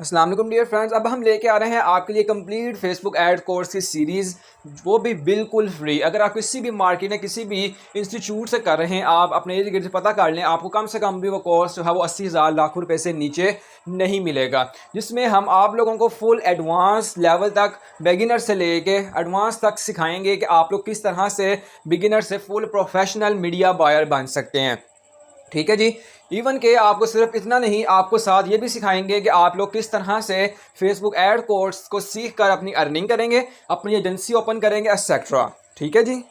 अस्सलाम वालेकुम dear friends. अब हम लेके आ रहे हैं आपके लिए कंप्लीट फेसबुक एड कोर्स की सीरीज़, वो भी बिल्कुल फ्री। अगर आप किसी भी मार्केट में किसी भी इंस्टीट्यूट से कर रहे हैं, आप अपने इर्द गिर्द से पता कर लें, आपको कम से कम भी वो कोर्स जो है वो 80,000 लाख रुपए से नीचे नहीं मिलेगा, जिसमें हम आप लोगों को फुल एडवांस लेवल तक, बिगिनर से लेके एडवांस तक सिखाएंगे कि आप लोग किस तरह से बिगिनर से फुल प्रोफेशनल मीडिया बायर बन सकते हैं। ठीक है जी। इवन के आपको सिर्फ इतना नहीं, आपको साथ ये भी सिखाएंगे कि आप लोग किस तरह से फेसबुक एड कोर्स को सीख कर अपनी अर्निंग करेंगे, अपनी एजेंसी ओपन करेंगे एक्सेट्रा। ठीक है जी।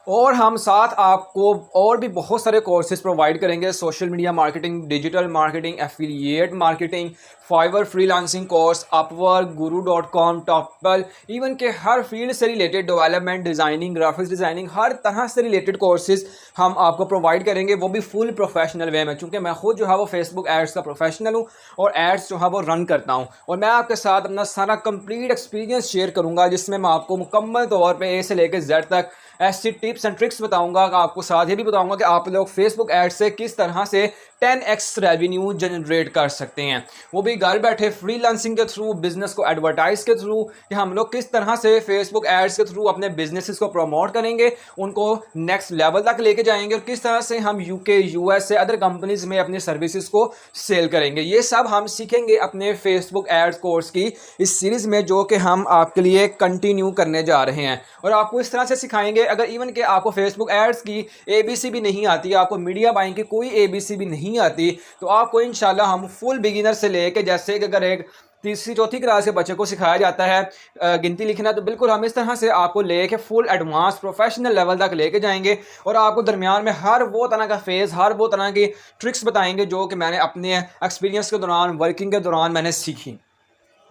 और हम साथ आपको और भी बहुत सारे कोर्सेज प्रोवाइड करेंगे, social media marketing, digital marketing, affiliate marketing, Fiverr freelancing course, Upwork, guru.com, Toptal, even के हर फील्ड से related, development, designing, graphics designing, हर तरह से रिलेटेड कोर्सेज हम आपको प्रोवाइड करेंगे, वो भी फुल प्रोफेशनल वे में। चूँकि मैं खुद जो है वो फेसबुक एड्स का प्रोफेशनल हूँ और एड्स जो है वो रन करता हूँ, और मैं आपके साथ अपना सारा कंप्लीट एक्सपीरियंस शेयर करूँगा, जिसमें मैं आपको मुकम्मल तौर पर ए से लेकर जेड तक ऐसी टिप्स एंड ट्रिक्स बताऊंगा। आपको साथ ये भी बताऊंगा कि आप लोग फेसबुक एड से किस तरह से 10x रेवेन्यू जनरेट कर सकते हैं, वो भी घर बैठे फ्रीलांसिंग के थ्रू, बिजनेस को एडवर्टाइज के थ्रू, कि हम लोग किस तरह से फेसबुक एड्स के थ्रू अपने बिजनेसेस को प्रमोट करेंगे, उनको नेक्स्ट लेवल तक लेके जाएंगे, और किस तरह से हम यूके, यूएस से अदर कंपनीज में अपनी सर्विसेज को सेल करेंगे। ये सब हम सीखेंगे अपने फेसबुक एड्स कोर्स की इस सीरीज में, जो कि हम आपके लिए कंटिन्यू करने जा रहे हैं। और आपको इस तरह से सिखाएंगे, अगर इवन के आपको फेसबुक एड्स की एबीसी भी नहीं आती, आपको मीडिया बाइंग की कोई एबीसी भी नहीं आती, तो आपको इंशाल्लाह हम फुल बिगिनर से लेके, जैसे कि अगर एक तीसरी चौथी क्लास के बच्चे को सिखाया जाता है गिनती लिखना, तो बिल्कुल हम इस तरह से आपको लेके फुल एडवांस प्रोफेशनल लेवल तक लेके जाएंगे, और आपको दरमियान में हर वो तरह का फेज़, हर वो तरह की ट्रिक्स बताएंगे जो कि मैंने अपने एक्सपीरियंस के दौरान, वर्किंग के दौरान मैंने सीखी।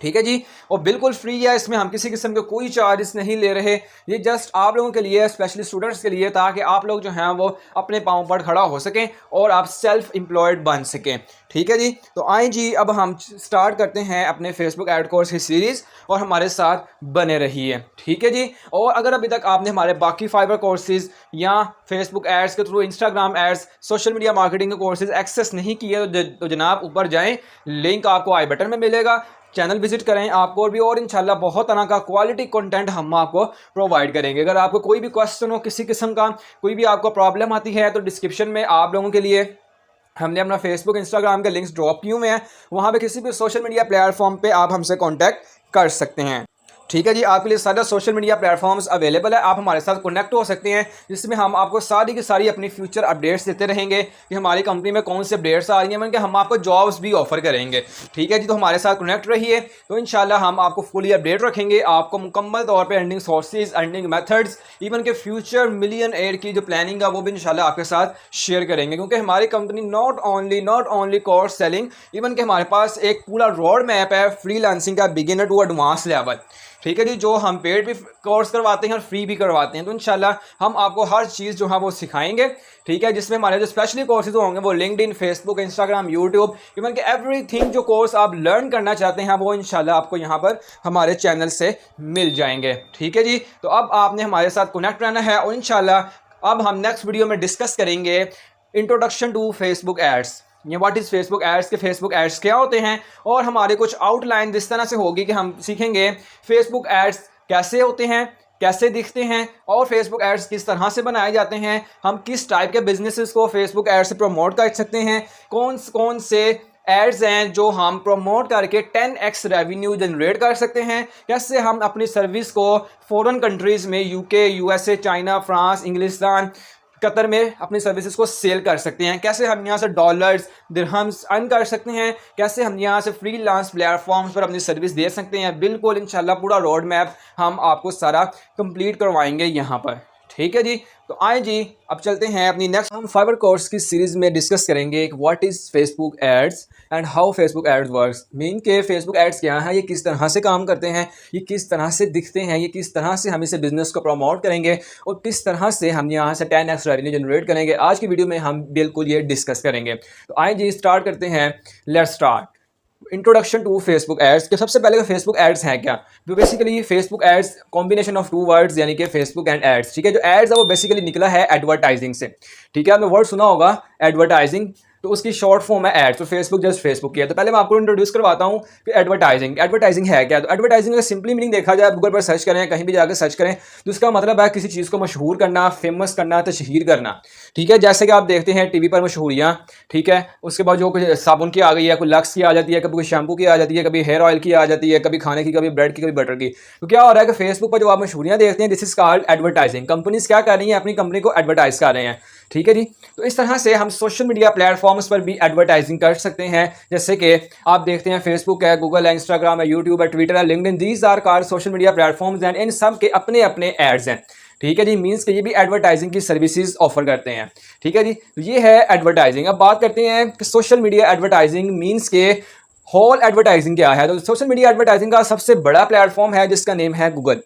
ठीक है जी। और बिल्कुल फ्री है, इसमें हम किसी किस्म के कोई चार्जेस नहीं ले रहे, ये जस्ट आप लोगों के लिए, स्पेशली स्टूडेंट्स के लिए, ताकि आप लोग जो हैं वो अपने पाँव पर खड़ा हो सकें और आप सेल्फ एम्प्लॉयड बन सकें। ठीक है जी। तो आए जी, अब हम स्टार्ट करते हैं अपने फेसबुक एड कोर्स की सीरीज़, और हमारे साथ बने रहिए। ठीक है जी। और अगर अभी तक आपने हमारे बाकी फाइबर कोर्सेज या फेसबुक एड्स के through Instagram ads, social media marketing के कोर्सेज एक्सेस नहीं किए, तो जनाब ऊपर जाएँ, लिंक आपको आई बटन में मिलेगा, चैनल विजिट करें आपको, और इंशाल्लाह बहुत तरह का क्वालिटी कंटेंट हम आपको प्रोवाइड करेंगे। अगर आपको कोई भी क्वेश्चन हो, किसी किस्म का कोई भी आपको प्रॉब्लम आती है, तो डिस्क्रिप्शन में आप लोगों के लिए हमने अपना फेसबुक, इंस्टाग्राम के लिंक्स ड्रॉप किए हुए हैं, वहाँ पे किसी भी सोशल मीडिया प्लेटफॉर्म पे आप हमसे कांटेक्ट कर सकते हैं। ठीक है जी। आपके लिए सारे सोशल मीडिया प्लेटफॉर्म्स अवेलेबल है, आप हमारे साथ कनेक्ट हो सकते हैं, जिसमें हम आपको सारी की सारी अपनी फ्यूचर अपडेट्स देते रहेंगे कि हमारी कंपनी में कौन सी अपडेट्स आ रही हैं, मतलब हम आपको जॉब्स भी ऑफर करेंगे। ठीक है जी। तो हमारे साथ कनेक्ट रहिए, तो इंशाल्लाह हम आपको फुली अपडेट रखेंगे, आपको मुकम्मल तौर पर earning sources, earning methods, even के फ्यूचर मिलियन एयर की जो प्लानिंग है वो भी इंशाल्लाह आपके साथ शेयर करेंगे, क्योंकि हमारी company not only course selling, even के हमारे पास एक पूरा रोड मैप है फ्रीलांसिंग का, बिगिनर टू एडवांस लेवल। ठीक है जी। जो हम पेड भी कोर्स करवाते हैं और फ्री भी करवाते हैं, तो इंशाल्लाह हम आपको हर चीज़ जो है वो सिखाएंगे। ठीक है। जिसमें हमारे जो स्पेशली कोर्सेज होंगे वो LinkedIn, Facebook, Instagram, YouTube, even के एवरीथिंग जो कोर्स आप लर्न करना चाहते हैं, वो इंशाल्लाह आपको यहाँ पर हमारे चैनल से मिल जाएंगे। ठीक है जी। तो अब आपने हमारे साथ कनेक्ट रहना है, और इंशाल्लाह अब हम नेक्स्ट वीडियो में डिस्कस करेंगे इंट्रोडक्शन टू फेसबुक एड्स, ये व्हाट इज़ फेसबुक एड्स, के फेसबुक एड्स क्या होते हैं, और हमारे कुछ आउटलाइन इस तरह से होगी कि हम सीखेंगे फेसबुक एड्स कैसे होते हैं, कैसे दिखते हैं, और फेसबुक एड्स किस तरह से बनाए जाते हैं, हम किस टाइप के बिजनेसेस को फेसबुक एड्स से प्रमोट कर सकते हैं, कौन कौन से एड्स हैं जो हम प्रमोट करके 10x रेवेन्यू जनरेट कर सकते हैं, कैसे हम अपनी सर्विस को फॉरेन कंट्रीज़ में, यूके, यूएसए, चाइना, फ्रांस, इंग्लिस्तान, कतर में अपनी सर्विसेज को सेल कर सकते हैं, कैसे हम यहाँ से डॉलर्स, दिरहम्स अर्न कर सकते हैं, कैसे हम यहाँ से फ्रीलांस प्लेटफॉर्म्स पर अपनी सर्विस दे सकते हैं। बिल्कुल इंशाल्लाह पूरा रोड मैप हम आपको सारा कंप्लीट करवाएंगे यहाँ पर। ठीक है जी। तो आए जी, अब चलते हैं अपनी नेक्स्ट, हम फाइबर कोर्स की सीरीज़ में डिस्कस करेंगे what is Facebook ads and how Facebook ads works, mean के फेसबुक एड्स क्या है, ये किस तरह से काम करते हैं, ये किस तरह से दिखते हैं, ये किस तरह से हम इसे बिजनेस को प्रमोट करेंगे, और किस तरह से हम यहाँ से 10x रेवेन्यू जनरेट करेंगे। आज की वीडियो में हम बिल्कुल ये डिस्कस करेंगे। तो आए जी, स्टार्ट करते हैं। Let's start introduction to Facebook ads के। सबसे पहले फेसबुक एड्स हैं क्या, तो basically Facebook ads combination of two words, यानी कि फेसबुक एंड एड्स। ठीक है। जो एड्स है वो बेसिकली निकला है एडवर्टाइजिंग से। ठीक है। आपने वर्ड सुना होगा एडवर्टाइजिंग, तो उसकी शॉर्ट फॉर्म है एड्स। तो फेसबुक जस्ट फेसबुक किया। तो पहले मैं आपको इंट्रोड्यूस करवाता हूँ कि एडवर्टाइजिंग है क्या। तो एडवर्टाइजिंग का सिंपली मीनिंग देखा जाए, गूगल पर सर्च करें, कहीं भी जाकर सर्च करें, तो उसका मतलब है किसी चीज़ को मशहूर करना, फेमस करना, तशहीर करना। ठीक है, जैसे कि आप देखते हैं टीवी पर मशहूरियाँ, ठीक है, उसके बाद जो कुछ साबुन की आ गई है, कोई लक्स की आ जाती है, कभी कोई शैम्पू की आ जाती है, कभी हेयर ऑयल की आ जाती है, कभी खाने की, कभी ब्रेड की, कभी बटर की। तो क्या हो रहा है कि फेसबुक पर जो आप मशहूरियाँ देखते हैं, this is called advertising. Companies क्या कर रही हैं, अपनी कंपनी को एडवर्टाइज कर रहे हैं। ठीक है जी। तो इस तरह से हम सोशल मीडिया प्लेटफॉर्म्स पर भी एडवर्टाइजिंग कर सकते हैं। जैसे कि आप देखते हैं फेसबुक है, गूगल है, इंस्टाग्राम है, यूट्यूब है, ट्विटर है, LinkedIn, these are called social media platforms and इन सब के अपने अपने एड्स हैं। ठीक है जी, मीन्स कि ये भी एडवर्टाइजिंग की सर्विसेज ऑफर करते हैं। ठीक है जी, तो ये है एडवर्टाइजिंग। अब बात करते हैं कि सोशल मीडिया एडवर्टाइजिंग मीन्स के होल एडवर्टाइजिंग क्या है। तो सोशल मीडिया एडवर्टाइजिंग का सबसे बड़ा प्लेटफॉर्म है जिसका नेम है गूगल।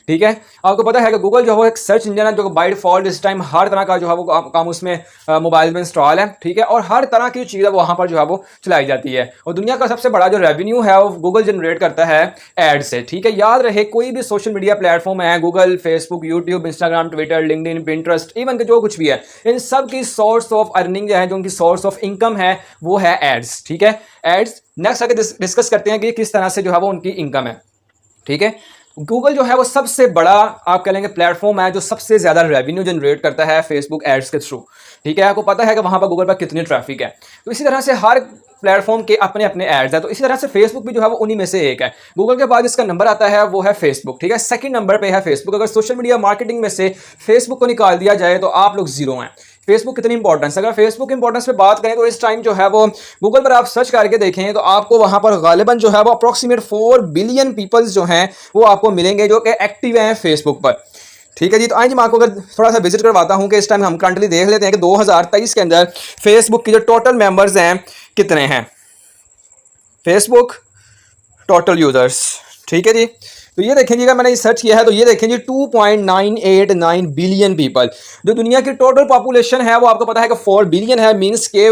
ठीक है, आपको पता है कि गूगल जो है एक सर्च इंजन है जो बाय डिफॉल्ट इस टाइम हर तरह का जो है वो काम उसमें मोबाइल में इंस्टॉल है। ठीक है, और हर तरह की चीज़ है वो वहाँ पर जो है वो चलाई जाती है। और दुनिया का सबसे बड़ा जो रेवेन्यू है वो गूगल जनरेट करता है एड से। ठीक है, याद रहे कोई भी सोशल मीडिया प्लेटफॉर्म है, Google, Facebook, YouTube, Instagram, Twitter, LinkedIn, Pinterest, even के जो कुछ भी है, इन सब की सोर्स ऑफ अर्निंग जो है, जो उनकी सोर्स ऑफ इनकम है, वो है एड्स। ठीक है, एड्स नेक्स्ट आगे डिस्कस करते हैं कि किस तरह से जो है वो उनकी इनकम है। ठीक है, गूगल जो है वो सबसे बड़ा आप कह लेंगे प्लेटफॉर्म है जो सबसे ज़्यादा रेवेन्यू जनरेट करता है फेसबुक एड्स के थ्रू। ठीक है, आपको पता है कि वहाँ पर गूगल पर कितनी ट्रैफिक है। तो इसी तरह से हर प्लेटफॉर्म के अपने अपने एड्स हैं। तो इसी तरह से फेसबुक भी जो है वो उन्हीं में से एक है। गूगल के बाद इसका नंबर आता है वो है फेसबुक। ठीक है, सेकंड नंबर पे है फेसबुक। अगर सोशल मीडिया मार्केटिंग में से फेसबुक को निकाल दिया जाए तो आप लोग जीरो हैं। फेसबुक कितनी इंपॉर्टेंस, अगर फेसबुक इंपॉर्टेंस पे बात करें तो इस टाइम जो है वो गूगल पर आप सर्च करके देखें तो आपको वहां पर गालिबन जो है वो अप्रोक्सीमेट 4 बिलियन पीपल्स जो हैं वो आपको मिलेंगे जो कि एक्टिव हैं फेसबुक पर। ठीक है जी, तो आज मैं आपको अगर थोड़ा सा विजिट करवाता हूं कि इस टाइम हम करंटली देख लेते हैं कि 2023 के अंदर फेसबुक की जो टोटल मेंबर्स हैं कितने हैं, फेसबुक टोटल यूजर्स। ठीक है जी, तो ये देखेंगे, मैंने सर्च किया है तो ये देखेंगे 2.989 बिलियन पीपल। जो दुनिया की टोटल पॉपुलेशन है वो आपको पता है कि 4 बिलियन है। मीन्स के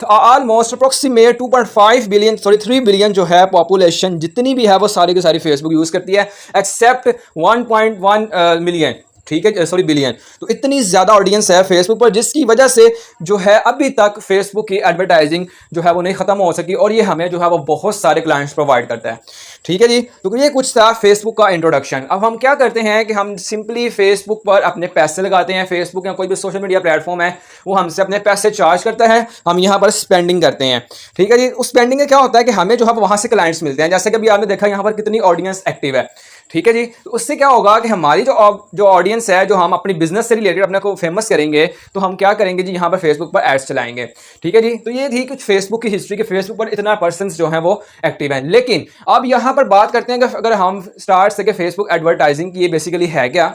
ऑलमोस्ट अप्रोक्सीमेट 3 बिलियन जो है पॉपुलेशन जितनी भी है वो सारी की सारी फेसबुक यूज़ करती है, एक्सेप्ट 1.1 मिलियन। ठीक है, सॉरी बिलियन। तो इतनी ज़्यादा ऑडियंस है फेसबुक पर, जिसकी वजह से जो है अभी तक फेसबुक की एडवर्टाइजिंग जो है वो नहीं ख़त्म हो सकी, और ये हमें जो है वो बहुत सारे क्लाइंट्स प्रोवाइड करता है। ठीक है जी, तो ये कुछ था फेसबुक का इंट्रोडक्शन। अब हम क्या करते हैं कि हम सिंपली फेसबुक पर अपने पैसे लगाते हैं। फेसबुक या कोई भी सोशल मीडिया प्लेटफॉर्म है वो हमसे अपने पैसे चार्ज करता है, हम यहाँ पर स्पेंडिंग करते हैं। ठीक है जी, उस स्पेंडिंग में क्या होता है कि हमें जो है वहाँ से क्लाइंट्स मिलते हैं। जैसे कि अभी आपने देखा यहाँ पर कितनी ऑडियंस एक्टिव है। ठीक है जी, तो उससे क्या होगा कि हमारी जो ऑडियंस है, जो हम अपनी बिजनेस से रिलेटेड अपने को फेमस करेंगे, तो हम क्या करेंगे जी, यहाँ पर फेसबुक पर एड्स चलाएंगे। ठीक है जी, तो ये थी कुछ फेसबुक की हिस्ट्री कि फेसबुक पर इतना पर्सन्स जो है वो एक्टिव हैं। लेकिन अब यहाँ पर बात करते हैं कि अगर हम स्टार्ट से कि फेसबुक एडवर्टाइजिंग की ये बेसिकली है क्या,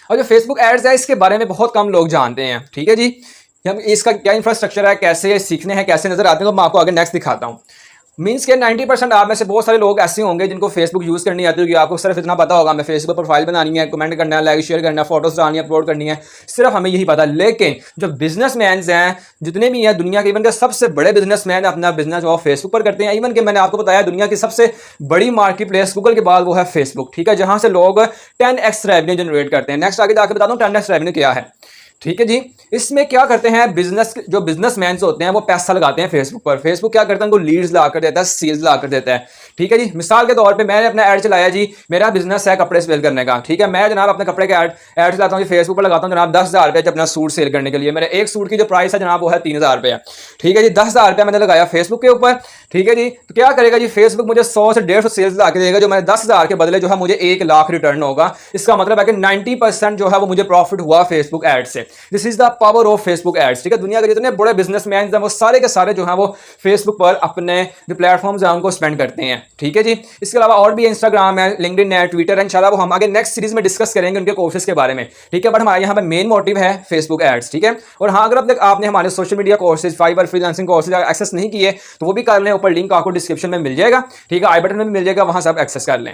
और जो फेसबुक एड्स है इसके बारे में बहुत कम लोग जानते हैं। ठीक है जी, हम इसका क्या इंफ्रास्ट्रक्चर है, कैसे सीखने हैं, कैसे नजर आते हैं, तो मैं आपको आगे नेक्स्ट दिखाता हूँ। मीन्स के 90% आप में से बहुत सारे लोग ऐसे होंगे जिनको फेसबुक यूज़ करनी आती होगी। आपको सिर्फ इतना पता होगा हमें फेसबुक पर प्रोफाइल बनानी है, कमेंट करना है, लाइक शेयर करना है, फोटोज डालनी है, अपलोड करनी है, सिर्फ हमें यही पता। लेकिन जो बिजनेसमैन हैं जितने भी हैं दुनिया के, इवन के सबसे बड़े बिजनेसमैन अपना बिजनेस वो फेसबुक पर करते हैं। इवन के मैंने आपको बताया दुनिया की सबसे बड़ी मार्केट प्लेस गूगल के बाद वो है फेसबुक। ठीक है, जहाँ से लोग 10x रेवेन्यू जनरेट करते हैं। नेक्स्ट आगे जाकर बताता हूँ 10x रेवेन्यू क्या है। ठीक है जी, इसमें क्या करते हैं जो बिजनेसमैन होते हैं वो पैसा लगाते हैं फेसबुक पर। फेसबुक क्या करता है, उनको लीड्स ला कर देता है, सेल्स ला कर देता है। ठीक है जी, मिसाल के तौर पे मैंने अपना ऐड चलाया जी, मेरा बिजनेस है कपड़े सेल करने का। ठीक है, मैं जनाब अपने कपड़े का ऐड चलाता हूँ, फेसबुक पर लगाता हूँ जनाब 10,000 रुपये अपना सूट सेल करने के लिए। मेरे एक सूट की जो प्राइस है जनाब वो है 3,000 रुपये। ठीक है जी, 10,000 रुपये मैंने लगाया फेसबुक के ऊपर। ठीक है जी, तो क्या करेगा जी, फेसबुक मुझे 100 से 150 सेल्स ला के देगा, जो मैंने 10,000 के बदले जो है मुझे 1 लाख रिटर्न होगा। इसका मतलब है कि 90% जो है वो मुझे प्रॉफिट हुआ फेसबुक एड से। This is the power of Facebook ads. ठीक है, दुनिया के जितने बड़े बिजनेसमैन हैं वो सारे के सारे जो हैं वो फेसबुक पर अपने जो प्लेटफॉर्म्स हैं उनको स्पेंड करते हैं। ठीक है जी, इसके अलावा और भी इंस्टाग्राम है, लिंक्डइन है, ट्विटर है, इंशाल्लाह वो हम आगे नेक्स्ट सीरीज में डिस्कस करेंगे उनके कोर्सेज के बारे में। ठीक है, बट हमारे यहाँ पर मेन मोटिव है फेसबुक एड्स। ठीक है, और हाँ, अगर अब तक आपने हमारे social media courses, Fiverr, freelancing courses access नहीं किए तो वो भी कर लें, ऊपर लिंक आपको डिस्क्रिप्शन में मिल जाएगा। ठीक है, आई बटन में भी मिल जाएगा, वहाँ से आप एक्सेस कर लें।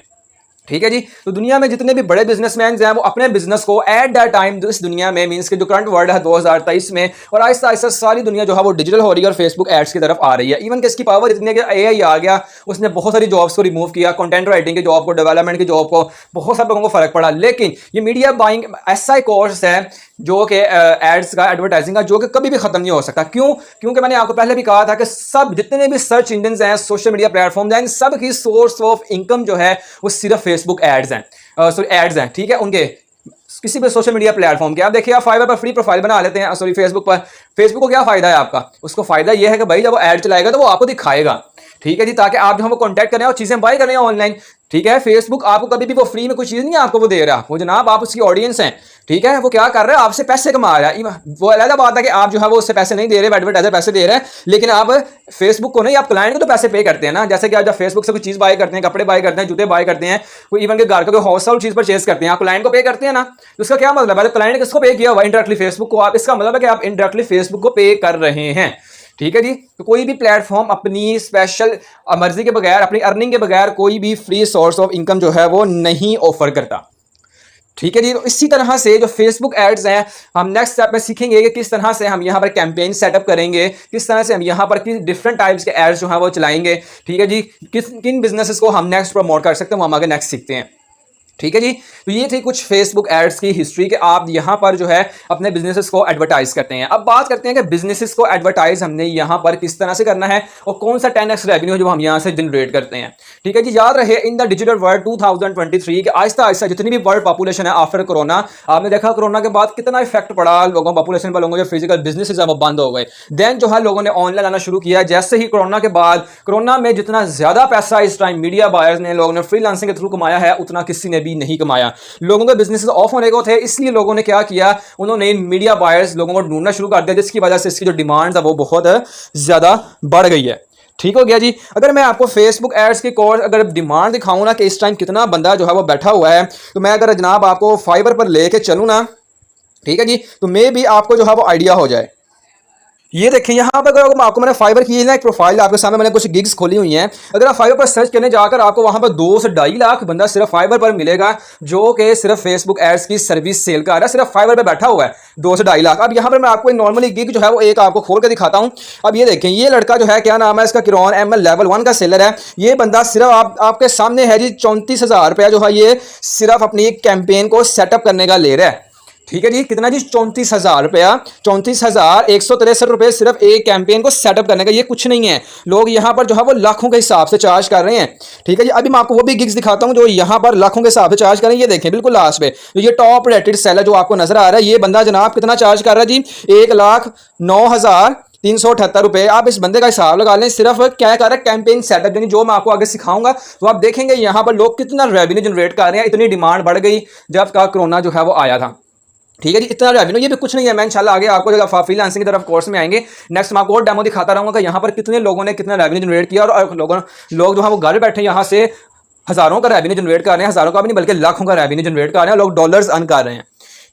ठीक है जी, तो दुनिया में जितने भी बड़े बिजनेसमैन हैं वो अपने बिजनेस को एट दैट टाइम इस दुनिया में, मींस के जो करंट वर्ल्ड है 2023 में, और आहिस्ता आहिस्ता सारी दुनिया जो है वो डिजिटल हो रही है और फेसबुक एड्स की तरफ आ रही है। इवन कि इसकी पावर इतनी है कि AI आ गया, उसने बहुत सारी जॉब्स को रिमूव किया, कंटेंट राइटिंग की जॉब को, डेवलपमेंट की जॉब को, बहुत सारे लोगों को फर्क पड़ा। लेकिन ये मीडिया बाइंग ऐसा कोर्स है जो कि एड्स का, एडवर्टाइजिंग का, जो कि कभी भी खत्म नहीं हो सकता। क्यों? क्योंकि मैंने आपको पहले भी कहा था कि सब जितने भी सर्च इंजन हैं, सोशल मीडिया प्लेटफॉर्म हैं, इन सब की सोर्स ऑफ इनकम जो है वो सिर्फ फेसबुक एड्स हैं, सॉरी एड्स हैं, ठीक है, उनके किसी भी सोशल मीडिया प्लेटफॉर्म के। आप देखिए, आप फाइवर पर फ्री प्रोफाइल बना लेते हैं, सॉरी फेसबुक पर। फेसबुक को क्या फायदा है आपका? उसको फायदा यह है कि भाई जब वो ऐड चलाएगा तो वो आपको दिखाएगा, ठीक है जी, ताकि आप जो हम कॉन्टैक्ट करें और चीजें बाय करें ऑनलाइन, ठीक है। फेसबुक आपको कभी भी वो फ्री में कोई चीज नहीं आपको वो दे रहा, वो जनाब आप उसकी ऑडियंस हैं, ठीक है। वो क्या कर रहा है? आपसे पैसे कमा रहा है। वो अलग बात है कि आप जो है वो उससे पैसे नहीं दे रहे, एडवर्टाइजर पैसे दे रहे हैं, लेकिन आप फेसबुक को नहीं, आप क्लाइंट को तो पैसे पे करते हैं ना। जैसे कि आप जब फेसबुक से कोई चीज बाय करते हैं, कपड़े बाय करते हैं, जूते बाय करते हैं, कोई इवन के घर का कोई हाउस होल्ड चीज परचेज करते हैं, आप क्लाइंट को पे करते हैं ना। तो इसका क्या मतलब है? क्लाइंट किसको पे किया हुआ? इनडायरेक्टली फेसबुक को। आप, इसका मतलब है कि आप इनडायरेक्टली फेसबुक को पे कर रहे हैं, ठीक है जी। तो कोई भी प्लेटफॉर्म अपनी स्पेशल मर्जी के बगैर, अपनी अर्निंग के बगैर कोई भी फ्री सोर्स ऑफ इनकम जो है वो नहीं ऑफर करता, ठीक है जी। तो इसी तरह से जो फेसबुक एड्स हैं, हम नेक्स्ट स्टेप में सीखेंगे कि किस तरह से हम यहाँ पर कैंपेन सेटअप करेंगे, किस तरह से हम यहाँ पर किस डिफरेंट टाइप्स के एड्स जो हैं वो चलाएंगे, ठीक है जी। किन बिजनेसेस को हम नेक्स्ट प्रमोट कर सकते हैं, वो हम आगे नेक्स्ट सीखते हैं, ठीक है जी। तो ये थी कुछ फेसबुक एड्स की हिस्ट्री के आप यहाँ पर जो है अपने बिजनेसेस को एडवर्टाइज करते हैं। अब बात करते हैं कि बिजनेसेस को एडवर्टाइज हमने यहाँ पर किस तरह से करना है और कौन सा 10x रेवेन्यू जो हम यहाँ से जनरेट करते हैं, ठीक है जी। याद रहे, इन द डिजिटल वर्ल्ड 2023 के आहिस्ता आहिस्ता जितनी भी वर्ल्ड पॉपुलेशन है आफ्टर कोरोना, आपने देखा कोरोना के बाद कितना इफेक्ट पड़ा लोगों पॉपुलेशन पर, लोगों जो फिजिकल बिजनेसेस है वो बंद हो गए। देन जो है लोगों ने ऑनलाइन आना शुरू किया। जैसे ही कोरोना के बाद, कोरोना में जितना ज्यादा पैसा इस टाइम मीडिया बायर्स ने, लोगों ने फ्रीलांसिंग के थ्रू कमाया है, उतना किसी ने भी नहीं कमाया। लोगों के बिजनेस ऑफ होने को थे, इसलिए लोगों ने क्या किया, उन्होंने मीडिया बायर्स लोगों को ढूंढना शुरू कर दिया, जिसकी वजह से इसकी जो डिमांड है वो बहुत ज्यादा बढ़ गई है, ठीक हो गया जी। अगर मैं आपको फेसबुक एड्स के कोर्स अगर डिमांड दिखाऊं ना कि इस टाइम कितना बंदा जो है वो बैठा हुआ है, तो मैं अगर जनाब आपको फाइवर पर लेके चलूं ना, ठीक है जी, तो मे भी आपको जो है वो आइडिया हो जाए। ये देखें यहाँ पर, अगर आपको मैंने फाइवर की ना एक प्रोफाइल आपके सामने मैंने कुछ गिग्स खोली हुई हैं। अगर आप फाइवर पर सर्च करने जाकर आपको वहाँ पर 2 से 2.5 लाख बंदा सिर्फ फाइवर पर मिलेगा, जो कि सिर्फ फेसबुक एड्स की सर्विस सेल कर रहा है, सिर्फ फाइवर पर बैठा हुआ है, 2 से 2.5 लाख। अब यहाँ पर मैं आपको नॉर्मली गिग जो है वो एक आपको खोल कर दिखाता हूँ। अब ये देखें, ये लड़का जो है, क्या नाम है इसका, किरोन एमएल लेवल 1 का सेलर है। ये बंदा सिर्फ आपके सामने है जी, 34,000 रुपया जो है ये सिर्फ अपनी कैंपेन को सेटअप करने का ले रहा है, ठीक है जी। कितना जी? 34,000 रुपया, 34,163 रुपये सिर्फ एक कैंपेन को सेटअप करने का। ये कुछ नहीं है, लोग यहाँ पर जो है वो लाखों के हिसाब से चार्ज कर रहे हैं, ठीक है जी। अभी मैं आपको वो भी गिग्स दिखाता हूँ जो यहाँ पर लाखों के हिसाब से चार्ज कर रहे हैं। ये देखें बिल्कुल लास्ट पे ये टॉप रेटेड सेलर जो आपको नजर आ रहा है, ये बंदा जनाब कितना चार्ज कर रहा है जी? 1,09,378 रुपये। आप इस बंदे का हिसाब लगा लें, सिर्फ क्या कर रहा है, कैंपेन सेटअप, यानी जो मैं आपको आगे सिखाऊंगा तो आप देखेंगे यहाँ पर लोग कितना रेवेन्यू जनरेट कर रहे हैं। इतनी डिमांड बढ़ गई जब का कोरोना जो है वो आया था, ठीक है जी। इतना रेवेन्यू, ये भी कुछ नहीं है। मैं इंशाल्लाह आगे आपको जब फ्रीलांसिंग की तरफ कोर्स में आएंगे, नेक्स्ट मैं आपको और डेमो दिखाता रहूंगा कि यहाँ पर कितने लोगों ने कितना रेवेन्यू जनरेट किया, और लोग जो है वो घर बैठे यहाँ से हजारों का रेवेन्यू जनरेट कर रहे हैं, हजारों का भी नहीं बल्कि लाखों का रेवेन्यू जनरेट कर रहे हैं, लोग डॉलर्स अर्न कर रहे हैं,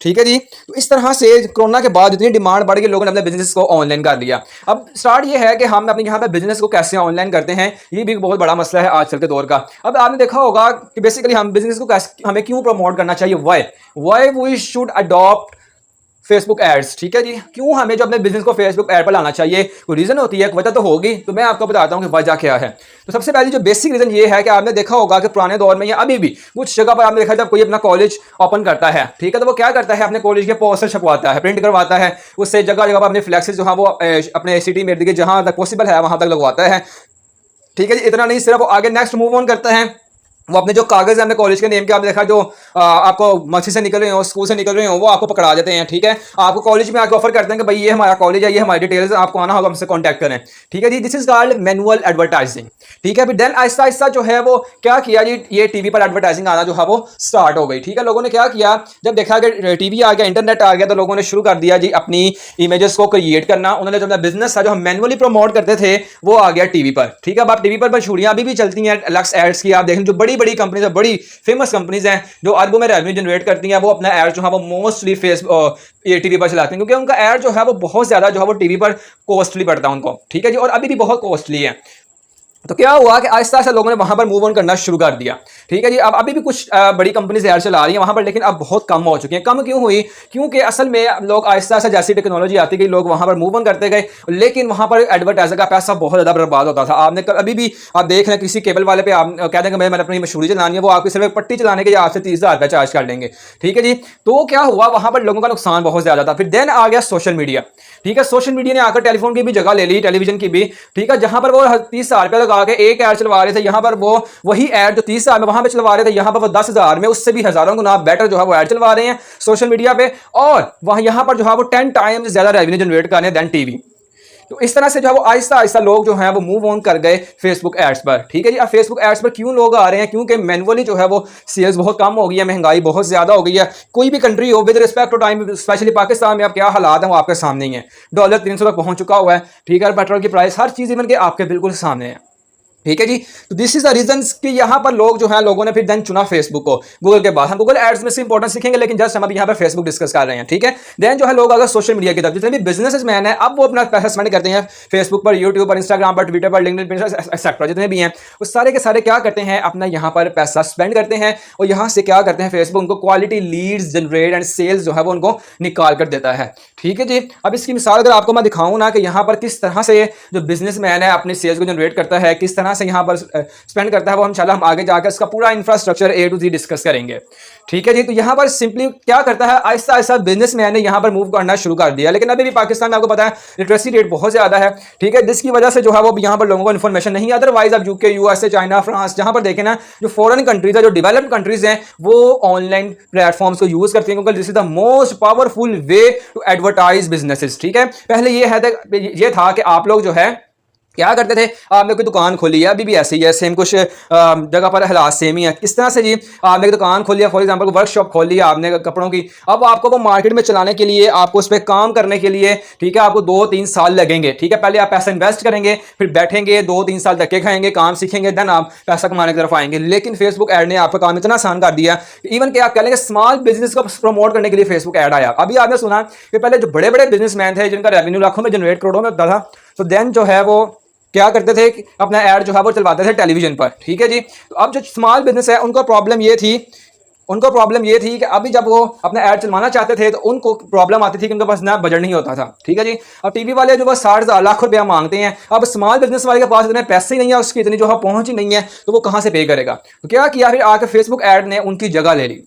ठीक है जी। तो इस तरह से कोरोना के बाद इतनी डिमांड बढ़ गई, लोगों ने अपने बिजनेस को ऑनलाइन कर लिया। अब स्टार्ट ये है कि हम अपने यहाँ पे बिजनेस को कैसे ऑनलाइन करते हैं, ये भी बहुत बड़ा मसला है आजकल के दौर का। अब आपने देखा होगा कि बेसिकली हम बिजनेस को कैसे, हमें क्यों प्रमोट करना चाहिए, why we should adopt Facebook ads, ठीक है जी। क्यों हमें जो अपने बिजनेस को फेसबुक एड पर लाना चाहिए, कोई रीजन होती है, वजह तो होगी। तो मैं आपको बताता हूँ कि वजह क्या है। तो सबसे पहले जो बेसिक रीजन ये है कि आपने देखा होगा कि पुराने दौर में या अभी भी कुछ जगह पर आपने देखा जब कोई अपना कॉलेज ओपन करता है, ठीक है, तो वो क्या करता है, अपने कॉलेज के पोस्टर छपवाता है, प्रिंट करवाता है, उससे जगह जगह पर अपने फ्लैक्सेस जो है वो अपने सिटी में जहां तक पॉसिबल है वहां तक लगवाता है, ठीक है जी। इतना नहीं, सिर्फ आगे नेक्स्ट मूव ऑन करता है, वो अपने जो कागज है अपने कॉलेज के नेम के, आपने देखा जो आपको मस्जिद से निकल रहे हो, स्कूल से निकल रहे हो, वो आपको पकड़ा देते हैं, ठीक है। आपको कॉलेज में आके ऑफर करते हैं कि भाई ये हमारा कॉलेज है, ये हमारी डिटेल्स, आपको आना होगा, हमसे कांटेक्ट करें, ठीक है जी। This is called manual advertising, ठीक है। देन आहिस्ता आहिस्ता जो है वो क्या किया जी, ये टीवी पर एडवर्टाइजिंग आना जो है वो स्टार्ट हो गई, ठीक है। लोगों ने क्या किया, जब देखा कि टीवी आ गया, इंटरनेट आ गया, तो लोगों ने शुरू कर दिया जी अपनी इमेजेस को क्रिएट करना। उन्होंने जो अपना बिजनेस था जो हम मैनुअली प्रमोट करते थे वो आ गया टीवी पर, ठीक है। अब आप टीवी पर मशहूरियां अभी भी चलती हैं लक्स एड्स की, आप देखें जो बड़ी बड़ी कंपनीज है, बड़ी फेमस कंपनीज हैं जो अरबों में रेवेन्यू जनरेट करती हैं, वो अपना एड जो है वो मोस्टली ये टीवी पर चलाते हैं, क्योंकि उनका एड जो है वो बहुत ज्यादा जो है वो टीवी पर कॉस्टली पड़ता है उनको, ठीक है जी, और अभी भी बहुत कॉस्टली है। तो क्या हुआ कि आहिस्ता आहिस्ता लोगों ने वहां पर मूव ऑन करना शुरू कर दिया। ठीक है जी, अब अभी भी कुछ बड़ी कंपनीज एड चला रही हैं वहां पर, लेकिन अब बहुत कम हो चुकी हैं। कम क्यों हुई? क्योंकि असल में लोग आहिस्ता आहिस्ता जैसी टेक्नोलॉजी आती गई लोग वहां पर मूव ऑन करते गए, लेकिन वहां पर एडवर्टाइजर का पैसा बहुत ज्यादा बर्बाद होता था। आपने अभी भी आप देख रहे हैं किसी केबल वाले पे आप कह देंगे मैंने अपनी मशहूरी चलानी है, वो आपकी सिर्फ एक पट्टी चलाने के आपसे 30,000 रुपया चार्ज कर लेंगे। ठीक है जी, तो क्या हुआ वहां पर लोगों का नुकसान बहुत ज्यादा था। फिर देन आ गया सोशल मीडिया। ठीक है, सोशल मीडिया ने आकर टेलीफोन की भी जगह ले ली, टेलीविजन की भी। ठीक है, जहां पर वो 30,000 रुपया लगा के एक ऐड चलवा रहे थे, यहाँ पर वो वही ऐड जो 30,000 में वहां पे चलवा रहे थे, यहाँ पर वो 10,000 में उससे भी हजारों गुना बेटर जो है वो ऐड चलवा रहे हैं सोशल मीडिया पे, और वहां यहाँ पर जो है वो 10 टाइम्स ज्यादा रेवेन्यू जनरेट कर रहे हैं देन टीवी। तो इस तरह से जो है वो आहिस्ता आहिस्ता लोग जो हैं वो मूव ऑन कर गए फेसबुक एड्स पर। ठीक है जी, अब फेसबुक एड्स पर क्यों लोग आ रहे हैं? क्योंकि मैनुअली जो है वो सेल्स बहुत कम हो गई है, महंगाई बहुत ज्यादा हो गई है। कोई भी कंट्री हो with respect to time, specially Pakistan में अब क्या हालात हैं वो आपके सामने ही है। डॉलर 300 तक पहुंच चुका हुआ है। ठीक है, पेट्रोल की प्राइस हर चीज इवन के आपके बिल्कुल सामने है। ठीक है जी, तो दिस इज द रीजन कि यहाँ पर लोग जो हैं लोगों ने फिर देन चुना फेसबुक को गूगल के बाद। हम गूगल एड्स में से इंपॉर्टेंस सीखेंगे, लेकिन जस्ट हम अभी यहाँ पर फेसबुक डिस्कस कर रहे हैं। ठीक है, देन जो है लोग अगर सोशल मीडिया की तरफ, जितने भी बिजनेस मैन है अब वो अपना पैसा स्पेंड करते हैं फेसबुक पर, यूट्यूब पर, इंस्टाग्राम पर, ट्विटर पर, लिंक्डइन पर, एक्सेट्रा जितने भी हैं वो सारे के सारे क्या करते हैं अपना यहाँ पर पैसा स्पेंड करते हैं, और यहाँ से क्या करते हैं फेसबुक उनको quality leads generate and sales जो है वो उनको निकाल कर देता है। ठीक है जी, अब इसकी मिसाल अगर आपको मैं दिखाऊं ना कि यहाँ पर किस तरह से जो बिजनेस मैन है अपनी सेल्स को जनरेट करता है, किस तरह से यहाँ पर स्पेंड करता है, वो इंशाल्लाह हम आगे जाकर इसका पूरा infrastructure A to Z discuss करेंगे। ठीक है जी, तो यहाँ पर सिंपली क्या करता है आहिस्ता आहिस्ता बिजनेस मैन ने यहाँ पर मूव करना शुरू कर दिया, लेकिन अभी भी पाकिस्तान में आपको पता है लिटरेसी रेट बहुत ज्यादा है। ठीक है, जिसकी वजह से जो है वो यहाँ पर लोगों को इन्फॉर्मेशन नहीं है। अदरवाइज अब यूके, यूएसए, चाइना, फ्रांस जहां पर देखें ना जो फॉरेन कंट्रीज है, जो डेवलप्ड कंट्रीज हैं, वो ऑनलाइन प्लेटफॉर्म्स को यूज करती हैं क्योंकि this is the most powerful way to advertise businesses. ठीक है, पहले ये था कि आप लोग जो है क्या करते थे, आपने कोई दुकान खोली है, अभी भी ऐसे ही है, सेम कुछ जगह पर हालात सेम ही है। किस तरह से जी, आपने एक दुकान खोली है, फॉर एग्जांपल वर्कशॉप खोली है आपने कपड़ों की, अब आपको वो मार्केट में चलाने के लिए, आपको उस पर काम करने के लिए, ठीक है, आपको 2-3 साल लगेंगे। ठीक है, पहले आप पैसा इन्वेस्ट करेंगे, फिर बैठेंगे 2-3 साल धक्के खाएंगे, काम सीखेंगे, देन आप पैसा कमाने की तरफ आएंगे। लेकिन फेसबुक ऐड ने आपका काम इतना आसान कर दिया, इवन कि आप कह लेंगे स्मॉल बिजनेस को प्रमोट करने के लिए फेसबुक ऐड आया। अभी आपने सुना कि पहले जो बड़े बड़े बिजनेसमैन थे जिनका रेवेन्यू लाखों में जनरेट, करोड़ों में होता था, तो देन जो है वो क्या करते थे अपना ऐड जो है वो चलवाते थे टेलीविजन पर। ठीक है जी, तो अब जो स्मॉल बिजनेस है उनको प्रॉब्लम ये थी कि अभी जब वो अपना ऐड चलवाना चाहते थे तो उनको प्रॉब्लम आती थी कि उनके पास ना बजट नहीं होता था। ठीक है जी, अब टीवी वाले जो वो 60,000 लाख रुपया मांगते हैं, अब स्मॉल बिजनेस वाले के पास इतने पैसे ही नहीं है, उसकी इतनी जो है पहुंच ही नहीं है, तो वो कहां से पे करेगा? तो क्या किया, फिर आकर फेसबुक ऐड ने उनकी जगह ले ली।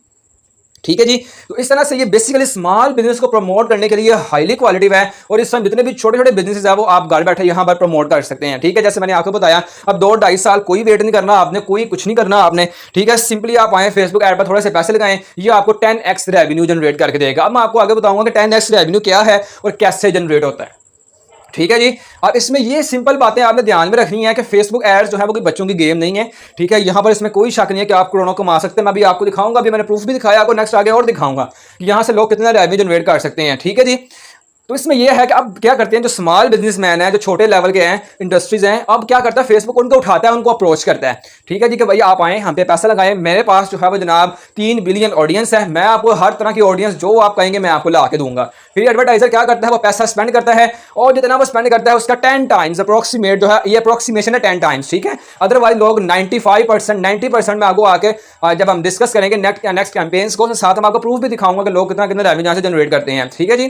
ठीक है जी, तो इस तरह से ये बेसिकली स्मॉल बिजनेस को प्रमोट करने के लिए हाईली क्वालिटिव है, और इस समय जितने भी छोटे छोटे बिजनेसेस है वो आप घर बैठे यहाँ पर प्रमोट कर सकते हैं। ठीक है, जैसे मैंने आपको बताया अब 2-2.5 साल कोई वेट नहीं करना आपने, कोई कुछ नहीं करना आपने। ठीक है, सिंपली आप आए फेसबुक ऐड पर थोड़े से पैसे लगाएं, ये आपको 10x रेवेन्यू जनरेट करके देगा। अब मैं आपको आगे बताऊंगा कि 10x रेवेन्यू क्या है और कैसे जनरेट होता है। ठीक है जी, और इसमें ये सिंपल बातें आपने ध्यान में रखनी है कि फेसबुक एड्स जो है वो कोई बच्चों की गेम नहीं है। ठीक है, यहाँ पर इसमें कोई शक नहीं है कि आप करोड़ों कमा सकते हैं। मैं अभी आपको दिखाऊंगा, अभी मैंने प्रूफ भी दिखाया आपको, नेक्स्ट आगे और दिखाऊंगा कि यहाँ से लोग कितना रेवेन्यू जनरेट कर सकते हैं। ठीक है जी, तो इसमें यह है कि अब क्या करते हैं जो स्मॉल बिजनेसमैन है, जो छोटे लेवल के हैं, इंडस्ट्रीज हैं, अब क्या करता है फेसबुक उनको उठाता है, उनको अप्रोच करता है। ठीक है जी, कि भाई आप आए हम पे पैसा लगाएं, मेरे पास जो है वो जनाब 3 बिलियन ऑडियंस है, मैं आपको हर तरह की ऑडियंस जो आप कहेंगे मैं आपको ला के दूंगा। फिर एडवर्टाइजर क्या करता है, वो पैसा स्पेंड करता है, और जितना वो स्पेंड करता है उसका 10 टाइम्स अप्रोक्सीमेट जो है, ये अप्रोक्सीमेशन है 10 टाइम्स। ठीक है, अदरवाइज लोग 95% 90% में आपको आके जब हम डिस्कस करेंगे नेक्स्ट कैंपेन्स को, साथ हम आपको प्रूफ भी दिखाऊंगा कि लोग कितना कितना रेवेन्यू यहाँ से जनरेट करते हैं। ठीक है जी,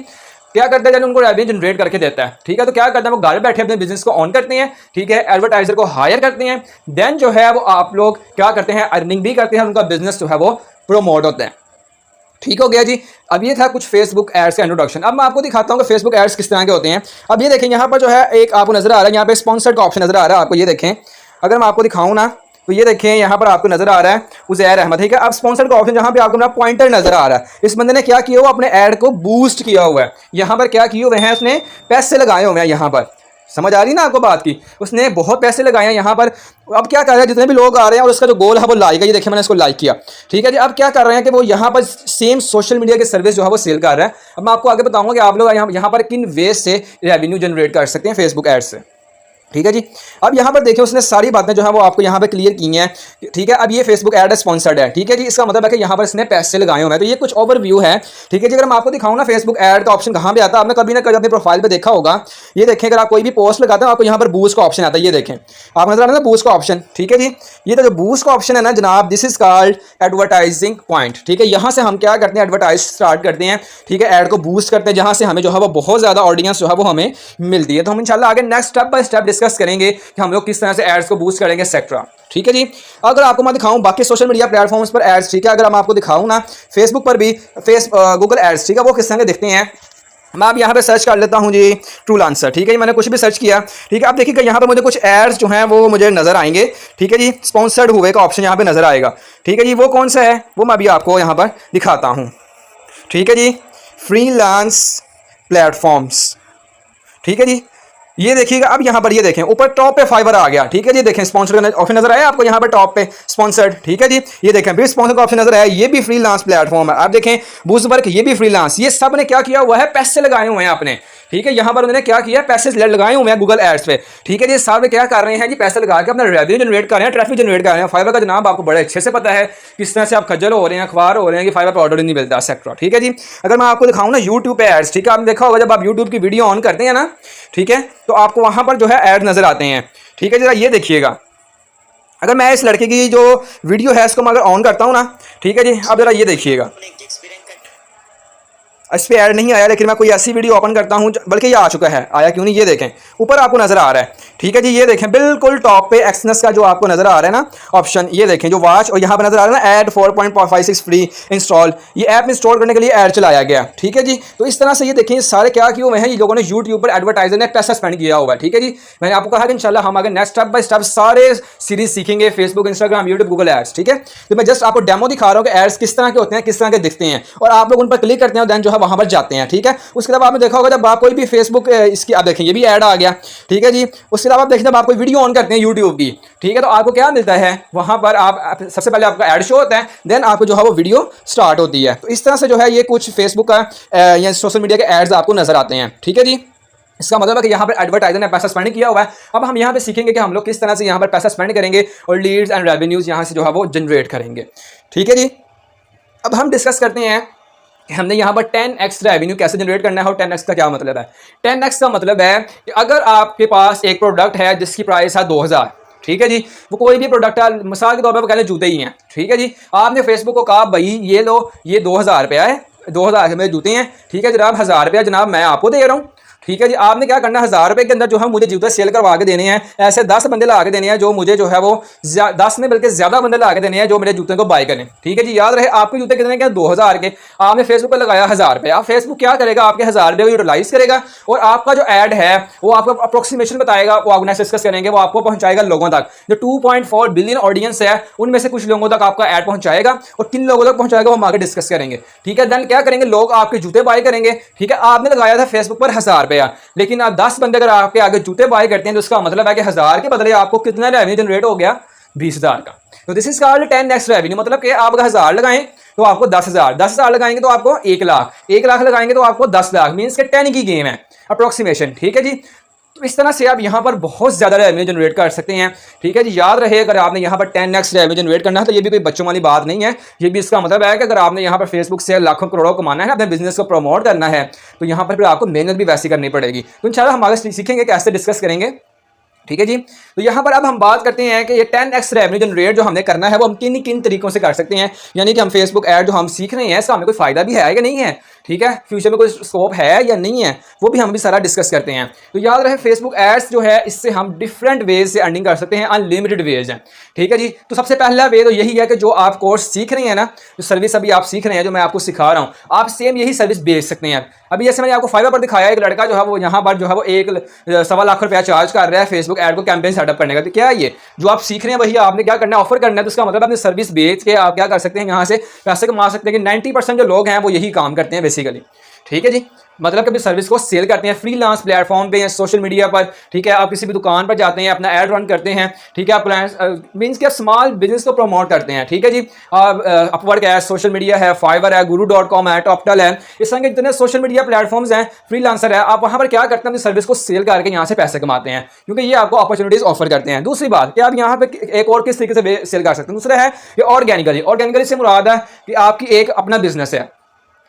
क्या करता है जब उनको रेवेन्यू जनरेट करके देता है। ठीक है, तो क्या करते हैं वो घर बैठे अपने बिजनेस को ऑन करते हैं। ठीक है, एडवर्टाइजर को हायर करते हैं, देन जो है वो आप लोग क्या करते हैं अर्निंग भी करते हैं, उनका बिजनेस जो है वो प्रोमोट होता है। ठीक हो गया जी, अब ये था कुछ फेसबुक एड्स का इंट्रोडक्शन। अब मैं आपको दिखाता हूँ कि फेसबुक एड्स किस तरह के होते हैं। अब ये देखें यहाँ पर जो है एक आपको नजर आ रहा है, यहाँ पे स्पॉन्सर्ड का ऑप्शन नजर आ रहा है आपको, ये देखें अगर मैं आपको दिखाऊँ ना तो ये देखें यहाँ पर आपको नजर आ रहा है उज़ैर अहमद। ठीक है, अब स्पॉन्सर्ड का ऑप्शन जहाँ पे आपको मेरा पॉइंटर नजर आ रहा है, इस बंदे ने क्या किया हुआ अपने ऐड को बूस्ट किया हुआ है। यहाँ पर क्या किए हुए हैं, उसने पैसे लगाए हुए हैं। यहाँ पर समझ आ रही ना आपको बात की, उसने बहुत पैसे लगाए हैं यहाँ पर। अब क्या कर रहा है, जितने भी लोग आ रहे हैं और उसका जो गोल है वो लाइक है, ये देखिए मैंने इसको लाइक किया। ठीक है जी, अब क्या कर रहे हैं कि वो यहाँ पर सेम सोशल मीडिया की सर्विस जो है वो सेल कर रहा है। अब मैं आपको आगे बताऊंगा कि आप लोग यहाँ पर किन वेज से रेवेन्यू जनरेट कर सकते हैं फेसबुक एड से। ठीक है जी। अब यहाँ पर देखिए उसने सारी बातें जो है वो आपको यहाँ पे क्लियर की हैं। ठीक है, अब ये फेसबुक ऐड स्पॉन्सर्ड है। ठीक है जी, इसका मतलब है कि यहाँ पर इसने पैसे लगाए हुए हैं। तो ये कुछ ओवरव्यू है। ठीक है जी, अगर मैं आपको दिखाऊँ ना फेसबुक ऐड का ऑप्शन कहाँ पे आता है, आपने कभी ना कभी अपने प्रोफाइल पे देखा होगा। ये देखें, अगर आप कोई भी पोस्ट लगाते हैं आपको यहाँ पर बूस्ट का ऑप्शन आता है। ये देखें, आप नजर आ रहा है बूस्ट का ऑप्शन। ठीक है जी, ये तो जो बूस्ट का ऑप्शन है ना जनाब, this is called advertising point. ठीक है, यहाँ से हम क्या करते हैं, एडवर्टाइज स्टार्ट करते हैं। ठीक है, ऐड को बूस्ट करते हैं, जहाँ से हमें जो है वो बहुत ज़्यादा ऑडियंस जो है वो हमें मिलती है। तो हम इंशाल्लाह आगे next step by step discuss करेंगे कि हम लोग किस तरह से एड्स को बूस्ट करेंगे एक्सेट्रा। ठीक है जी, अगर आपको मैं दिखाऊं बाकी सोशल मीडिया प्लेटफॉर्म्स पर एड्स, ठीक है, अगर मैं आपको दिखाऊं ना फेसबुक पर भी गूगल एड्स, ठीक है, वो किस तरह के दिखते हैं। मैं अब यहाँ पे सर्च कर लेता हूँ जी ट्रूल आंसर। ठीक है जी, मैंने कुछ भी सर्च किया। ठीक है, अब देखिएगा यहाँ पे मुझे कुछ एड्स जो हैं वो मुझे नजर आएंगे। ठीक है जी, स्पॉन्सर्ड हुए का ऑप्शन यहाँ पे नजर आएगा। ठीक है जी, वो कौन सा है वो मैं अभी आपको यहाँ पर दिखाता हूँ। ठीक है जी, फ्रीलांस प्लेटफॉर्म्स। ठीक है जी, ये देखिएगा, अब यहाँ पर ये देखें ऊपर टॉप पे फाइवर आ गया। ठीक है जी, देखें स्पॉन्सर का ऑप्शन नजर आया आपको यहाँ पर टॉप पे स्पॉन्सर्ड। ठीक है जी, ये देखें फिर स्पॉन्सर का ऑप्शन नजर आया, ये भी फ्रीलांस प्लेटफॉर्म है। आप देखें बूस्टबर्ग, ये भी फ्रीलांस। ये सब ने क्या किया हुआ है, पैसे लगाए हुए हैं आपने। ठीक है, यहाँ पर उन्होंने क्या किया, पैसे लगाए हुए हैं गूगल एड्स पे। ठीक है जी, सारे क्या कर रहे हैं जी, पैसे लगा के अपना रेवेन्यू जनरेट कर रहे हैं, ट्रैफिक जनरेट कर रहे हैं। फाइवर का जनाब आपको बड़े अच्छे से पता है किस तरह से आप खज्जल हो रहे हैं, अखबार हो रहे हैं कि फाइवर पर ऑर्डर नहीं मिलता एक्सेट्रा। ठीक है जी, अगर मैं आपको दिखाऊँ ना यूट्यूब पे एड्स, ठीक है, आपने देखा होगा जब आप यूट्यूब की वीडियो ऑन करते हैं ना, ठीक है, तो आपको वहाँ पर जो है ऐड नजर आते हैं। ठीक है, जरा ये देखिएगा, अगर मैं इस लड़के की जो वीडियो है इसको मैं अगर ऑन करता हूँ ना, ठीक है जी, अब जरा ये देखिएगा, इस पर ऐड नहीं आया, लेकिन मैं कोई ऐसी वीडियो ओपन करता हूँ, बल्कि ये आ चुका है, आया क्यों नहीं, ये देखें ऊपर आपको नजर आ रहा है। ठीक है जी, ये देखें बिल्कुल टॉप पे एक्सनेस का जो आपको नजर आ रहा है ना ऑप्शन, ये देखें जो वॉच, और यहाँ पर नजर आ रहा है ना ऐड 4.56 फ्री इंस्टॉल, ये ऐप इंस्टॉल करने के लिए ऐड चलाया गया। ठीक है जी, तो इस तरह से ये देखें सारे क्या किए हुए हैं, ये लोगों ने यूट्यूब पर एडवर्टाइजर ने पैसा स्पेंड किया हुआ है। ठीक है जी, मैंने आपको कहा कि इंशाल्लाह हम आगे नेक्स्ट स्टेप बाय स्टेप सारे सीरीज सीखेंगे, Facebook, Instagram, YouTube, Google ads. ठीक है, तो मैं जस्ट आपको डेमो दिखा रहा हूँ कि एड्स किस तरह के होते हैं, किस तरह के दिखते हैं, और आप लोग उन पर क्लिक करते हैं, देन जो है वहां पर जाते हैं। ठीक है, उसके अलावा आपने देखा होगा जब आप कोई भी फेसबुक इसकी, आप देखें ये भी ऐड आ गया। ठीक है जी, उसके अलावा आप देखें जब आप कोई वीडियो ऑन करते हैं यूट्यूब की, ठीक है, तो आपको क्या मिलता है वहां पर, आप सबसे पहले आपका ऐड शो होता है, देन आपको जो है वो वीडियो स्टार्ट होती है। तो इस तरह से जो है ये कुछ फेसबुक का या सोशल मीडिया के एड्स आपको नजर आते हैं। ठीक है जी, इसका मतलब है कि यहाँ पर एडवर्टाइजर ने पैसा स्पेंड किया हुआ है। अब हम यहाँ पे सीखेंगे कि हम लोग किस तरह से यहाँ पर पैसा स्पेंड करेंगे और लीड्स एंड रेवेन्यूज यहाँ से जो है वो जनरेट करेंगे। ठीक है जी, अब हम डिस्कस करते हैं कि हमने यहाँ पर 10x रेवेन्यू कैसे जनरेट करना है। और 10x का क्या मतलब है, 10x का मतलब है कि अगर आपके पास एक प्रोडक्ट है जिसकी प्राइस है 2000, ठीक है जी, वो कोई भी प्रोडक्ट है, मिसाल के तौर पर कहले जूते ही हैं। ठीक है जी, आपने फेसबुक को कहा भाई ये लो, ये 2000 रुपया है, 2000 के मेरे जूते हैं। ठीक है जनाब, 1000 रुपया जनाब मैं आपको दे रहा हूँ। ठीक है जी, आपने क्या करना है, 1000 रुपये के अंदर जो है मुझे जूते सेल करवा के देने हैं। ऐसे 10 बंदे ला के देने हैं जो मुझे जो है वो 10 में बल्कि ज्यादा बंदे ला के देने हैं जो मेरे जूते को बाय करें। ठीक है जी, याद रहे आपके जूते कितने के, 2000 के। आपने फेसबुक पर लगाया 1000 रुपये, आप फेसबुक क्या करेगा, आपके 1000 रुपये को यूटिलाइज करेगा और आपका जो ऐड है वो आपको अप्रोक्सीमेशन बताएगा, वो ऑर्गेनाइज डिस्कस करेंगे, वो आपको पहुंचाएगा लोगों तक। जो 2.4 बिलियन ऑडियंस है उनमें से कुछ लोगों तक आपका ऐड पहुंचाएगा, और किन लोगों तक पहुंचाएगा वो हम आगे डिस्कस करेंगे। ठीक है, देन क्या करेंगे, लोग आपके जूते बाय करेंगे। ठीक है, आपने लगाया था फेसबुक पर 1000 रुपया, लेकिन 10 बंदे अगर आपके आगे जूते बाय करते हैं तो उसका मतलब है कि 1000 के बदले आपको कितना रेवेन्यू जनरेट हो गया, 20,000 का। तो this is called 10x revenue, मतलब कि आप अगर 1000 लगाएं तो आपको 10,000, 10,000 लगाएंगे तो आपको 1 लाख, 1 लाख लगाएंगे तो आपको 10 लाख, मीन्स के 10 की गेम है अप्रोक्सीमेशन। ठीक है जी, तो इस तरह से आप यहाँ पर बहुत ज़्यादा रेवेन्यू जनरेट कर सकते हैं। ठीक है जी, याद रहे अगर आपने यहाँ पर 10x रेवेन्यू जनरेट करना है तो ये भी कोई बच्चों वाली बात नहीं है। ये भी इसका मतलब है कि अगर आपने यहाँ पर फेसबुक से लाखों करोड़ों कमाना है, अपने बिजनेस को प्रमोट करना है, तो यहाँ पर फिर आपको मेहनत भी वैसी करनी पड़ेगी। तो इंशाल्लाह हम आगे सीखेंगे कैसे डिस्कस करेंगे। ठीक है जी, तो यहाँ पर अब हम बात करते हैं कि ये 10x रेवेन्यू जनरेट जो हमने करना है वो हम किन किन तरीकों से कर सकते हैं। यानी कि हम फेसबुक ऐड जो हम सीख रहे हैं इसका हमें कोई फ़ायदा भी है या नहीं है, ठीक है, फ्यूचर में कोई स्कोप है या नहीं है, वो भी हम भी सारा डिस्कस करते हैं। तो याद रहे फेसबुक एड्स जो है इससे हम डिफरेंट वेज से अर्निंग कर सकते हैं, अनलिमिटेड वेज हैं। ठीक है जी, तो सबसे पहला वे तो यही है कि जो आप कोर्स सीख रहे हैं ना, जो सर्विस अभी आप सीख रहे हैं, जो मैं आपको सिखा रहा हूँ, आप सेम यही सर्विस बेच सकते हैं। अभी जैसे मैंने आपको फाइवर पर दिखाया, एक लड़का जो है वो यहाँ पर जो है वो 1.25 लाख रुपया चार्ज कर रहा है फेसबुक ऐड को कैंपेन सेटअप करने का। तो क्या है ये जो आप सीख रहे हैं वही आपने क्या करना है, ऑफर करना है। तो उसका मतलब अपनी सर्विस बेच के आप क्या कर सकते हैं, यहाँ से पैसे कमा सकते हैं। कि 90% जो लोग हैं वो यही काम करते हैं बेसिकली। ठीक है जी, मतलब कभी सर्विस को सेल करते हैं फ्रीलांस प्लेटफॉर्म पे या सोशल मीडिया पर, ठीक है, आप किसी भी दुकान पर जाते हैं, अपना ऐड रन करते हैं, ठीक है, आप मीन्स कि आप स्मॉल बिजनेस को प्रमोट करते हैं, ठीक है जी। अपवर्क है, सोशल मीडिया है, फाइवर है, guru.com है, टॉपटल है, इस तरह के जितने सोशल मीडिया प्लेटफॉर्म्स हैं, फ्रीलांसर है, आप वहां पर क्या करते हैं, अपनी सर्विस को सेल करके यहाँ से पैसे कमाते हैं, क्योंकि ये आपको अपॉर्चुनिटीज ऑफर करते हैं। दूसरी बात कि आप यहाँ पे एक और किस तरीके से सेल कर सकते हैं, दूसरा है ये ऑर्गेनिकली से मुराद है कि आपकी एक अपना बिजनेस है,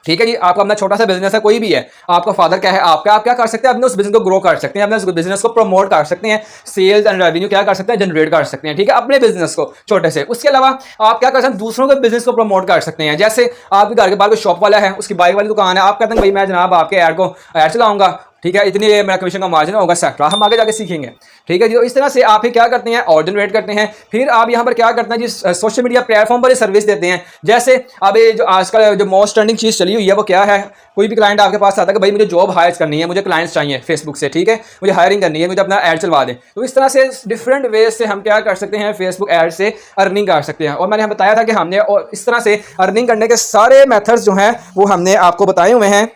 ठीक है जी, आपका अपना छोटा सा बिजनेस है, कोई भी है, आपका फादर क्या है, आपका, आप क्या कर सकते हैं, अपने उस बिजनेस को ग्रो कर सकते हैं, अपने उस बिजनेस को प्रमोट कर सकते हैं, सेल्स एंड रेवेन्यू क्या कर सकते हैं, जनरेट कर सकते हैं, ठीक है, अपने बिजनेस को छोटे से। उसके अलावा आप क्या कर सकते हैं, दूसरों के बिजनेस को प्रमोट कर सकते हैं। जैसे आपके घर के बाहर कोई शॉप वाला है, उसकी बाइक वाली दुकान है, आप कहते हैं भाई मैं जनाब आपके ऐड चलाऊंगा, ठीक है, इतनी मेरा कमीशन का मार्जिन होगा, सेक्टर हम आगे जाके सीखेंगे, ठीक है जी। तो इस तरह से आप ही क्या करते हैं, और जनरेट करते हैं। फिर आप यहाँ पर क्या करते हैं जी, सोशल मीडिया प्लेटफॉर्म पर सर्विस देते हैं। जैसे अब ये जो आजकल जो मोस्ट ट्रेंडिंग चीज़ चली हुई है वो क्या है, कोई भी क्लाइंट आपके पास आता है कि भाई मुझे जॉब हायर करनी है, मुझे क्लाइंट्स चाहिए फेसबुक से, ठीक है, मुझे हायरिंग करनी है, मुझे अपना ऐड चलवा दें। तो इस तरह से डिफरेंट वेज से हम क्या कर सकते हैं, फेसबुक ऐड से अर्निंग कर सकते हैं। और मैंने बताया था कि हमने और इस तरह से अर्निंग करने के सारे मेथड्स जो हैं वो हमने आपको बताए हुए हैं,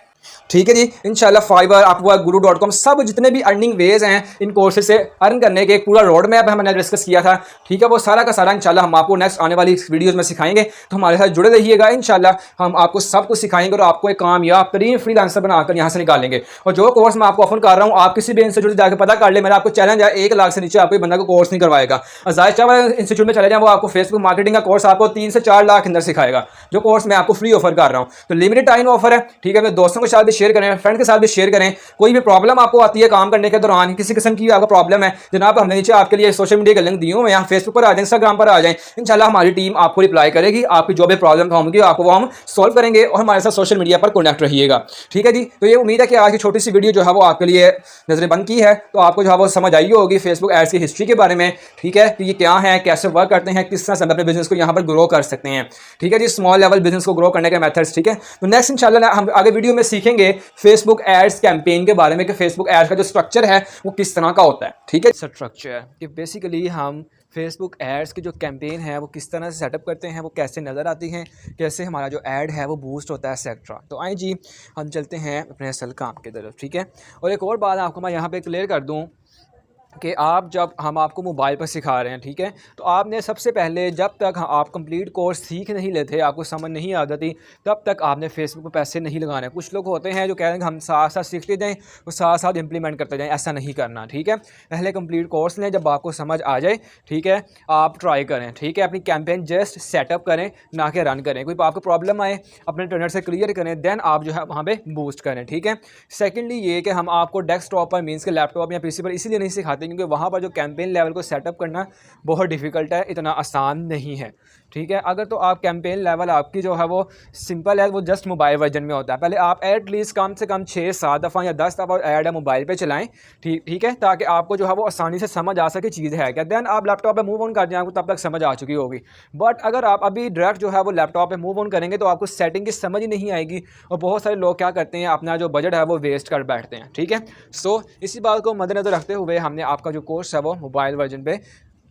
ठीक है जी। इंशाल्लाह फाइवर, अपवर्क, guru.com सब जितने भी अर्निंग वेज हैं इन कोर्सेज से अर्न करने के एक पूरा रोड मैप हमने डिस्कस किया था, ठीक है, वो सारा का सारा इंशाल्लाह हम आपको नेक्स्ट आने वाली वीडियोस में सिखाएंगे। तो हमारे साथ जुड़े रहिएगा, इंशाल्लाह हम आपको सब कुछ सिखाएंगे और आपको एक कामयाब तरीन फ्रीलांसर बनाकर यहाँ से निकालेंगे। और जो कोर्स मैं आपको ऑफर कर रहा हूँ, आप किसी भी इंस्टीट्यूट जाकर पता कर ले, मेरा आपको चैलेंज है 1 लाख से नीचे आपको बंदा को कोर्स नहीं करवाएगा। जाहिर चावल इंस्टीट्यूट में चले जाए, वो आपको फेसबुक मार्केटिंग का कोर्स आपको 3 से 4 लाख अंदर सिखाएगा, जो कोर्स मैं आपको फ्री ऑफर कर रहा हूँ। तो लिमिटेड टाइम ऑफर है, ठीक है, अपने दोस्तों के साथ भी शेयर करें, फ्रेंड के साथ भी शेयर करें। कोई भी प्रॉब्लम आपको आती है काम करने के दौरान, किसी किस्म की आपको प्रॉब्लम है जनाब, हमने नीचे आपके लिए सोशल मीडिया के लिंक दिए हुए हैं, फेसबुक पर आ जाए, इंस्टाग्राम पर आ जाए, इंशाल्लाह हमारी टीम आपको रिप्लाई करेगी। आपकी जो भी प्रॉब्लम होंगी आपको वो हम सॉल्व करेंगे और हमारे साथ सोशल मीडिया पर कनेक्ट रहिएगा, ठीक है जी। तो ये उम्मीद है कि आज की छोटी सी वीडियो जो है वो आपके लिए नजरबंद की है, तो आपको जो है वो समझ आई होगी फेसबुक एड्स की हिस्ट्री के बारे में, ठीक है, कि ये क्या है, कैसे वर्क करते हैं, किस तरह से हम अपने बिजनेस को यहाँ पर ग्रो कर सकते हैं, ठीक है जी, स्मॉल लेवल बिजनेस को ग्रो करने के मेथड्स, ठीक है। तो नेक्स्ट इंशाल्लाह हम आगे वीडियो में सीखेंगे फेसबुक एड्स कैंपेन के बारे में कि फेसबुक एड्स का जो स्ट्रक्चर है वो किस तरह का होता है, ठीक है। स्ट्रक्चर कि बेसिकली हम फेसबुक एड्स की जो कैंपेन है वो किस तरह से सेटअप करते हैं, वो कैसे नज़र आती हैं, कैसे हमारा जो ऐड है वो बूस्ट होता है, एक्सेट्रा। तो आइए जी हम चलते हैं अपने असल काम की तरफ, ठीक है। और एक और बात आपको मैं यहाँ पे क्लियर कर दूँ कि आप जब हम आपको मोबाइल पर सिखा रहे हैं, ठीक है, तो आपने सबसे पहले जब तक आप कंप्लीट कोर्स सीख नहीं लेते, आपको समझ नहीं आ जाती, तब तक आपने फेसबुक पर पैसे नहीं लगाने। कुछ लोग होते हैं जो कह रहे हैं कि हम साथ साथ सीखते जाएं और साथ साथ इंप्लीमेंट करते जाएं, ऐसा नहीं करना, ठीक है। पहले कंप्लीट कोर्स लें, जब आपको समझ आ जाए, ठीक है, आप ट्राई करें, ठीक है, अपनी कैंपेन जस्ट सेटअप करें, ना कि रन करें। कोई आपको प्रॉब्लम आए अपने ट्रेनर से क्लियर करें, देन आप जो है वहाँ पर बूस्ट करें, ठीक है। सेकेंडली ये कि हम आपको डेस्कटॉप पर मीन्स के लैपटॉप या PC पर इसीलिए नहीं सिखाते क्योंकि वहाँ पर जो कैंपेन लेवल को सेटअप करना बहुत डिफ़िकल्ट है, इतना आसान नहीं है, ठीक है। अगर तो आप कैंपेन लेवल आपकी जो है वो सिंपल है, वो जस्ट मोबाइल वर्जन में होता है। पहले आप एटलीस्ट कम से कम 6-7 दफ़ा या 10 दफ़ा ऐड है मोबाइल पे चलाएं, ठीक है, ताकि आपको जो है वो आसानी से समझ आ सके चीज़ है क्या। देन आप लैपटॉप पे मूव ऑन कर जाएंगे, तब तक समझ आ चुकी होगी। बट अगर आप अभी डायरेक्ट जो है वो लैपटॉप पे मूव ऑन करेंगे तो आपको सेटिंग की समझ ही नहीं आएगी, और बहुत सारे लोग क्या करते हैं अपना जो बजट है वो वेस्ट कर बैठते हैं, ठीक है। सो इसी बात को मद्देनज़र रखते हुए हमने आपका जो कोर्स है वो मोबाइल वर्जन पे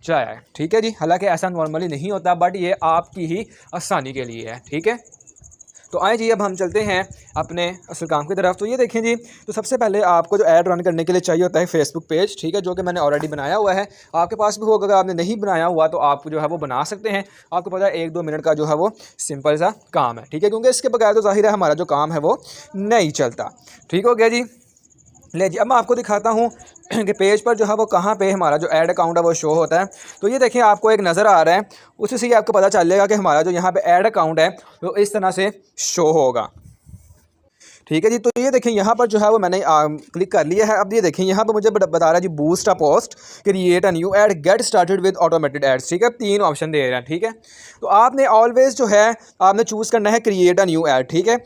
चलाया है, ठीक है जी। हालांकि ऐसा नॉर्मली नहीं होता, बट ये आपकी ही आसानी के लिए है, ठीक है। तो आए जी अब हम चलते हैं अपने असल काम की तरफ। तो ये देखें जी, तो सबसे पहले आपको जो ऐड रन करने के लिए चाहिए होता है फेसबुक पेज, ठीक है, जो कि मैंने ऑलरेडी बनाया हुआ है। आपके पास भी होगा, अगर आपने नहीं बनाया हुआ तो आप जो है वो बना सकते हैं। आपको पता है 1-2 मिनट का जो है वो सिंपल सा काम है, ठीक है, क्योंकि इसके बगैर तो जाहिर है हमारा जो काम है वो नहीं चलता। ठीक हो गया जी। ले जी अब मैं आपको दिखाता हूँ कि पेज पर जो है वो कहाँ पे हमारा जो ऐड अकाउंट है वो शो होता है। तो ये देखिए आपको एक नज़र आ रहा है, उसी से ही आपको पता चलेगा कि हमारा जो यहाँ पे ऐड अकाउंट है वो इस तरह से शो होगा, ठीक है जी। तो ये देखें यहाँ पर जो है वो मैंने क्लिक कर लिया है। अब ये देखें यहाँ पर मुझे बता रहा है जी boost a post, create a new ad, get started with automated ads, ठीक है, 3 ऑप्शन दे रहे हैं, ठीक है। तो आपने ऑलवेज जो है आपने चूज़ करना है क्रिएट अ न्यू ऐड, ठीक है।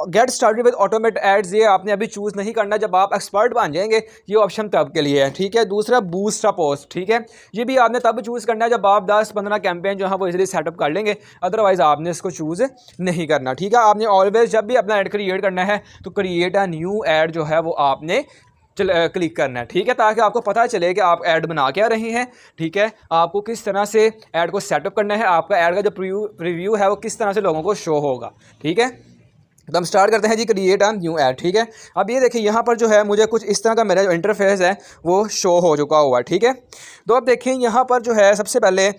Get started with automated ads ये आपने अभी चूज़ नहीं करना, जब आप एक्सपर्ट बन जाएंगे ये ऑप्शन तब के लिए है, ठीक है। दूसरा बूस्ट अ पोस्ट, ठीक है, ये भी आपने तब चूज़ करना है जब आप 10-15 कैंपेन जो है वो इजीली सेटअप कर लेंगे, अदरवाइज आपने इसको चूज़ नहीं करना, ठीक है। आपने ऑलवेज जब भी अपना ऐड क्रिएट करना है तो क्रिएट अ न्यू ऐड जो है वो आपने क्लिक करना है, ठीक है, ताकि आपको पता चले कि आप ऐड बना क्या रहे हैं, ठीक है, आपको किस तरह से ऐड को सेटअप करना है, आपका ऐड का जो प्रीव्यू है वो किस तरह से लोगों को शो होगा, ठीक है। तो हम स्टार्ट करते हैं जी क्रिएट अ न्यू ऐड। ठीक है, अब ये देखिए यहाँ पर जो है मुझे कुछ इस तरह का मेरा जो इंटरफेस है वो शो हो चुका हुआ है। ठीक है, तो अब देखिए यहाँ पर जो है सबसे पहले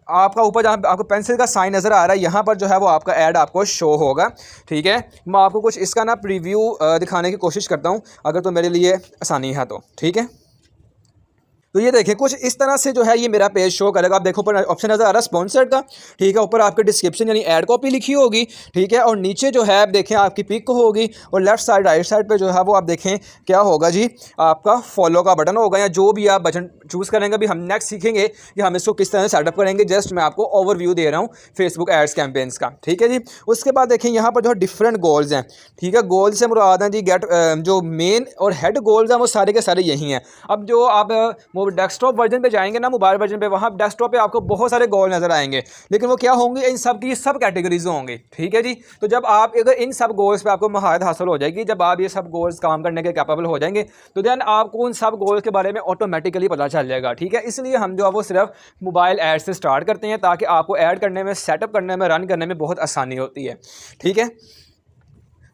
आपका ऊपर जहाँ आपको पेंसिल का साइन नज़र आ रहा है, यहाँ पर जो है वो आपका ऐड आपको शो होगा। ठीक है, मैं आपको कुछ इसका ना प्रीव्यू दिखाने की कोशिश करता हूँ अगर तो मेरे लिए आसानी है तो। ठीक है, तो ये देखें कुछ इस तरह से जो है ये मेरा पेज शो करेगा। आप देखो ऊपर ऑप्शन नज़र आ रहा है स्पॉन्सर्ड का। ठीक है, ऊपर आपके डिस्क्रिप्शन यानी ऐड कॉपी लिखी होगी। ठीक है, और नीचे जो है आप देखें आपकी पिक होगी, और लेफ्ट साइड राइट साइड पे जो है वो आप देखें क्या होगा जी, आपका फॉलो का बटन होगा, या जो भी आप बटन चूज़ करेंगे। अभी हम नेक्स्ट सीखेंगे कि हम इसको किस तरह से सेटअप करेंगे। जस्ट मैं आपको ओवरव्यू दे रहा हूँ फेसबुक एड्स कैंपेन्स का। ठीक है जी, उसके बाद देखें यहाँ पर जो डिफरेंट गोल्स हैं। ठीक है, गोल से मुराद हैं जी गेट जो मेन और हेड गोल्स हैं वो सारे के सारे यही हैं। अब जो आप वो डेस्कटॉप वर्जन पे जाएंगे ना, मोबाइल वर्जन पे, वहाँ डेस्कटॉप पे आपको बहुत सारे गोल नज़र आएंगे, लेकिन वो क्या होंगे, इन सब की सब कैटेगरीज होंगी। ठीक है जी, तो जब आप अगर इन सब गोल्स पे आपको महारत हासिल हो जाएगी, जब आप ये सब गोल्स काम करने के कैपेबल हो जाएंगे, तो देन आपको उन सब गोल्स के बारे में ऑटोमेटिकली पता चल जाएगा। ठीक है, इसलिए हम जो है वो सिर्फ मोबाइल ऐड से स्टार्ट करते हैं ताकि आपको ऐड करने में, सेटअप करने में, रन करने में बहुत आसानी होती है। ठीक है,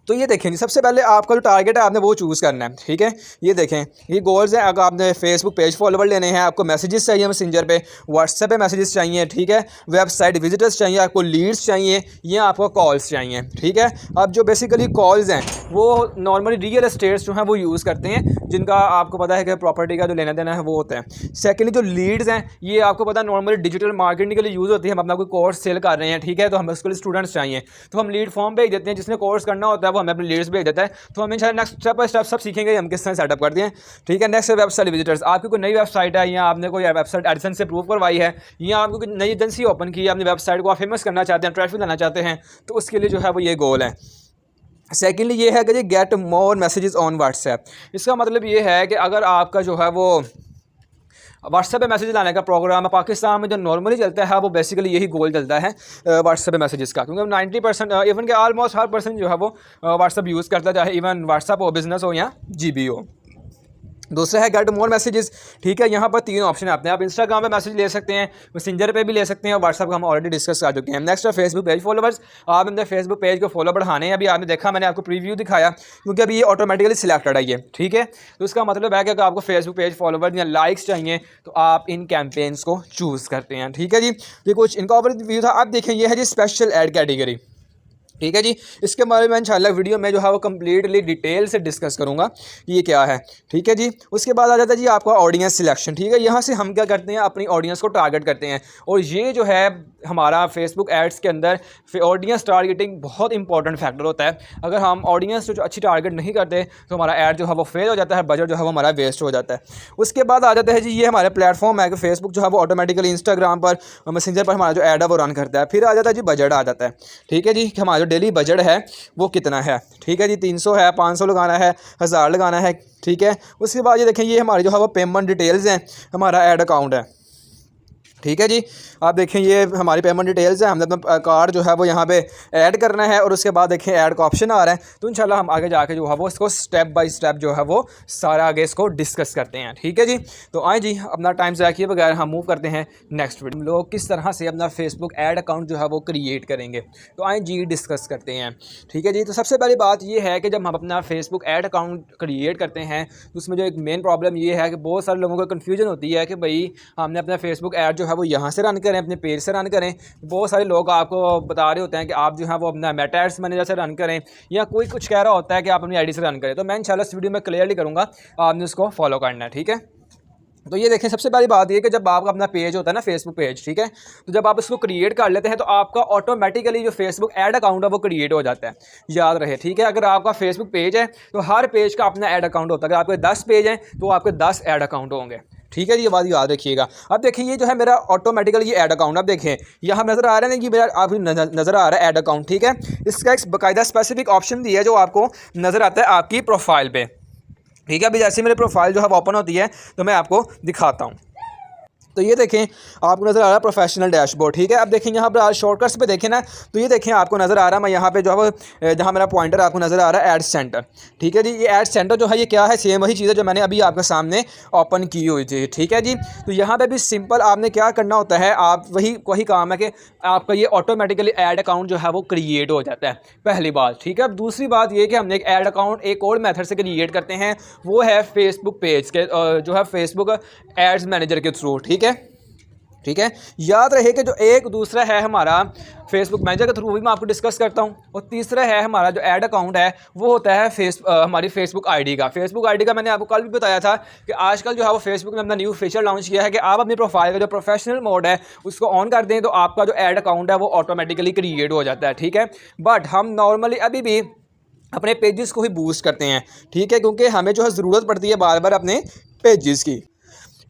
तो ये देखें सबसे पहले आपका जो टारगेट है आपने वो चूज़ करना है। ठीक है, ये देखें ये गोल्स हैं। अगर आपने फेसबुक पेज फॉलोवर लेने हैं, आपको मैसेजेस चाहिए मैसेंजर पे, व्हाट्सएप पे मैसेजेस चाहिए। ठीक है, वेबसाइट विजिटर्स चाहिए, आपको लीड्स चाहिए, या आपको कॉल्स चाहिए। ठीक है, अब जो बेसिकली कॉल्स हैं वो नॉर्मली रियल एस्टेट्स जो हैं वो यूज़ करते हैं, जिनका आपको पता है कि प्रॉपर्टी का जो लेना देना है वो होता है। सेकेंडली जो लीड्स हैं ये आपको पता है नॉर्मली डिजिटल मार्केटिंग के लिए यूज़ होती है। हम अपना कोई कोर्स सेल कर रहे हैं, ठीक है, तो हम उसके लिए स्टूडेंट्स चाहिए, तो हम लीड फॉर्म भेज देते हैं। जिसने कोर्स करना होता है वो हमें अपने लीड्स भेज देता है। तो हम इंशाल्लाह नेक्स्ट स्टेप बाय स्टेप सब सीखेंगे हम किस तरह सेटअप करते हैं। ठीक है, नेक्स्ट वेबसाइट विजिटर्स। आपकी कोई नई वेबसाइट है, या आपने कोई वेबसाइट एडसेंस से प्रूव करवाई है, या आपको कोई नई एजेंसी ओपन की है, अपनी वेबसाइट को आप फेमस करना चाहते हैं, ट्रैफिक लाना चाहते हैं, तो उसके लिए जो है वो ये गोल है। सेकेंडली ये है कि जी get more messages on WhatsApp. इसका मतलब ये है कि अगर आपका जो है वो व्हाट्सएप पे मैसेज लाने का प्रोग्राम है, पाकिस्तान में जो नॉर्मली चलता है वो बेसिकली यही गोल चलता है व्हाट्सएप पे मैसेजेस का, क्योंकि 90% इवन के ऑलमोस्ट हर पर्सन जो है वो व्हाट्सएप यूज़ करता है, चाहे इवन व्हाट्सएप हो, बिजनेस हो या जीबी हो। दूसरा है गेट मोर मैसेजेस। ठीक है, यहाँ पर 3 ऑप्शन आते हैं। आप इंस्टाग्राम पे मैसेज ले सकते हैं, मैसेंजर पे भी ले सकते हैं, और व्हाट्सएप का हम ऑलरेडी डिस्कस कर चुके हैं। नेक्स्ट है फेसबुक पेज फॉलोवर्स। आप अपने फेसबुक पेज को फॉलो बढ़ाने हैं। अभी आपने देखा, मैंने आपको प्रीव्यू दिखाया, क्योंकि अभी ये ऑटोमेटिकली सिलेक्टेड है ये। ठीक है, तो इसका मतलब है कि अगर आपको फेसबुक पेज फॉलोवर्स या लाइक्स चाहिए तो आप इन कैंपेन्स को चूज़ करते हैं। ठीक है जी, ये कुछ इनका ओवरव्यू था। आप देखें ये है जी स्पेशल ऐड कैटेगरी। ठीक है जी, इसके बारे में इंशाल्लाह वीडियो में जो है वो कम्प्लीटली डिटेल से डिस्कस करूंगा कि ये क्या है। ठीक है जी, उसके बाद आ जाता है जी आपका ऑडियंस सिलेक्शन। ठीक है, यहाँ से हम क्या करते हैं, अपनी ऑडियंस को टारगेट करते हैं, और ये जो है हमारा फेसबुक एड्स के अंदर ऑडियंस टारगेटिंग बहुत इंपॉर्टेंट फैक्टर होता है। अगर हम ऑडियंस जो अच्छी टारगेट नहीं करते तो हमारा ऐड जो है वो फेल हो जाता है, बजट जो है वो हमारा वेस्ट हो जाता है। उसके बाद आ जाता है जी ये हमारे प्लेटफॉर्म है कि फेसबुक जो है वो ऑटोमेटिकली इंस्टाग्राम पर, मैसेंजर पर हमारा जो ऐड है वो रन करता है। फिर आ जाता है जी बजट आ जाता है। ठीक है जी, कि हमारा जो डेली बजट है वो कितना है। ठीक है जी, 300 है, 500 लगाना है, 1000 लगाना है। ठीक है, उसके बाद ये देखें ये हमारी जो है वो पेमेंट डिटेल्स हैं, हमारा ऐड अकाउंट है। ठीक है जी, आप देखें ये हमारी पेमेंट डिटेल्स है, हमने अपना कार्ड जो है वो यहाँ पे ऐड करना है, और उसके बाद देखें ऐड का ऑप्शन आ रहा है। तो इंशाल्लाह हम आगे जाके जो है वो इसको स्टेप बाय स्टेप जो है वो सारा आगे इसको डिस्कस करते हैं। ठीक है जी, तो आए जी अपना टाइम ज़ाया किए बगैर हम मूव करते हैं नेक्स्ट वीडियो। हम लोग किस तरह से अपना फेसबुक ऐड अकाउंट जो है वो क्रिएट करेंगे, तो आए जी डिस्कस करते हैं। ठीक है जी, तो सबसे पहली बात ये है कि जब हम अपना फेसबुक ऐड अकाउंट क्रिएट करते हैं तो उसमें जो एक मेन प्रॉब्लम ये है कि बहुत सारे लोगों को कन्फ्यूजन होती है कि भाई हमने अपना फेसबुक ऐड जो है वो यहाँ से रन करें, अपने पेज से रन करें। बहुत सारे लोग आपको बता रहे होते हैं कि आप जो है वो अपना मेटा एड्स मैनेजर से रन करें, या कोई कुछ कह रहा होता है कि आप अपनी आईडी से रन करें। तो मैं इंशाल्लाह इस वीडियो में क्लियरली करूँगा, आपने उसको फॉलो करना है। ठीक है, तो ये देखें सबसे पहली बात ये कि जब आपका अपना पेज होता है ना फेसबुक पेज, ठीक है, तो जब आप इसको क्रिएट कर लेते हैं तो आपका ऑटोमेटिकली जो फेसबुक ऐड अकाउंट है वो क्रिएट हो जाता है। याद रहे, ठीक है, अगर आपका फेसबुक पेज है तो हर पेज का अपना ऐड अकाउंट होता है। अगर आपके 10 पेज हैं तो आपके 10 ऐड अकाउंट होंगे। ठीक है जी, ये बात याद रखिएगा। अब देखिए ये जो है मेरा ऑटोमेटिकली ये ऐड अकाउंट, अब देखें यहाँ नज़र आ रहा है ना कि मेरा आप नज़र आ रहा है ऐड अकाउंट। ठीक है, इसका एक बाकायदा स्पेसिफिक ऑप्शन दिया है जो आपको नज़र आता है आपकी प्रोफाइल पे। ठीक है, अभी जैसे मेरी प्रोफाइल जो है ओपन होती है तो मैं आपको दिखाता हूँ। तो ये देखें आपको नज़र आ रहा है प्रोफेशनल डैशबोर्ड, ठीक है। अब देखें यहाँ पर शॉर्टकट्स पे देखें ना, तो ये देखें आपको नज़र आ रहा है, मैं यहाँ पे जो है जहाँ मेरा पॉइंटर आपको नज़र आ रहा है एड सेंटर, ठीक है जी। ये एड सेंटर जो है ये क्या है, सेम वही चीज़ है जो मैंने अभी आपके सामने ओपन की हुई थी, ठीक है जी। तो यहाँ पे भी सिंपल आपने क्या करना होता है, आप वही काम है कि आपका ये ऑटोमेटिकली ऐड अकाउंट जो है वो क्रिएट हो जाता है, पहली बात, ठीक है। अब दूसरी बात ये कि हमने एक ऐड अकाउंट एक और मेथड से क्रिएट करते हैं, वो है फेसबुक पेज के जो है फेसबुक एड्स मैनेजर के थ्रू, ठीक है। ठीक है, याद रहे कि जो एक दूसरा है हमारा फेसबुक मैनेजर के थ्रू, भी मैं आपको डिस्कस करता हूं, और तीसरा है हमारा जो ऐड अकाउंट है वो होता है हमारी फेसबुक आईडी का। फेसबुक आईडी का मैंने आपको कल भी बताया था कि आजकल जो है वो फेसबुक ने अपना न्यू फीचर लॉन्च किया है कि आप अपनी प्रोफाइल का जो प्रोफेशनल मोड है उसको ऑन कर दें तो आपका जो ऐड अकाउंट है वो ऑटोमेटिकली क्रिएट हो जाता है, ठीक है। बट हम नॉर्मली अभी भी अपने पेजेस को ही बूस्ट करते हैं, ठीक है, क्योंकि हमें जो है ज़रूरत पड़ती है बार बार अपने पेजेस की,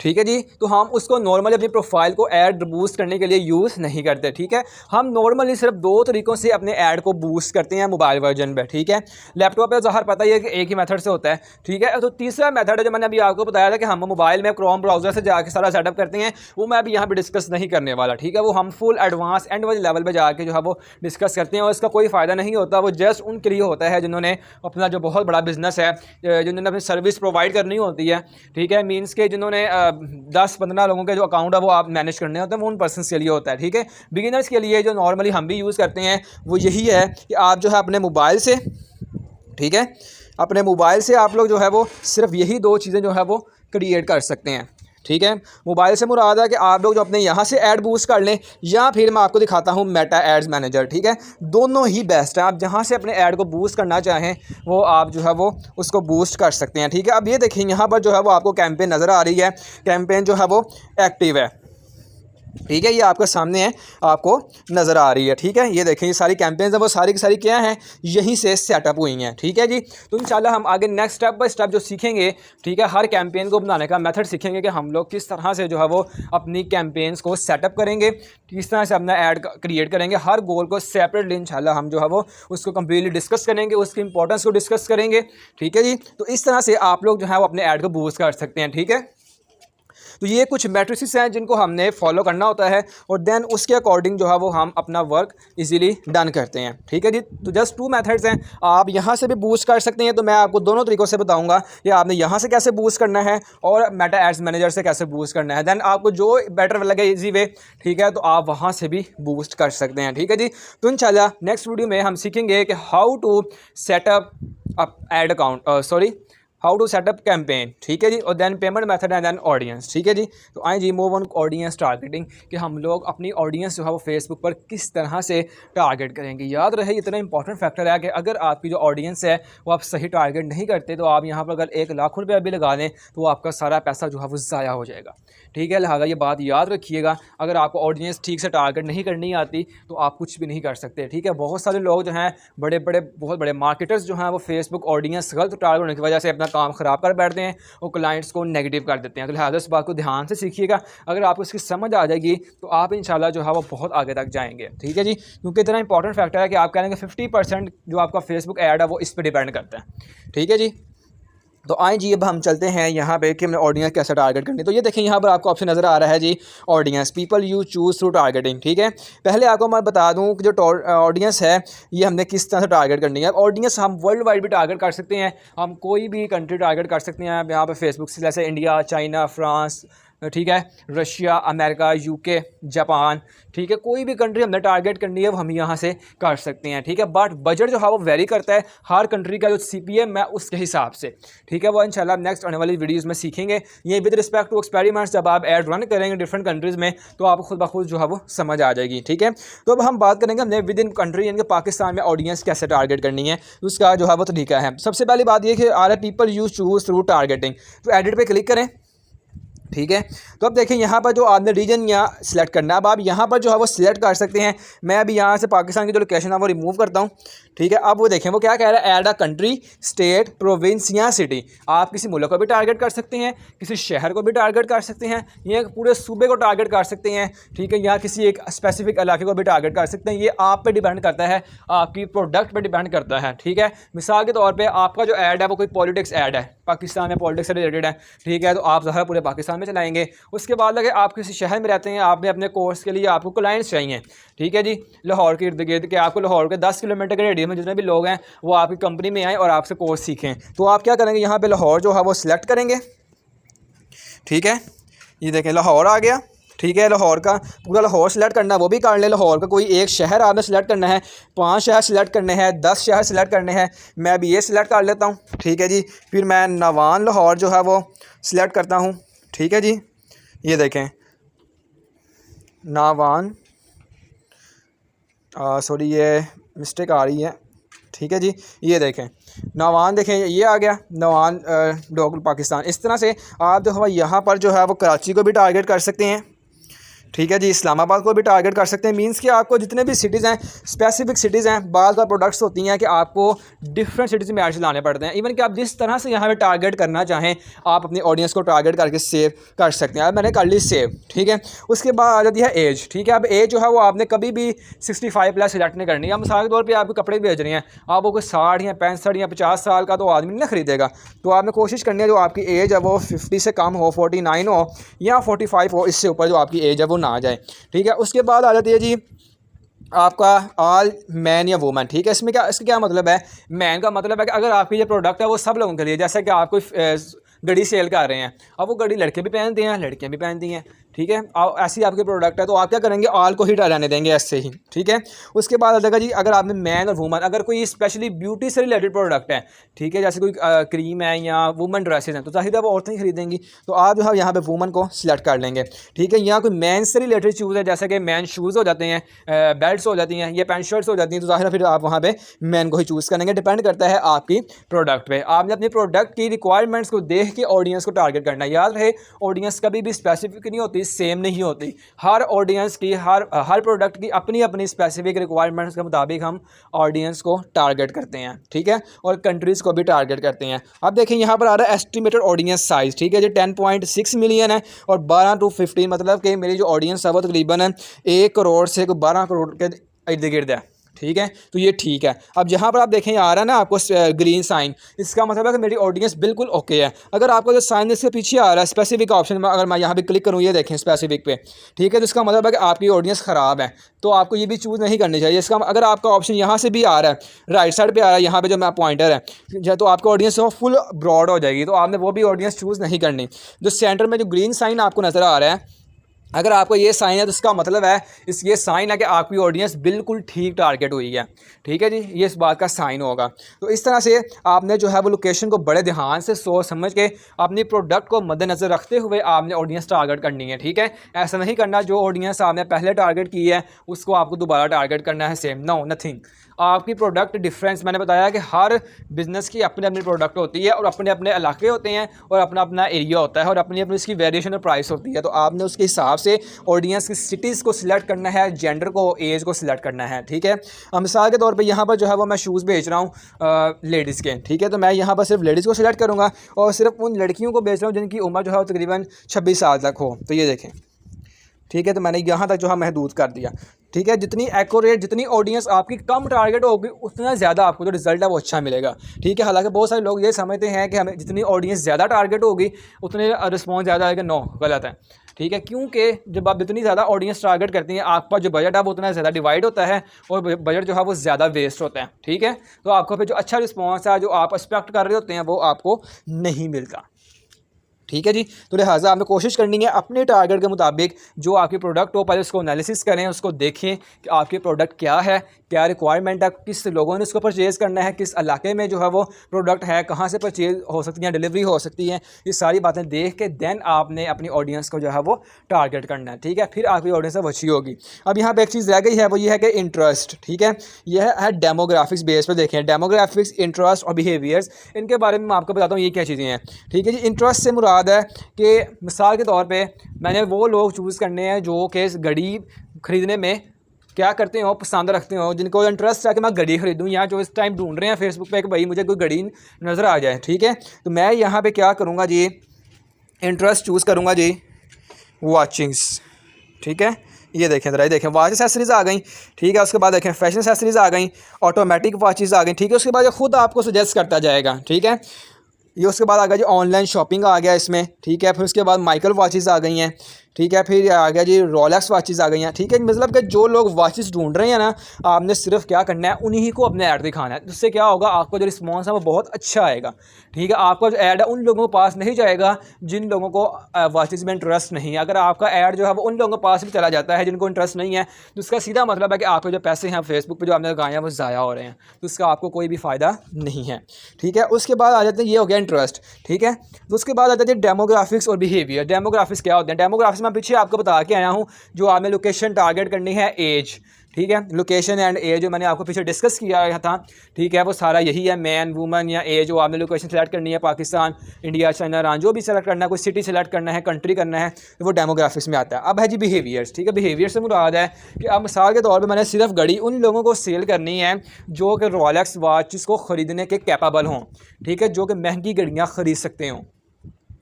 ठीक है जी। तो हम उसको नॉर्मली अपनी प्रोफाइल को ऐड बूस्ट करने के लिए यूज़ नहीं करते, ठीक है। हम नॉर्मली सिर्फ दो तरीक़ों से अपने ऐड को बूस्ट करते हैं मोबाइल वर्जन पे, ठीक है। लैपटॉप पे ज़ाहिर पता ही है कि एक ही मेथड से होता है, ठीक है। तो तीसरा मेथड है जो मैंने अभी आपको बताया था कि हम मोबाइल में क्रोम ब्राउज़र से जाके सारा सेटअप करते हैं, वो मैं अभी यहाँ पर डिस्कस नहीं करने वाला, ठीक है। वो हम फुल एडवांस एंड वाले लेवल पर जाके जो है वो डिस्कस करते हैं, और इसका कोई फ़ायदा नहीं होता। वो जस्ट उनके लिए होता है जिन्होंने अपना जो बहुत बड़ा बिजनेस है, जिन्होंने अपनी सर्विस प्रोवाइड करनी होती है, ठीक है। मीन्स के जिन्होंने 10-15 लोगों के जो अकाउंट है वो आप मैनेज करने होते हैं, वो उन पर्सन्स के लिए होता है, ठीक है। बिगिनर्स के लिए जो नॉर्मली हम भी यूज़ करते हैं वो यही है कि आप जो है अपने मोबाइल से, ठीक है, अपने मोबाइल से आप लोग जो है वो सिर्फ यही दो चीज़ें जो है वो क्रिएट कर सकते हैं, ठीक है। मोबाइल से मुराद है कि आप लोग जो अपने यहाँ से ऐड बूस्ट कर लें, या फिर मैं आपको दिखाता हूँ मेटा एड्स मैनेजर, ठीक है। दोनों ही बेस्ट हैं, आप जहाँ से अपने ऐड को बूस्ट करना चाहें वो आप जो है वो उसको बूस्ट कर सकते हैं, ठीक है। अब ये देखिए यहाँ पर जो है वो आपको कैंपेन नज़र आ रही है, कैंपेन जो है वो एक्टिव है, ठीक है। ये आपके सामने है, आपको नज़र आ रही है, ठीक है। ये देखें ये सारी कैंपेन्स हैं वो सारी की सारी क्या हैं, यहीं से सेटअप हुई हैं, ठीक है जी। तो इंशाल्लाह हम आगे नेक्स्ट स्टेप बाय स्टेप जो सीखेंगे, ठीक है, हर कैंपेन को बनाने का मेथड सीखेंगे कि हम लोग किस तरह से जो है वो अपनी कैंपेन्स को सेटअप करेंगे, किस तरह से अपना ऐड क्रिएट करेंगे। हर गोल को सेपरेटली इंशाल्लाह हम जो है वो उसको कम्प्लीटली डिस्कस करेंगे, उसकी इंपॉर्टेंस को डिस्कस करेंगे, ठीक है जी। तो इस तरह से आप लोग जो है वो अपने ऐड को बूस्ट कर सकते हैं, ठीक है। तो ये कुछ मैट्रिसेस हैं जिनको हमने फॉलो करना होता है, और देन उसके अकॉर्डिंग जो है वो हम अपना वर्क इजीली डन करते हैं, ठीक है जी। तो जस्ट 2 मेथड्स हैं, आप यहाँ से भी बूस्ट कर सकते हैं, तो मैं आपको दोनों तरीक़ों से बताऊंगा कि आपने यहाँ से कैसे बूस्ट करना है और मेटा एड्स मैनेजर से कैसे बूस्ट करना है। देन आपको जो बेटर लगे ईजी वे, ठीक है, तो आप वहाँ से भी बूस्ट कर सकते हैं, ठीक है जी। तो इंशाल्लाह नेक्स्ट वीडियो में हम सीखेंगे कि how to setup ad account how to setup campaign, ठीक है जी, और then payment method and then audience, ठीक है जी। तो आए जी मूव ऑन ऑडियंस टारगेटिंग, कि हम लोग अपनी ऑडियंस जो है वो फेसबुक पर किस तरह से टारगेट करेंगे। याद रहे इतना इंपॉर्टेंट फैक्टर है कि अगर आपकी जो ऑडियंस है वो आप सही टारगेट नहीं करते, तो आप यहाँ पर अगर 1 लाख रुपया भी लगा दें तो आपका सारा पैसा जो है वो ज़ाया हो जाएगा, ठीक है। लिहाजा ये बात याद रखिएगा, अगर आपको ऑडियंस ठीक से टारगेट नहीं करनी आती तो आप कुछ भी नहीं कर सकते, ठीक है। बहुत सारे लोग जो हैं बहुत बड़े मार्केटर्स जो हैं वो फेसबुक ऑडियंस गलत टारगेट होने की वजह से अपना काम ख़राब कर बैठते हैं और क्लाइंट्स को नेगेटिव कर देते हैं। तो लिहाजा इस बात को ध्यान से सीखिएगा, अगर आपको इसकी समझ आ जाएगी तो आप इंशाल्लाह जो है वो बहुत आगे तक जाएंगे, ठीक है जी। क्योंकि इतना इंपॉर्टेंट फैक्टर है कि आप कहेंगे 50% जो आपका फेसबुक ऐड है वो इस पर डिपेंड करता है, ठीक है जी। तो आए जी अब हम चलते हैं यहाँ पे कि हमने ऑडियंस कैसे टारगेट करनी है। तो ये देखें यहाँ पर आपको ऑप्शन नज़र आ रहा है जी, audience people you choose through targeting, ठीक है। पहले आपको मैं बता दूँ कि जो ऑडियंस है ये हमने किस तरह से टारगेट करनी है। ऑडियंस हम वर्ल्ड वाइड भी टारगेट कर सकते हैं, हम कोई भी कंट्री टारगेट कर सकते हैं यहाँ पर फेसबुक से, जैसे इंडिया, चाइना, फ्रांस, ठीक है, रशिया, अमेरिका, यूके, जापान, ठीक है, कोई भी कंट्री हमने टारगेट करनी है वो हम यहाँ से कर सकते हैं, ठीक है। बट बजट जो है वो वेरी करता है, हर कंट्री का जो CPM है उसके हिसाब से, ठीक है। वो इंशाल्लाह नेक्स्ट आने वाली वीडियोस में सीखेंगे। ये विद रिस्पेक्ट टू एक्सपेरिमेंट्स जब आप ऐड रन करेंगे डिफरेंट कंट्रीज़ में तो आपको खुद ब खुद जो है वो समझ आ जाएगी, ठीक है। तो अब हम बात करेंगे हमने विद इन कंट्री यानी कि पाकिस्तान में ऑडियंस कैसे टारगेट करनी है, उसका जो है वो तरीका है। सबसे पहली बात ये कि आ रहा है people you choose through targeting, तो एडिट पे क्लिक करें, ठीक है। तो अब देखें यहाँ पर जो आपने रीजन यहाँ सिलेक्ट करना है, अब आप यहाँ पर जो है वो सिलेक्ट कर सकते हैं। मैं अभी यहाँ से पाकिस्तान की जो लोकेशन है वो रिमूव करता हूँ, ठीक है। अब वो देखें वो क्या कह रहा है, add a country, state, province या सिटी। आप किसी मुल्क को भी टारगेट कर सकते हैं, किसी शहर को भी टारगेट कर सकते हैं, या पूरे सूबे को टारगेट कर सकते हैं, ठीक है, या किसी एक स्पेसिफिक इलाके को भी टारगेट कर सकते हैं। ये आप पे डिपेंड करता है, आपकी प्रोडक्ट पे डिपेंड करता है, ठीक है। मिसाल के तौर पर आपका जो ऐड है वो कोई पॉलिटिक्स ऐड है, पाकिस्तान में पॉलिटिक्स से रिलेटेड है, ठीक है, तो आप ज़ाहिर पूरे पाकिस्तान पाकिस्तान में चलाएंगे। उसके बाद अगर आप किसी शहर में रहते हैं, आपने अपने कोर्स के लिए आपको क्लाइंट्स चाहिए, ठीक है जी, लाहौर के इर्द गिर्द के आपको लाहौर के 10 किलोमीटर के रेडियस में जितने भी लोग हैं वो आपकी कंपनी में आएँ और आपसे कोर्स सीखें, तो आप क्या करेंगे, यहाँ पे लाहौर जो है वो सिलेक्ट करेंगे। ठीक है, ये देखें लाहौर आ गया। ठीक है, लाहौर का पूरा लाहौर सेलेक्ट करना है, वो भी कर लें। लाहौर का कोई एक शहर आपने सेलेक्ट करना है, 5 शहर सेलेक्ट करने हैं, 10 शहर सेलेक्ट करने हैं। मैं अभी ये सिलेक्ट कर लेता हूँ। ठीक है जी, फिर मैं नावान लाहौर जो है वो सिलेक्ट करता हूँ। ठीक है जी, ये देखें नावान, सॉरी ये मिस्टेक आ रही है। ठीक है जी, ये देखें नावान, देखें ये आ गया नावान डोगल पाकिस्तान। इस तरह से आप जो है यहाँ पर जो है वो कराची को भी टारगेट कर सकते हैं। ठीक है जी, इस्लामाबाद को भी टारगेट कर सकते हैं। मींस कि आपको जितने भी सिटीज़ हैं, स्पेसिफिक सिटीज़ हैं, बाज़ का प्रोडक्ट्स होती हैं कि आपको डिफरेंट सिटीज़ में ऐड लाने पड़ते हैं। इवन कि आप जिस तरह से यहाँ पे टारगेट करना चाहें, आप अपनी ऑडियंस को टारगेट करके सेव कर सकते हैं। अब मैंने कर ली सेव। ठीक है, उसके बाद आ जाती है एज। ठीक है, अब एज जो है वो आपने कभी भी 65+ सिलेक्ट नहीं करनी है। अब मिसाल के तौर पर आपको कपड़े भेज रहे हैं, आपको कोई 60 या 65 या 50 साल का तो आदमी नहीं ना खरीदेगा, तो आपने कोशिश करनी है जो आपकी एज है वो 50 से कम हो, 49 हो या 45 हो, इससे ऊपर जो आपकी एज है वो ना आ जाए। ठीक है, उसके बाद आ जाती है जी आपका ऑल मैन या वुमन। ठीक है, इसमें क्या, इसका क्या मतलब है, मैन का मतलब है कि अगर आपकी ये प्रोडक्ट है वो सब लोगों के लिए, जैसे कि आप कोई घड़ी सेल कर रहे हैं, अब वो घड़ी लड़के भी पहनते हैं, लड़कियां भी पहनती हैं। ठीक है, ऐसी आपकी प्रोडक्ट है तो आप क्या करेंगे, ऑल को ही रहने देंगे ऐसे ही। ठीक है, उसके बाद आ जाएगा जी अगर आपने मैन और वुमन, अगर कोई स्पेशली ब्यूटी से रिलेटेड प्रोडक्ट है, ठीक है, जैसे कोई क्रीम है या वुमन ड्रेसेस हैं, तो जाहिर है वो औरतें ही खरीदेंगी, तो आप जो है यहाँ पे वुमन को सिलेक्ट कर लेंगे। ठीक है, यहाँ कोई मैन से रिलेटेड शूज़ है, जैसे कि मैन शूज़ हो जाते हैं, बेल्ट्स हो जाती हैं, ये पैंट शर्ट्स हो जाती हैं, तो जाहिर है फिर आप वहाँ पे मैन को ही चूज़ करेंगे। डिपेंड करता है आपकी प्रोडक्ट पे। आपने अपनी प्रोडक्ट की रिक्वायरमेंट्स को देख के ऑडियंस को टारगेट करना है। याद रहे, ऑडियंस कभी भी स्पेसिफिक नहीं होती, सेम नहीं होती। हर ऑडियंस की, हर प्रोडक्ट की अपनी अपनी स्पेसिफिक रिक्वायरमेंट्स के मुताबिक हम ऑडियंस को टारगेट करते हैं। ठीक है, और कंट्रीज़ को भी टारगेट करते हैं। अब देखें यहाँ पर आ रहा है एस्टिमेटेड ऑडियंस साइज़। ठीक है जी, 10.6 मिलियन है और 12 to 15, मतलब कि मेरी जो ऑडियंस है वो तकरीबन 1 करोड़ से 12 करोड़ के इर्द गिर्द है। ठीक है, तो ये ठीक है। अब जहाँ पर आप देखें आ रहा है ना आपको ग्रीन साइन, इसका मतलब है कि मेरी ऑडियंस बिल्कुल ओके है। अगर आपको जो साइन इसके पीछे आ रहा है स्पेसिफिक ऑप्शन में, अगर मैं यहाँ पे क्लिक करूँ, ये देखें स्पेसिफिक पे, ठीक है, तो इसका मतलब है कि आपकी ऑडियंस ख़राब है, तो आपको ये भी चूज़ नहीं करनी चाहिए। इसका अगर आपका ऑप्शन यहाँ से भी आ रहा है, राइट साइड पर आ रहा है, यहाँ पर जो मैं पॉइंटर है, तो आपकी ऑडियंस फुल ब्रॉड हो जाएगी, तो आपने वो भी ऑडियंस चूज़ नहीं करनी। जो सेंटर में जो ग्रीन साइन आपको नज़र आ रहा है, अगर आपको ये साइन है तो इसका मतलब है, ये साइन है कि आपकी ऑडियंस बिल्कुल ठीक टारगेट हुई है। ठीक है जी, ये इस बात का साइन होगा। तो इस तरह से आपने जो है वो लोकेशन को बड़े ध्यान से सोच समझ के अपनी प्रोडक्ट को मद्देनज़र रखते हुए आपने ऑडियंस टारगेट करनी है। ठीक है, ऐसा नहीं करना जो ऑडियंस आपने पहले टारगेट की है उसको आपको दोबारा टारगेट करना है सेम, नो नथिंग। आपकी प्रोडक्ट डिफरेंस, मैंने बताया कि हर बिज़नेस की अपनी अपनी प्रोडक्ट होती है और अपने अपने इलाके होते हैं और अपना अपना एरिया होता है और अपनी अपनी इसकी वेरिएशन और प्राइस होती है। तो आपने उसके हिसाब से ऑडियंस की सिटीज़ को सिलेक्ट करना है, जेंडर को, एज को सिलेक्ट करना है। ठीक है, मिसाल के तौर पे यहाँ पर जो है वो मैं शूज़ बेच रहा हूँ लेडीज़ के। ठीक है, तो मैं यहाँ पर सिर्फ लेडीज़ को सिलेक्ट करूँगा और सिर्फ उन लड़कियों को बेच रहा हूँ जिनकी उम्र जो है वो तकरीबन 26 साल तक हो। तो ये देखें, ठीक है, तो मैंने यहाँ तक जो है महदूद कर दिया। ठीक है, जितनी एक्यूरेट, जितनी ऑडियंस आपकी कम टारगेट होगी उतना ज़्यादा आपको जो रिजल्ट है वो अच्छा मिलेगा। ठीक है, हालांकि बहुत सारे लोग ये समझते हैं कि हमें जितनी ऑडियंस ज़्यादा टारगेट होगी उतने रिस्पॉन्स ज़्यादा आएगा। नो, गलत है। ठीक है, क्योंकि जब आप जितनी ज़्यादा ऑडियंस टारगेट करती हैं, आपका जो बजट है वो उतना ज़्यादा डिवाइड होता है और बजट जो है वो ज़्यादा वेस्ट होता है। ठीक है, तो आपको फिर जो अच्छा रिस्पॉन्स है, जो आप एक्सपेक्ट कर रहे होते हैं, वो आपको नहीं मिलता। ठीक है जी, तो लिहाजा आपने कोशिश करनी है अपने टारगेट के मुताबिक जो आपकी प्रोडक्ट हो, पहले उसको एनालिसिस करें, उसको देखें कि आपकी प्रोडक्ट क्या है, क्या रिक्वायरमेंट है, किस लोगों ने इसको परचेज़ करना है, किस इलाके में जो है वो प्रोडक्ट है, कहाँ से परचेज़ हो सकती हैं, डिलीवरी हो सकती है। ये सारी बातें देख के देन आपने अपनी ऑडियंस को जो है वो टारगेट करना है। ठीक है, फिर आपकी ऑडियंस अब अच्छी होगी। अब यहाँ पर एक चीज़ रह गई है, वो ये है कि इंटरेस्ट। ठीक है, यह है डेमोग्राफिक्स बेस पर। देखें डेमोग्राफिक्स, इंटरेस्ट और बिहेवियर्स, इनके बारे में मैं आपको बताता हूँ ये क्या चीज़ें हैं। ठीक है जी, इंटरेस्ट से मुराद है कि मिसाल के तौर पे मैंने वो लोग चूज़ करने हैं जो कि इस घड़ी ख़रीदने में क्या करते हो, पसंद रखते हो, जिनको इंटरेस्ट है कि मैं घड़ी ख़रीदूँ, या जो इस टाइम ढूंढ रहे हैं फेसबुक पे कि भाई मुझे कोई घड़ी नज़र आ जाए। ठीक है, तो मैं यहाँ पे क्या करूँगा जी, इंटरेस्ट चूज़ करूँगा जी, वॉचिंग्स। ठीक है, ये देखें ज़रा, ये देखें वॉच एसेसरीज़ आ गई। ठीक है, उसके बाद देखें फैशन एसेसरीज़ आ गई, ऑटोमेटिक वॉचेज़ आ गई। ठीक है, उसके बाद खुद आपको सजेस्ट करता जाएगा। ठीक है, ये उसके बाद आ गया जी ऑनलाइन शॉपिंग आ गया इसमें, ठीक है। फिर उसके बाद माइकल वॉचेस आ गई हैं, ठीक है। फिर आ गया जी रोलेक्स वॉचेस आ गई हैं, ठीक है। मतलब कि जो लोग वॉचेस ढूंढ रहे हैं ना, आपने सिर्फ क्या करना है, उन्हीं को अपने ऐड दिखाना है। जिससे क्या होगा, आपको जो रिस्पॉन्स है वो बहुत अच्छा आएगा, ठीक है। आपका जो ऐड है उन लोगों के पास नहीं जाएगा जिन लोगों को वॉचेस में इंटरेस्ट नहीं है। अगर आपका ऐड जो है वो उन लोगों के पास भी चला जाता है जिनको इंटरेस्ट नहीं है, तो उसका सीधा मतलब है कि आपके जो पैसे हैं फेसबुक पर जो आपने लगाए हैं वो ज़ाया हो रहे हैं, तो उसका आपको कोई भी फ़ायदा नहीं है, ठीक है। उसके बाद आ जाते हैं, ये हो गया इंटरेस्ट, ठीक है। तो उसके बाद आ जाते हैं डेमोग्राफिक्स और बिहेवियर। डेमोग्राफिक्स क्या होते हैं? डेमोग्राफिक्स मैं पीछे आपको बता के आया हूँ। जो आपने लोकेशन टारगेट करनी है, एज, ठीक है। लोकेशन एंड एज जो मैंने आपको पीछे डिस्कस किया था, ठीक है, वो सारा यही है। मैन, वुमन या एज, जो आपने लोकेशन सेलेक्ट करनी है, पाकिस्तान, इंडिया, चाइना, ईरान, जो भी सेलेक्ट करना है, कोई सिटी सेलेक्ट करना है, कंट्री करना है, तो वो डेमोग्राफिक्स में आता है। अब है जी बिहेवियर्स, ठीक है। बिहेवियर से मुराद है कि अब मिसाल के तौर पर मैंने सिर्फ घड़ी उन लोगों को सेल करनी है जो कि रोलेक्स वॉचेस को ख़रीदने के कैपेबल हों, ठीक है, जो कि महंगी घड़ियाँ ख़रीद सकते हों,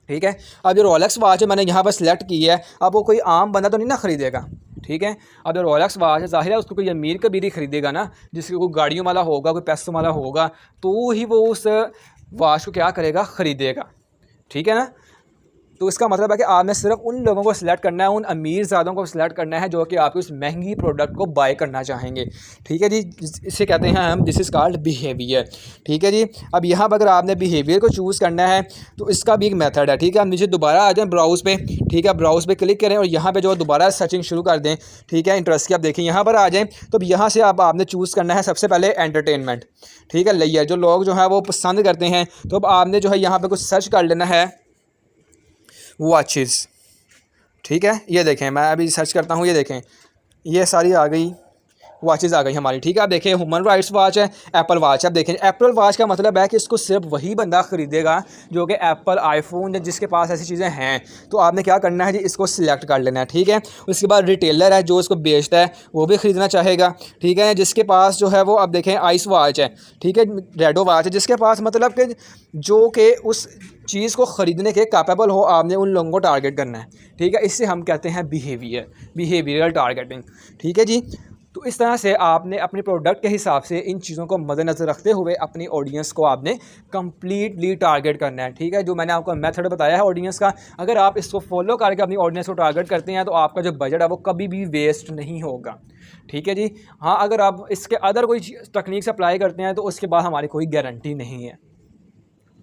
ठीक है। अब जो रोलेक्स वॉच है मैंने यहाँ पर सिलेक्ट की है, अब वो कोई आम बंदा तो नहीं ना ख़रीदेगा, ठीक है। अब जो रोलेक्स वॉच है, ज़ाहिर है उसको कोई अमीर कबीर ही ख़रीदेगा ना, जिसके कोई गाड़ियों वाला होगा, कोई पैसों वाला होगा, तो ही वो उस वॉच को क्या करेगा, ख़रीदेगा, ठीक है ना। तो इसका मतलब है कि आपने सिर्फ उन लोगों को सिलेक्ट करना है, उन अमीर ज़्यादों को सिलेक्ट करना है जो कि आपकी उस महंगी प्रोडक्ट को बाय करना चाहेंगे, ठीक है जी। इसे कहते हैं हम, दिस इज़ कॉल्ड बिहेवियर, ठीक है जी। अब यहाँ पर अगर आपने बिहेवियर को चूज़ करना है तो इसका भी एक मेथड है, ठीक है। हम नीचे दोबारा आ जाएँ ब्राउज़ पे, ठीक है, ब्राउज़ पे क्लिक करें और यहाँ पर जो दोबारा सर्चिंग शुरू कर दें, ठीक है, इंटरेस्ट की। आप देखें यहाँ पर आ जाएँ तो यहाँ से अब आपने चूज़ करना है सबसे पहले एंटरटेनमेंट, ठीक है, लेयर, जो लोग जो है वो पसंद करते हैं। तो अब आपने जो है यहाँ पर कुछ सर्च कर लेना है, वॉचेस, ठीक है। ये देखें, मैं अभी सर्च करता हूँ, ये देखें, ये सारी आ गई, वॉचेस आ गई हमारी, ठीक है। आप देखें ह्यूमन राइट्स वॉच है, एप्पल वॉच है। अब देखें एप्पल वॉच का मतलब है कि इसको सिर्फ वही बंदा ख़रीदेगा जो कि एप्पल, आईफोन या जिसके पास ऐसी चीज़ें हैं। तो आपने क्या करना है जी, इसको सिलेक्ट कर लेना है, ठीक है। उसके बाद रिटेलर है जो इसको बेचता है, वो भी ख़रीदना चाहेगा, ठीक है। जिसके पास जो है वो, अब देखें आइस वॉच है, ठीक है, रेडो वॉच है, जिसके पास मतलब कि जो कि उस चीज़ को ख़रीदने के कैपेबल हो, आपने उन लोगों को टारगेट करना है, ठीक है। इससे हम कहते हैं बिहेवियरल टारगेटिंग, ठीक है जी। तो इस तरह से आपने अपने प्रोडक्ट के हिसाब से इन चीज़ों को मद्देनज़र रखते हुए अपनी ऑडियंस को आपने कम्प्लीटली टारगेट करना है, ठीक है। जो मैंने आपको मेथड बताया है ऑडियंस का, अगर आप इसको फॉलो करके अपनी ऑडियंस को टारगेट करते हैं तो आपका जो बजट है वो कभी भी वेस्ट नहीं होगा, ठीक है जी। हाँ, अगर आप इसके अदर कोई टेक्निक्स अप्लाई करते हैं तो उसके बाद हमारी कोई गारंटी नहीं है,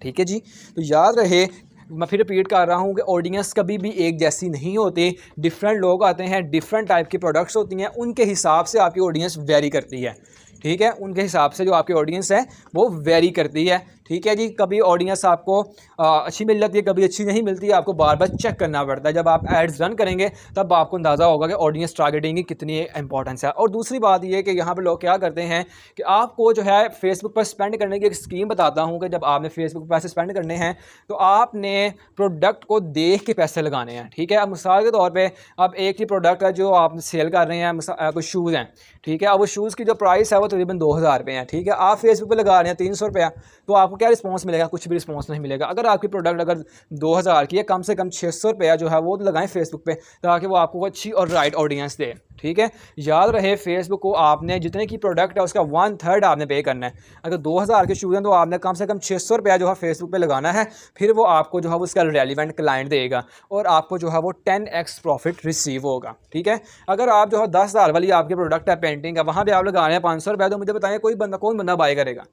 ठीक है जी। तो याद रहे, मैं फिर रिपीट कर रहा हूँ कि ऑडियंस कभी भी एक जैसी नहीं होती। डिफरेंट लोग आते हैं, डिफरेंट टाइप की प्रोडक्ट्स होती हैं, उनके हिसाब से आपकी ऑडियंस वेरी करती है, ठीक है। उनके हिसाब से जो आपकी ऑडियंस है वो वेरी करती है, ठीक है जी। कभी ऑडियंस आपको अच्छी मिल जाती है, कभी अच्छी नहीं मिलती है, आपको बार बार चेक करना पड़ता है। जब आप एड्स रन करेंगे तब आपको अंदाज़ा होगा कि ऑडियंस टारगेटिंग की कितनी इंपॉर्टेंस है। और दूसरी बात यह कि यहाँ पर लोग क्या करते हैं कि आपको जो है फेसबुक पर स्पेंड करने की एक स्कीम बताता हूँ कि जब आपने फेसबुक पर पैसे स्पेंड करने हैं तो आपने प्रोडक्ट को देख के पैसे लगाने हैं, ठीक है। अब मिसाल के तौर पर अब एक ही प्रोडक्ट है जो आप सेल कर रहे हैं, कुछ शूज़ हैं, ठीक है। अब वो शूज़ की जो प्राइस है वो तकरीबन 2000 रुपये है, ठीक है। आप फेसबुक पे लगा रहे हैं 300 रुपया, तो आपको क्या रिस्पांस मिलेगा? कुछ भी रिस्पांस नहीं मिलेगा। अगर आपकी प्रोडक्ट अगर 2000 की है, कम से कम 600 रुपया जो है वो लगाएं फेसबुक पे, ताकि वो आपको अच्छी और राइट ऑडियंस दे, ठीक है। याद रहे फेसबुक को आपने जितने की प्रोडक्ट है उसका 1/3 आपने पे करना है। अगर 2000 के शूज़ हैं तो आपने कम से कम 600 रुपया जो है फेसबुक पे लगाना है, फिर वो आपको जो है वो उसका रेलिवेंट क्लाइंट देगा और आपको जो है वो 10x प्रॉफिट रिसीव होगा, ठीक है। अगर आप जो है 10,000 वाली आपकी प्रोडक्ट है, पेंटिंग है, वहाँ पर आप लगा रहे हैं 500 रुपया, तो मुझे बताएं कौन बंदा बाय करेगा,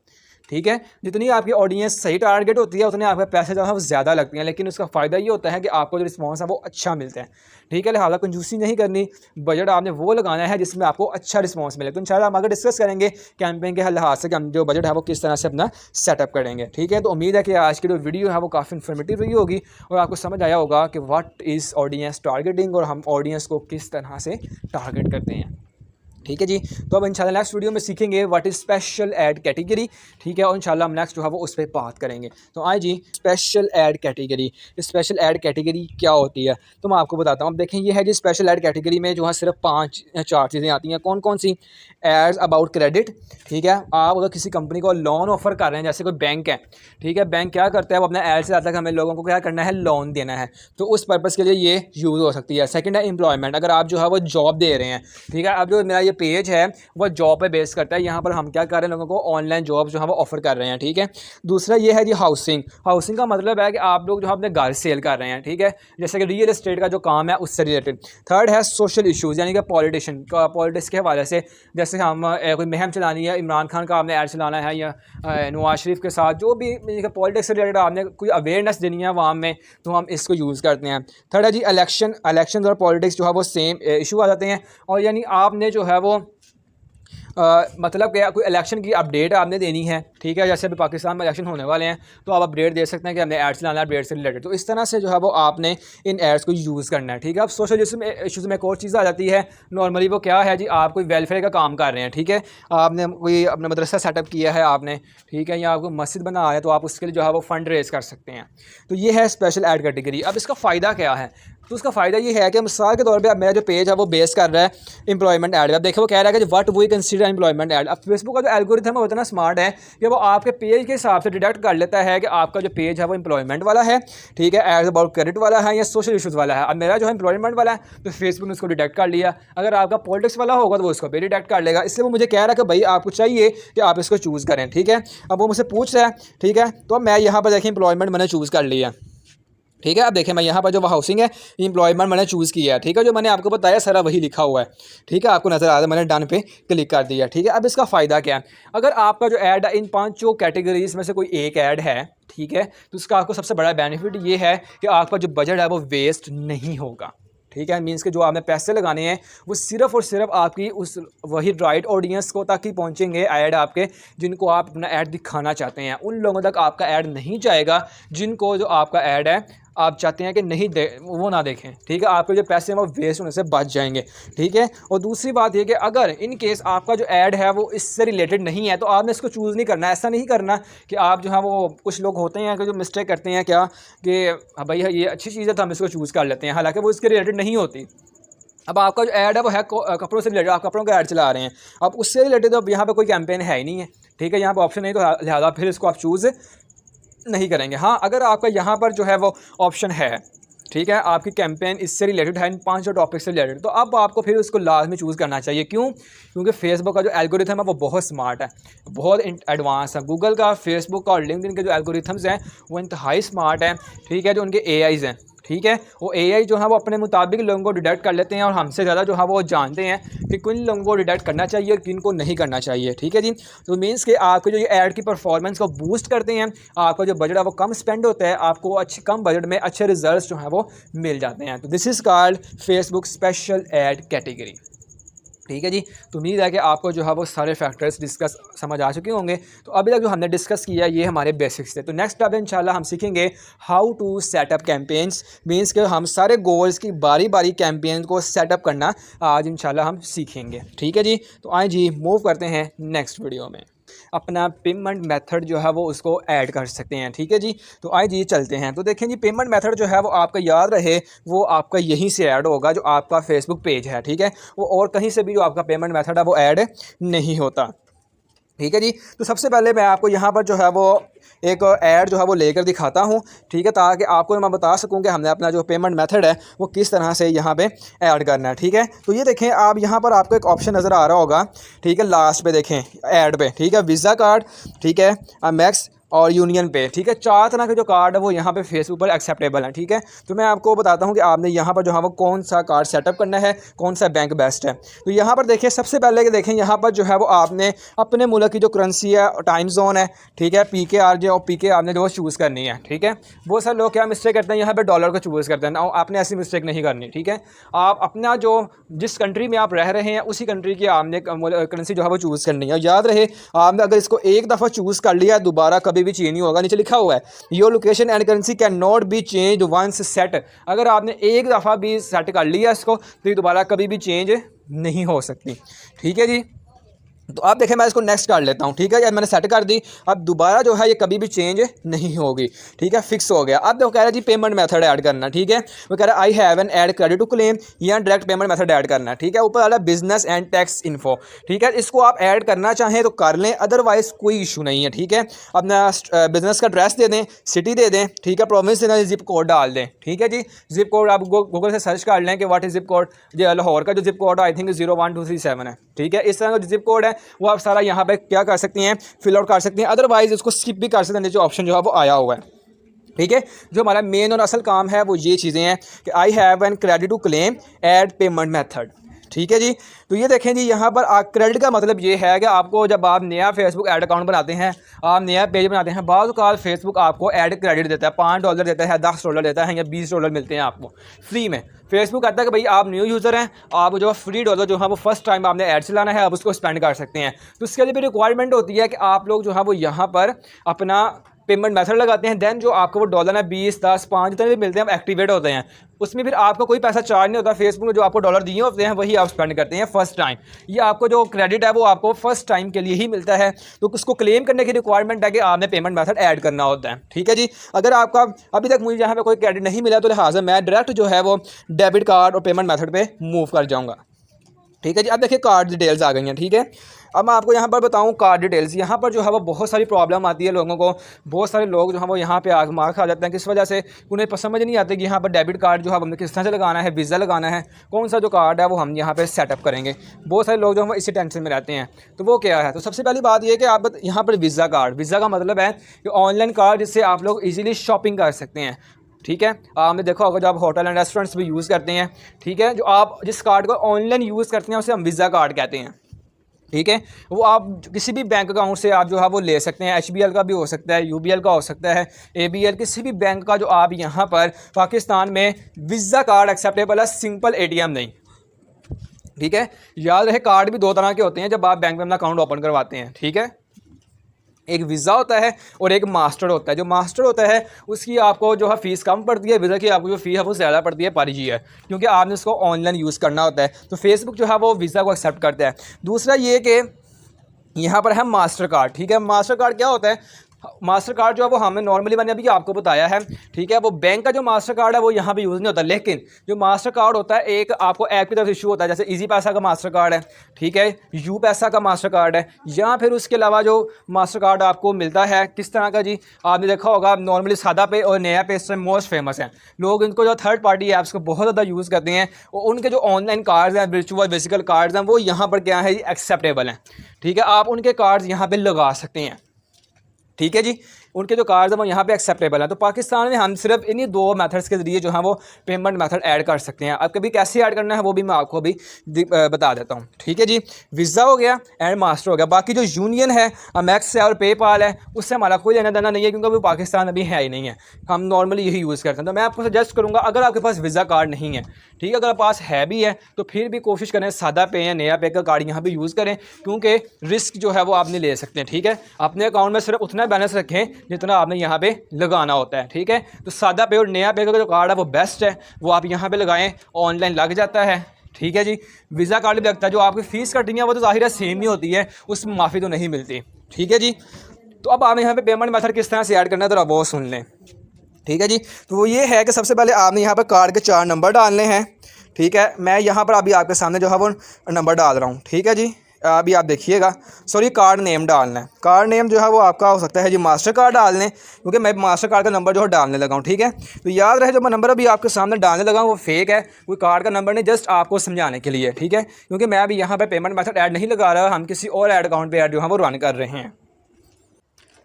ठीक है। जितनी आपकी ऑडियंस सही टारगेट होती है उतने आपके पैसे जो है वो ज़्यादा लगते हैं, लेकिन उसका फ़ायदा ये होता है कि आपको जो रिस्पॉन्स है वो अच्छा मिलता है, ठीक है। लिहाजा कंजूसी नहीं करनी, बजट आपने वो लगाना है जिसमें आपको अच्छा रिस्पॉन्स मिले। तो इंशाल्लाह हम आगे डिस्कस करेंगे कैंपेन के लिहाज से कि हम जो बजट है वो किस तरह से अपना सेटअप करेंगे, ठीक है। तो उम्मीद है कि आज की जो वीडियो है वो काफ़ी इन्फॉर्मेटिव रही होगी और आपको समझ आया होगा कि व्हाट इज़ ऑडियंस टारगेटिंग और हम ऑडियंस को किस तरह से टारगेट करते हैं, ठीक है जी। तो अब इंशाल्लाह नेक्स्ट वीडियो में सीखेंगे what is special ad category, ठीक है। और इंशाल्लाह हम नेक्स्ट जो है वो उस पर बात करेंगे। तो आए जी, special ad category. Special ad category क्या होती है तो मैं आपको बताता हूँ। अब देखें ये है जी, स्पेशल ऐड कैटेगरी में जो है सिर्फ 5 या 4 चीज़ें आती हैं। कौन कौन सी? एड्स अबाउट क्रेडिट, ठीक है। आप अगर किसी कंपनी को लोन ऑफर कर रहे हैं, जैसे कोई बैंक है, ठीक है, बैंक क्या करता है वो अपने ऐड से आता है कि हमें लोगों को क्या करना है, लोन देना है, तो उस पर्पज़ के लिए ये यूज़ हो सकती है। सेकंड है एम्प्लॉयमेंट, अगर आप जो है वो जॉब दे रहे हैं, ठीक है। अब जो मेरा ये ये पेज है वो जॉब पे बेस करता है। यहाँ पर हम क्या कर रहे हैं, लोगों को ऑनलाइन जॉब जो है वो ऑफर कर रहे हैं, ठीक है। दूसरा ये है जी हाउसिंग। हाउसिंग का मतलब है कि आप लोग जो है अपने घर सेल कर रहे हैं, ठीक है, जैसे कि रियल एस्टेट का जो काम है उससे रिलेटेड। थर्ड है सोशल इशूज़, यानी कि पॉलिटिक्स के हवाले से, जैसे हम कोई मुहिम चलानी है, इमरान खान का आपने ऐड चलाना है या नवाज शरीफ के साथ, जो भी पॉलिटिक्स से रिलेटेड आपने कोई अवेयरनेस देनी है आवाम में, तो हम इसको यूज़ करते हैं। थर्ड है जी इलेक्शन और पॉलिटिक्स जो है वो सेम इशू आ जाते हैं, और यानी आपने जो है वो मतलब क्या, कोई इलेक्शन की अपडेट आपने देनी है, ठीक है, जैसे अभी पाकिस्तान में इलेक्शन होने वाले हैं तो आप अपडेट दे सकते हैं कि हमने एड्स चलाना है अपडेट से रिलेटेड। तो इस तरह से जो है वो आपने इन एड्स को यूज़ करना है, ठीक है। अब सोशल इशूज़ में एक और चीज़ आ जाती है, नॉर्मली वो क्या है जी, आप कोई वेलफेयर का काम कर रहे हैं, ठीक है, आपने कोई अपना मदरसा सेटअप किया है आपने, ठीक है, या आपको मस्जिद बना है, तो आप उसके लिए जो है वो फ़ंड रेज़ कर सकते हैं। तो ये है स्पेशल ऐड कैटेगरी। अब इसका फ़ायदा क्या है, तो उसका फ़ायदा ये है कि मिसाल के तौर पे अब मेरा जो पेज है वो बेस कर रहा है एम्प्लॉयमेंट ऐड। अब देखो वो कह रहा है कि what we consider employment ad. अब फेसबुक का जो एल्गोरिथम है वो इतना स्मार्ट है कि वो आपके पेज के हिसाब से डिटेक्ट कर लेता है कि आपका जो पेज है वो एम्प्लॉयमेंट वाला है, ठीक है, एड्स अबाउट क्रेडिट वाला है या सोशल इशूज़ वाला है। अब मेरा जो है एम्प्लॉयमेंट वाला है तो फेसबुक ने उसको डिटेक्ट कर लिया। अगर आपका पॉलिटिक्स वाला होगा तो वो उसको भी डिटेक्ट कर लेगा। इसलिए वो मुझे कह रहा है कि भाई आपको चाहिए कि आप इसको चूज़ करें, ठीक है। अब वो मुझसे पूछ रहा है, ठीक है, तो मैं यहाँ पर देखिए एम्प्लॉयमेंट मैंने चूज़ कर लिया, ठीक है। अब देखिए मैं यहाँ पर जो हाउसिंग है एम्प्लॉयमेंट मैंने चूज़ किया है, ठीक है, जो मैंने आपको बताया सारा वही लिखा हुआ है, ठीक है, आपको नज़र आ रहा है, मैंने डन पे क्लिक कर दिया, ठीक है। अब इसका फ़ायदा क्या है, अगर आपका जो ऐड है इन पांचों कैटेगरीज में से कोई एक ऐड है, ठीक है, तो उसका आपको सबसे बड़ा बेनिफिट ये है कि आपका जो बजट है वो वेस्ट नहीं होगा, ठीक है। मीन्स कि जो आपने पैसे लगाने हैं वो सिर्फ़ और सिर्फ आपकी उस वही राइट ऑडियंस को तक ही पहुंचेंगे ऐड आपके, जिनको आप अपना ऐड दिखाना चाहते हैं। उन लोगों तक आपका ऐड नहीं जाएगा जिनको जो आपका ऐड है आप चाहते हैं कि नहीं वो ना देखें, ठीक है, आपके जो पैसे हैं वो वेस्ट होने से बच जाएंगे, ठीक है। और दूसरी बात ये कि अगर इन केस आपका जो ऐड है वो इससे रिलेटेड नहीं है तो आपने इसको चूज़ नहीं करना। ऐसा नहीं करना कि आप जो है वो, कुछ लोग होते हैं कि जो मिस्टेक करते हैं क्या कि भाई ये अच्छी चीज़ है तो हम इसको चूज़ कर लेते हैं, हालांकि वो इसके रिलेटेड नहीं होती। अब आपका जो ऐड है वो है कपड़ों से रिलेटेड, आप कपड़ों का ऐड चला रहे हैं, अब उससे रिलेटेड अब यहाँ पे कोई कैंपेन है ही नहीं है, ठीक है, यहाँ पे ऑप्शन नहीं, तो लिहाजा फिर इसको आप चूज़ नहीं करेंगे। हाँ, अगर आपका यहाँ पर जो है वो ऑप्शन है, ठीक है, आपकी कैंपेन इससे रिलेटेड है, इन 5 टॉपिक से रिलेटेड, तो अब आपको फिर उसको लाजमी चूज़ करना चाहिए। क्यों? क्योंकि फेसबुक का जो एल्गोरिथम है वो बहुत स्मार्ट है, बहुत एडवांस है। गूगल का, फेसबुक का और लिंक्डइन के जो एल्गोरिथम्स हैं वो इंतहाई स्मार्ट हैं, ठीक है, जो उनके AIs हैं, ठीक है, वो AI जो है वो अपने मुताबिक लोगों को डिटेक्ट कर लेते हैं और हमसे ज़्यादा जो है वो जानते हैं कि किन लोगों को डिटेक्ट करना चाहिए और किन को नहीं करना चाहिए, ठीक है जी। तो मीन्स कि आपके जो ये ऐड की परफॉर्मेंस को बूस्ट करते हैं, आपका जो बजट है वो कम स्पेंड होता है, आपको अच्छे कम बजट में अच्छे रिजल्ट्स जो है वो मिल जाते हैं। तो this is called Facebook special ad category, ठीक है जी। तो उम्मीद है कि आपको जो है वो सारे फैक्टर्स डिस्कस समझ आ चुके होंगे। तो अभी तक जो हमने डिस्कस किया ये हमारे बेसिक्स थे। तो नेक्स्ट अब इंशाल्लाह हम सीखेंगे how to setup campaigns, means कि हम सारे गोल्स की बारी बारी कैंपेन को सेटअप करना आज इंशाल्लाह हम सीखेंगे, ठीक है जी। तो आए जी मूव करते हैं नेक्स्ट वीडियो में, अपना पेमेंट मेथड जो है वो उसको ऐड कर सकते हैं, ठीक है जी। तो आइए जी चलते हैं। तो देखें जी पेमेंट मेथड जो है वो आपका याद रहे वो आपका यहीं से ऐड होगा, जो आपका फेसबुक पेज है, ठीक है, वो और कहीं से भी जो आपका पेमेंट मेथड है वो ऐड नहीं होता, ठीक है जी। तो सबसे पहले मैं आपको यहाँ पर जो है वो एक ऐड जो है वो लेकर दिखाता हूँ, ठीक है, ताकि आपको मैं बता सकूँ कि हमने अपना जो पेमेंट मेथड है वो किस तरह से यहाँ पे ऐड करना है, ठीक है। तो ये देखें आप यहाँ पर आपको एक ऑप्शन नज़र आ रहा होगा, ठीक है, लास्ट पे देखें ऐड पे, ठीक है, वीज़ा कार्ड, ठीक है, मैक्स और यूनियन पे, ठीक है, 4 तरह के जो कार्ड है वो यहाँ पे फेसबुक पर एक्सेप्टेबल हैं, ठीक है। तो मैं आपको बताता हूँ कि आपने यहाँ पर जो है वो कौन सा कार्ड सेटअप करना है, कौन सा बैंक बेस्ट है। तो यहाँ पर देखिए सबसे पहले देखें यहाँ पर जो है वो आपने अपने मुल्क की जो करेंसी है, टाइम जोन है, ठीक है, PKR और PK आपने जो चूज़ करनी है, ठीक है। बहुत सारे लोग क्या मिस्टेक करते हैं, यहाँ पर डॉलर को चूज़ करते हैं, आपने ऐसी मिस्टेक नहीं करनी, ठीक है। आप अपना जो जिस कंट्री में आप रह रहे हैं उसी कंट्री की आपने करेंसी जो है वो चूज़ करनी है। याद रहे आपने अगर इसको एक दफ़ा चूज़ कर लिया दोबारा कभी भी चेंज नहीं होगा। नीचे लिखा हुआ है your location and currency can not be change once set. अगर आपने एक दफ़ा भी सेट कर लिया इसको तो ये दोबारा कभी भी चेंज नहीं हो सकती, ठीक है जी। तो आप देखें मैं इसको नेक्स्ट कर लेता हूँ, ठीक है। यार मैंने सेट कर दी, अब दोबारा जो है ये कभी भी चेंज नहीं होगी, ठीक है, फिक्स हो गया। अब देखो कह रहा है जी पेमेंट मेथड ऐड करना, ठीक है। वो कह रहा है I have an ad credit to claim, या डायरेक्ट पेमेंट मेथड ऐड करना, ठीक है। ऊपर वाला बिजनेस एंड टैक्स इन्फो, ठीक है। इसको आप ऐड करना चाहें तो कर लें, अदरवाइज कोई इशू नहीं है, ठीक है। अपना बिजनेस का एड्रेस दे दें, सिटी दे दें, ठीक है, प्रोविंस देना, जिप कोड डाल दें, ठीक है जी। जिप कोड आप गूगल से सर्च कर लें कि व्हाट इज जिप कोड। जी लाहौर का जो जिप कोड आई थिंक 01237 है, ठीक है। इस तरह का जो जिप कोड है वो आप सारा यहाँ पे क्या कर सकती हैं, फिल आउट कर सकती हैं, अदरवाइज इसको स्किप भी कर सकते हैं, नीचे ऑप्शन जो है वो आया हुआ है, ठीक है। जो हमारा मेन और असल काम है वो ये चीज़ें हैं कि I have an credit to claim add payment method, ठीक है जी। तो ये देखें जी यहाँ पर क्रेडिट का मतलब ये है कि आपको जब आप नया फेसबुक ऐड अकाउंट बनाते हैं, आप नया पेज बनाते हैं, बाज़ औक़ात फेसबुक आपको ऐड क्रेडिट देता है, $5 देता है, $10 देता है, या $20 मिलते हैं आपको फ्री में। फेसबुक कहता है कि भाई आप न्यू यूज़र हैं, आप जो फ्री डॉलर जो है वो फर्स्ट टाइम आपने ऐड चलाना है, आप उसको स्पेंड कर सकते हैं। तो इसके लिए भी रिक्वायरमेंट होती है कि आप लोग जो है वो यहाँ पर अपना पेमेंट मेथड लगाते हैं, देन जो आपको वो डॉलर है 20, 10, 5 जितने भी मिलते हैं वो एक्टिवेट होते हैं। उसमें फिर आपको कोई पैसा चार्ज नहीं होता, फेसबुक ने जो आपको डॉलर दिए होते हैं वही आप स्पेंड करते हैं फर्स्ट टाइम। ये आपको जो क्रेडिट है वो आपको फर्स्ट टाइम के लिए ही मिलता है, तो उसको क्लेम करने की रिक्वायरमेंट है कि आपने पेमेंट मेथड ऐड करना होता है, ठीक है जी। अगर आपका अभी तक मुझे यहाँ पे कोई क्रेडिट नहीं मिला तो लिहाजा मैं डायरेक्ट जो है वो डेबिट कार्ड और पेमेंट मेथड पर मूव कर जाऊँगा, ठीक है जी। अब देखिए कार्ड डिटेल्स आ गई हैं, ठीक है। अब मैं आपको यहाँ पर बताऊँ कार्ड डिटेल्स, यहाँ पर जो है वो बहुत सारी प्रॉब्लम आती है लोगों को, बहुत सारे लोग जो है वो यहाँ पे आग मार खा जाते हैं, किस वजह से उन्हें समझ नहीं आती कि यहाँ पर डेबिट कार्ड जो है हमने किस तरह से लगाना है, वीज़ा लगाना है, कौन सा जो कार्ड है वो हम यहाँ पे सेटअप करेंगे। बहुत सारे लोग जो है इसी टेंशन में रहते हैं, तो वो क्या है। तो सबसे पहली बात ये कि आप यहाँ पर वीज़ा कार्ड, वीज़ा का मतलब है कि ऑनलाइन कार्ड जिससे आप लोग ईजिली शॉपिंग कर सकते हैं, ठीक है। आपने देखा होगा जो आप होटल एंड रेस्टोरेंट्स भी यूज़ करते हैं, ठीक है, जो आप जिस कार्ड को ऑनलाइन यूज़ करते हैं उसे हम वीज़ा कार्ड कहते हैं, ठीक है। वो आप किसी भी बैंक अकाउंट से आप जो है वो ले सकते हैं, HBL का भी हो सकता है, UBL का हो सकता है, ABL, किसी भी बैंक का जो आप यहाँ पर पाकिस्तान में वीज़ा कार्ड एक्सेप्टेबल है, सिंपल ATM नहीं, ठीक है। याद रहे कार्ड भी दो तरह के होते हैं जब आप बैंक में अपना अकाउंट ओपन करवाते हैं, ठीक है। एक वीज़ा होता है और एक मास्टर होता है। जो मास्टर होता है उसकी आपको जो है फ़ीस कम पड़ती है, वीज़ा की आपको जो फ़ी है वो ज़्यादा पड़ती है पर ईयर, क्योंकि आपने उसको ऑनलाइन यूज़ करना होता है। तो फेसबुक जो है वो वीज़ा को एक्सेप्ट करता है। दूसरा ये कि यहाँ पर है मास्टर कार्ड, ठीक है। मास्टर कार्ड क्या होता है, मास्टर कार्ड जो है वो हमें नॉर्मली मैंने अभी आपको बताया है, ठीक है। वो बैंक का जो मास्टर कार्ड है वो यहाँ पे यूज़ नहीं होता, लेकिन जो मास्टर कार्ड होता है एक आपको ऐप की तरफ इशू होता है, जैसे इजी पैसा का मास्टर कार्ड है, ठीक है, यू पैसा का मास्टर कार्ड है, या फिर उसके अलावा जो मास्टर कार्ड आपको मिलता है किस तरह का जी, आपने देखा होगा नॉर्मली सादा पे और नया पे इस टाइम मोस्ट फेमस हैं। लोग इनको जो थर्ड पार्टी ऐप्स को बहुत ज़्यादा यूज़ करते हैं, और उनके जो ऑनलाइन कार्ड्स हैं, वर्चुअल बेसिकल कार्ड्स हैं, वो यहाँ पर क्या है एक्सेप्टेबल हैं, ठीक है। आप उनके कार्ड्स यहाँ पर लगा सकते हैं, ठीक है जी। उनके जो कार्ड्स हैं वो यहाँ पे एक्सेप्टेबल है। तो पाकिस्तान में हम सिर्फ इन्हीं दो मेथड्स के ज़रिए जो है वो पेमेंट मेथड ऐड कर सकते हैं। अब कभी कैसे ऐड करना है वो भी मैं आपको अभी बता देता हूँ, ठीक है जी। वीज़ा हो गया एंड मास्टर हो गया। बाकी जो यूनियन है, मैक्स है और पेपाल है, उससे हमारा कोई लेना देना नहीं है, क्योंकि वो पाकिस्तान अभी है ही नहीं है, हम नॉर्मली यही यूज़ करते हैं। तो मैं आपको सजेस्ट करूँगा अगर आपके पास वीज़ा कार्ड नहीं है, ठीक है, अगर आपके पास है भी है तो फिर भी कोशिश करें सादा पे या नया पे का कार्ड यहाँ पर यूज़ करें, क्योंकि रिस्क जो है वो आप नहीं ले सकते हैं, ठीक है। अपने अकाउंट में सिर्फ उतना बैलेंस रखें जितना आपने यहाँ पे लगाना होता है, ठीक है। तो सादा पे और नया पे का जो कार्ड है वो बेस्ट है, वो आप यहाँ पे लगाएं, ऑनलाइन लग जाता है, ठीक है जी। वीज़ा कार्ड भी लगता है, जो आपकी फ़ीस कटनी है वो तो ज़ाहिर है सेम ही होती है, उसमें माफ़ी तो नहीं मिलती, ठीक है जी। तो अब आपने यहाँ पे पेमेंट मेथड किस तरह से ऐड करना है तो आप वो सुन लें, ठीक है जी। तो वो ये है कि सबसे पहले आपने यहाँ पर कार्ड के 4 नंबर डालने हैं, ठीक है। मैं यहाँ पर अभी आपके सामने जो है वो नंबर डाल रहा हूँ, ठीक है जी। अभी आप देखिएगा, सॉरी कार्ड नेम डालना है। कार्ड नेम जो है वो आपका हो सकता है जी मास्टर कार्ड डाल लें, क्योंकि मैं मास्टर कार्ड का नंबर जो है डालने लगा हूँ, ठीक है। तो याद रहे जो मैं नंबर अभी आपके सामने डालने लगा हूँ वो फेक है, कोई कार्ड का नंबर नहीं, जस्ट आपको समझाने के लिए, ठीक है। क्योंकि मैं अभी यहाँ पे पेमेंट मेथड ऐड नहीं लगा रहा, हम किसी और ऐड अकाउंट पर ऐड जो है वो रन कर रहे हैं,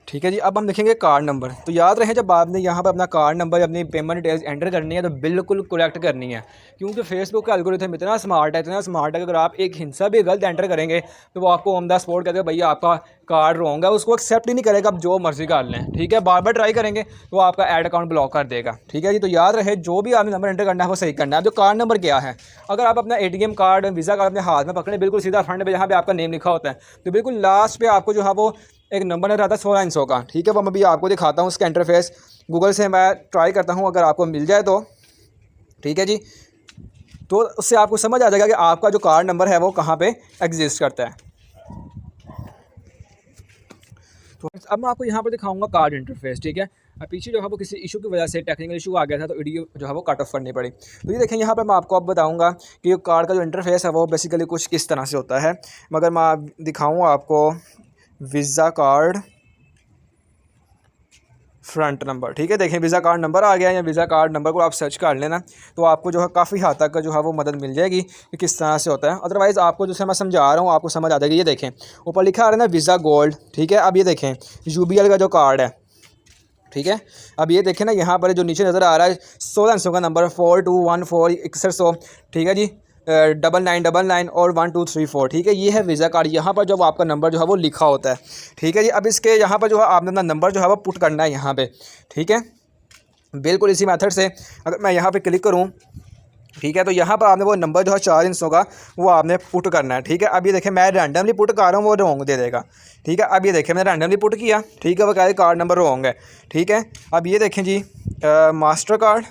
ठीक है जी। अब हम देखेंगे कार्ड नंबर। तो याद रहे जब आपने यहाँ पर अपना कार्ड नंबर अपनी पेमेंट डिटेल्स एंटर करनी है तो बिल्कुल करेक्ट करनी है, क्योंकि फेसबुक का एल्गोरिथम इतना स्मार्ट है, इतना स्मार्ट है कि अगर आप एक हिस्सा भी गलत एंटर करेंगे तो वो आपको ऑन द स्पॉट कहते हैं भैया आपका कार्ड रॉन्ग है, उसको एक्सेप्ट ही नहीं करेगा, आप जो मर्जी कर लें, ठीक है। बार बार ट्राई करेंगे तो आपका ऐड अकाउंट ब्लॉक कर देगा, ठीक है जी। तो याद रहे जो भी आपने नंबर एंटर करना है वो सही करना है। जो कार्ड नंबर क्या है, अगर आप अपना ATM कार्ड, वीज़ा कार्ड अपने हाथ में पकड़े बिल्कुल सीधा फ्रंट पे जहाँ पे आपका नेम लिखा होता है, तो बिल्कुल लास्ट पे आपको जो है वो एक नंबर नजर आता है 16 का, ठीक है। वो मैं अभी आपको दिखाता हूँ उसका इंटरफेस, गूगल से मैं ट्राई करता हूँ, अगर आपको मिल जाए तो, ठीक है जी। तो उससे आपको समझ आ जाएगा कि आपका जो कार्ड नंबर है वो कहाँ पे एग्जिस्ट करता है। तो अब मैं आपको यहाँ पर दिखाऊंगा कार्ड इंटरफेस, ठीक है। अब पीछे जो है वो किसी इशू की वजह से टेक्निकल इशू आ गया था, तो वीडियो जो है वो कट ऑफ करनी पड़ी। तो ये देखें, यहाँ पर मैं आपको अब बताऊंगा कि ये कार्ड का जो इंटरफेस है वो बेसिकली कुछ किस तरह से होता है। मगर मैं दिखाऊँगा आपको वीज़ा कार्ड फ्रंट नंबर, ठीक है। देखें वीज़ा कार्ड नंबर आ गया, या वीज़ा कार्ड नंबर को आप सर्च कर लेना, तो आपको जो है काफ़ी हद तक जो है वो मदद मिल जाएगी कि किस तरह से होता है। अदरवाइज़ आपको जैसे मैं समझा रहा हूँ आपको समझ आ जाएगी। ये देखें ऊपर लिखा आ रहा है ना वीज़ा गोल्ड, ठीक है। अब ये देखें UBL का जो कार्ड है, ठीक है। अब ये देखें ना यहाँ पर जो नीचे नज़र आ रहा है 16 अंकों का नंबर 4214 6100, ठीक है जी, 9999 और 1234, ठीक है। ये है वीज़ा कार्ड। यहाँ पर जब आपका नंबर जो है वो लिखा होता है, ठीक है जी। अब इसके यहाँ पर जो है आपने अपना नंबर जो है वो पुट करना है यहाँ पे, ठीक है। बिल्कुल इसी मेथड से अगर मैं यहाँ पे क्लिक करूँ, ठीक है, तो यहाँ पर आपने वो नंबर जो है 4 अंकों का वो आपने पुट करना है, ठीक है। अब ये देखें मैं रैंडमली पुट कर रहा हूँ, वो रॉन्ग दे देगा, ठीक है। अब ये देखें मैंने रैंडमली पुट किया, ठीक है, वो कह रहा है कार्ड नंबर रॉन्ग है, ठीक है। अब ये देखें जी मास्टर कार्ड,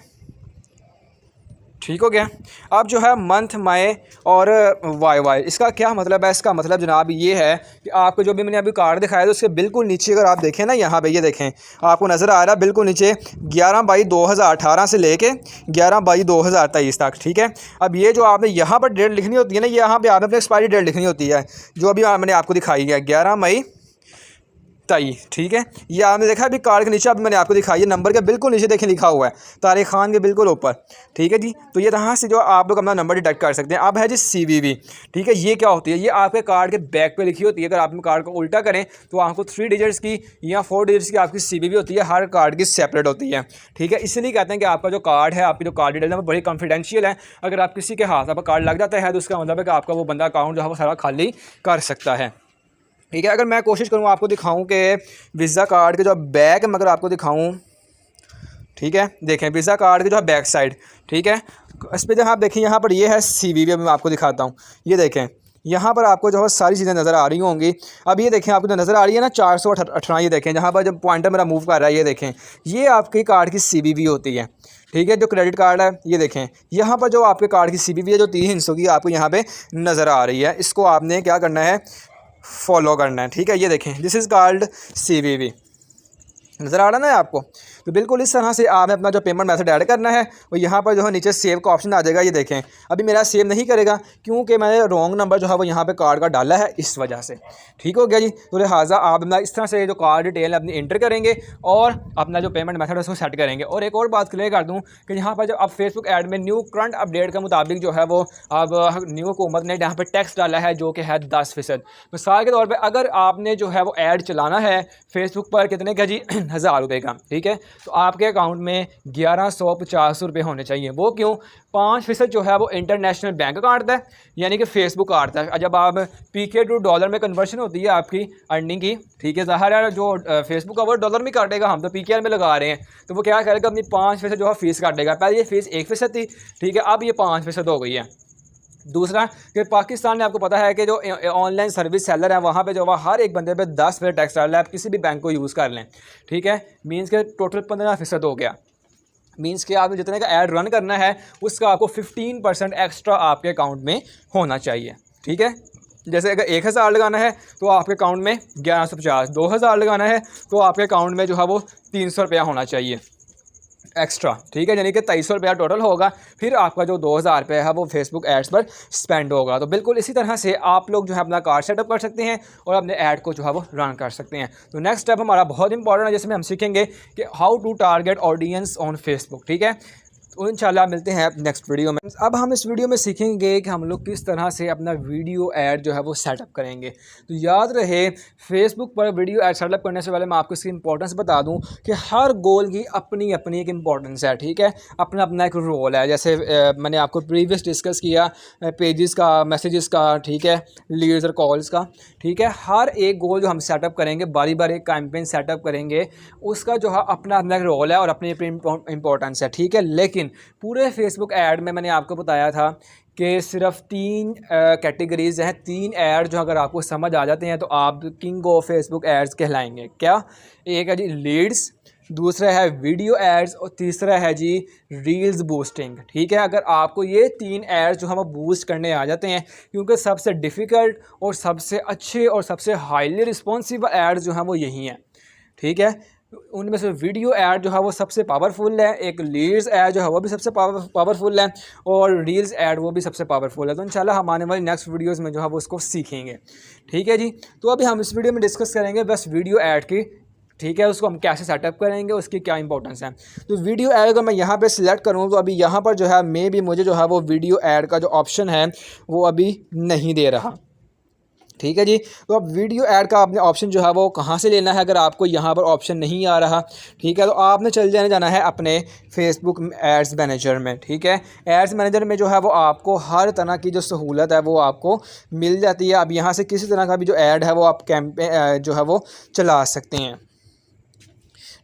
ठीक हो गया। अब जो है मंथ माई और वाई, इसका क्या मतलब है? इसका मतलब जनाब ये है कि आपको जो भी मैंने अभी कार्ड दिखाया था उसके बिल्कुल नीचे अगर आप देखें ना, यहाँ पे ये देखें आपको नज़र आ रहा है बिल्कुल नीचे 11/2/2018 से लेके 11/2/2023 तक, ठीक है। अब ये जो आपने यहाँ पर डेट लिखनी होती है ना, यहाँ पे आपने अपनी एक्सपायरी डेट लिखनी होती है, जो अभी मैंने आपको दिखाई है 11 मई 23, ठीक है। ये आपने देखा अभी कार्ड के नीचे, अभी मैंने आपको दिखाई है नंबर के बिल्कुल नीचे देखें लिखा हुआ है तारिक खान के बिल्कुल ऊपर, ठीक है जी। तो ये यहाँ से जो आप लोग अपना नंबर डिटेक्ट कर सकते हैं। अब है जी CVV, ठीक है। ये क्या होती है? ये आपके कार्ड के बैक पे लिखी होती है। अगर आप कार्ड को उल्टा करें तो आपको 3 डिजिट्स की या 4 डिजिट्स की आपकी CVV होती है, हर कार्ड की सेपरेट होती है, ठीक है। इसलिए कहते हैं कि आपका जो कार्ड है, आपकी जो कार्ड डिटेल है वो बड़ी कॉन्फिडेंशियल है। अगर आप किसी के हाथ पर कार्ड लग जाता है तो उसका मतलब है कि आपका वो बंदा अकाउंट जो है वो सारा खाली कर सकता है, ठीक है। अगर मैं कोशिश करूँ आपको दिखाऊं कि वीज़ा कार्ड के जो बैक है, मगर आपको दिखाऊं, ठीक है। देखें वीज़ा कार्ड के जो है बैक साइड, ठीक है। इस पर जब आप देखें यहाँ पर ये है CVV, अभी मैं आपको दिखाता हूँ। ये देखें यहाँ पर आपको जो है सारी चीज़ें नज़र आ रही होंगी। अब ये देखें आपको जो नज़र आ रही है ना 418, ये देखें जहाँ पर जब पॉइंटर मेरा मूव कर रहा है, ये देखें ये आपकी कार्ड की CVV होती है, ठीक है। जो क्रेडिट कार्ड है ये देखें यहाँ पर जो आपके कार्ड की CVV है जो 3 हिस्सों की आपको यहाँ पे नज़र आ रही है, इसको आपने क्या करना है, फॉलो करना है, ठीक है। ये देखें दिस इज़ कॉल्ड CVV, नज़र आ रहा ना है आपको। तो बिल्कुल इस तरह से आपने अपना जो पेमेंट मेथड ऐड करना है, और यहाँ पर जो है नीचे सेव का ऑप्शन आ जाएगा। ये देखें अभी मेरा सेव नहीं करेगा क्योंकि मैंने रॉन्ग नंबर जो है वो यहाँ पे कार्ड का डाला है, इस वजह से, ठीक हो गया जी। तो लिहाजा आप अपना इस तरह से जो कार्ड डिटेल अपनी इंटर करेंगे और अपना जो पेमेंट मेथड है उसको सेट करेंगे। और एक और बात क्लियर कर दूँ कि यहाँ पर जब अब फेसबुक ऐड में न्यू करंट अपडेट के मुताबिक जो है वो अब न्यू हुकूमत ने यहाँ पर टैक्स डाला है जो कि है 10%। मिसाल के तौर पर अगर आपने जो है वो ऐड चलाना है फेसबुक पर, कितने का जी 1000 रुपये का, ठीक है। तो आपके अकाउंट में 1150 रुपये होने चाहिए। वो क्यों? 5% जो है वो इंटरनेशनल बैंक काटता है, यानी कि फेसबुक काटता है। जब आप PK टू डॉलर में कन्वर्शन होती है आपकी अर्निंग की, ठीक है, ज़ाहिर है जो फेसबुक का वो डॉलर में काटेगा, हम तो PKR में लगा रहे हैं, तो वो क्या करेगा अपनी 5% जो है फीस काटेगा। पहले ये फीस 1% थी, ठीक है, अब ये 5% हो गई है। दूसरा कि पाकिस्तान में आपको पता है कि जो ऑनलाइन सर्विस सेलर है वहाँ पे जो है हर एक बंदे पे 10% टैक्स डाल रहा है। आप किसी भी बैंक को यूज़ कर लें, ठीक है, मीन्स के टोटल 15% हो गया। मीन्स कि आपने जितने का ऐड रन करना है उसका आपको 15% एक्स्ट्रा आपके अकाउंट में होना चाहिए, ठीक है। जैसे अगर 1000 लगाना है तो आपके अकाउंट में 1150, 2000 लगाना है तो आपके अकाउंट में जो है वो 300 रुपया होना चाहिए एक्स्ट्रा, ठीक है, यानी कि 2300 रुपया टोटल होगा। फिर आपका जो 2000 रुपये है वो फेसबुक एड्स पर स्पेंड होगा। तो बिल्कुल इसी तरह से आप लोग जो है अपना कार्ड सेटअप कर सकते हैं और अपने ऐड को जो है वो रन कर सकते हैं। तो नेक्स्ट स्टेप हमारा बहुत इंपॉर्टेंट है, जिसमें हम सीखेंगे कि how to target audience on Facebook, ठीक है। तो इंशाल्लाह मिलते हैं नेक्स्ट वीडियो में। अब हम इस वीडियो में सीखेंगे कि हम लोग किस तरह से अपना वीडियो ऐड जो है वो सेटअप करेंगे। तो याद रहे फेसबुक पर वीडियो ऐड सेटअप करने से पहले मैं आपको इसकी इंपॉर्टेंस बता दूं कि हर गोल की अपनी अपनी एक इंपॉर्टेंस है, ठीक है, अपना अपना एक रोल है। जैसे मैंने आपको प्रीवियस डिस्कस किया पेजेस का, मैसेजेस का, ठीक है, लीड्स और कॉल्स का, ठीक है। हर एक गोल जो हम सेटअप करेंगे, बारी बारी एक कैंपेन सेटअप करेंगे, उसका जो है अपना अपना रोल है और अपनी अपनी इंपॉर्टेंस है, ठीक है। लेकिन पूरे फेसबुक ऐड में मैंने आपको बताया था कि सिर्फ 3 कैटेगरीज हैं, 3 ऐड जो अगर आपको समझ आ जाते हैं तो आप किंग ऑफ फेसबुक एड्स कहलाएंगे। क्या? एक है जी लीड्स, दूसरा है वीडियो एड्स और तीसरा है जी रील्स बूस्टिंग। ठीक है, अगर आपको ये 3 एड्स जो हम बूस्ट करने आ जाते हैं, क्योंकि सबसे डिफ़िकल्ट और सबसे अच्छे और सबसे हाईली रिस्पॉन्सिबल एड्स जो हैं वो यही हैं। ठीक है, उनमें से वीडियो ऐड जो है वो सबसे पावरफुल है, एक लीड्स ऐड जो है वो भी सबसे पावरफुल है, और रील्स ऐड वो भी सबसे पावरफुल है। तो इंशाल्लाह हम आने वाली नेक्स्ट वीडियोस में जो है वो उसको सीखेंगे। ठीक है जी, तो अभी हम इस वीडियो में डिस्कस करेंगे बस वीडियो ऐड की। ठीक है, उसको हम कैसे सेटअप करेंगे, उसकी क्या इंपॉर्टेंस है। तो वीडियो ऐड अगर मैं यहाँ पे सिलेक्ट करूँ तो अभी यहाँ पर जो है मे भी मुझे जो है वो वीडियो ऐड का जो ऑप्शन है वो अभी नहीं दे रहा। ठीक है जी, तो अब वीडियो ऐड का आपने ऑप्शन जो है वो कहाँ से लेना है, अगर आपको यहाँ पर ऑप्शन नहीं आ रहा। ठीक है, तो आपने जाना है अपने फेसबुक एड्स मैनेजर में। ठीक है, एड्स मैनेजर में जो है वो आपको हर तरह की जो सहूलत है वो आपको मिल जाती है। अब यहाँ से किसी तरह का भी जो ऐड है वो आप कैंपेन जो है वो चला सकते हैं।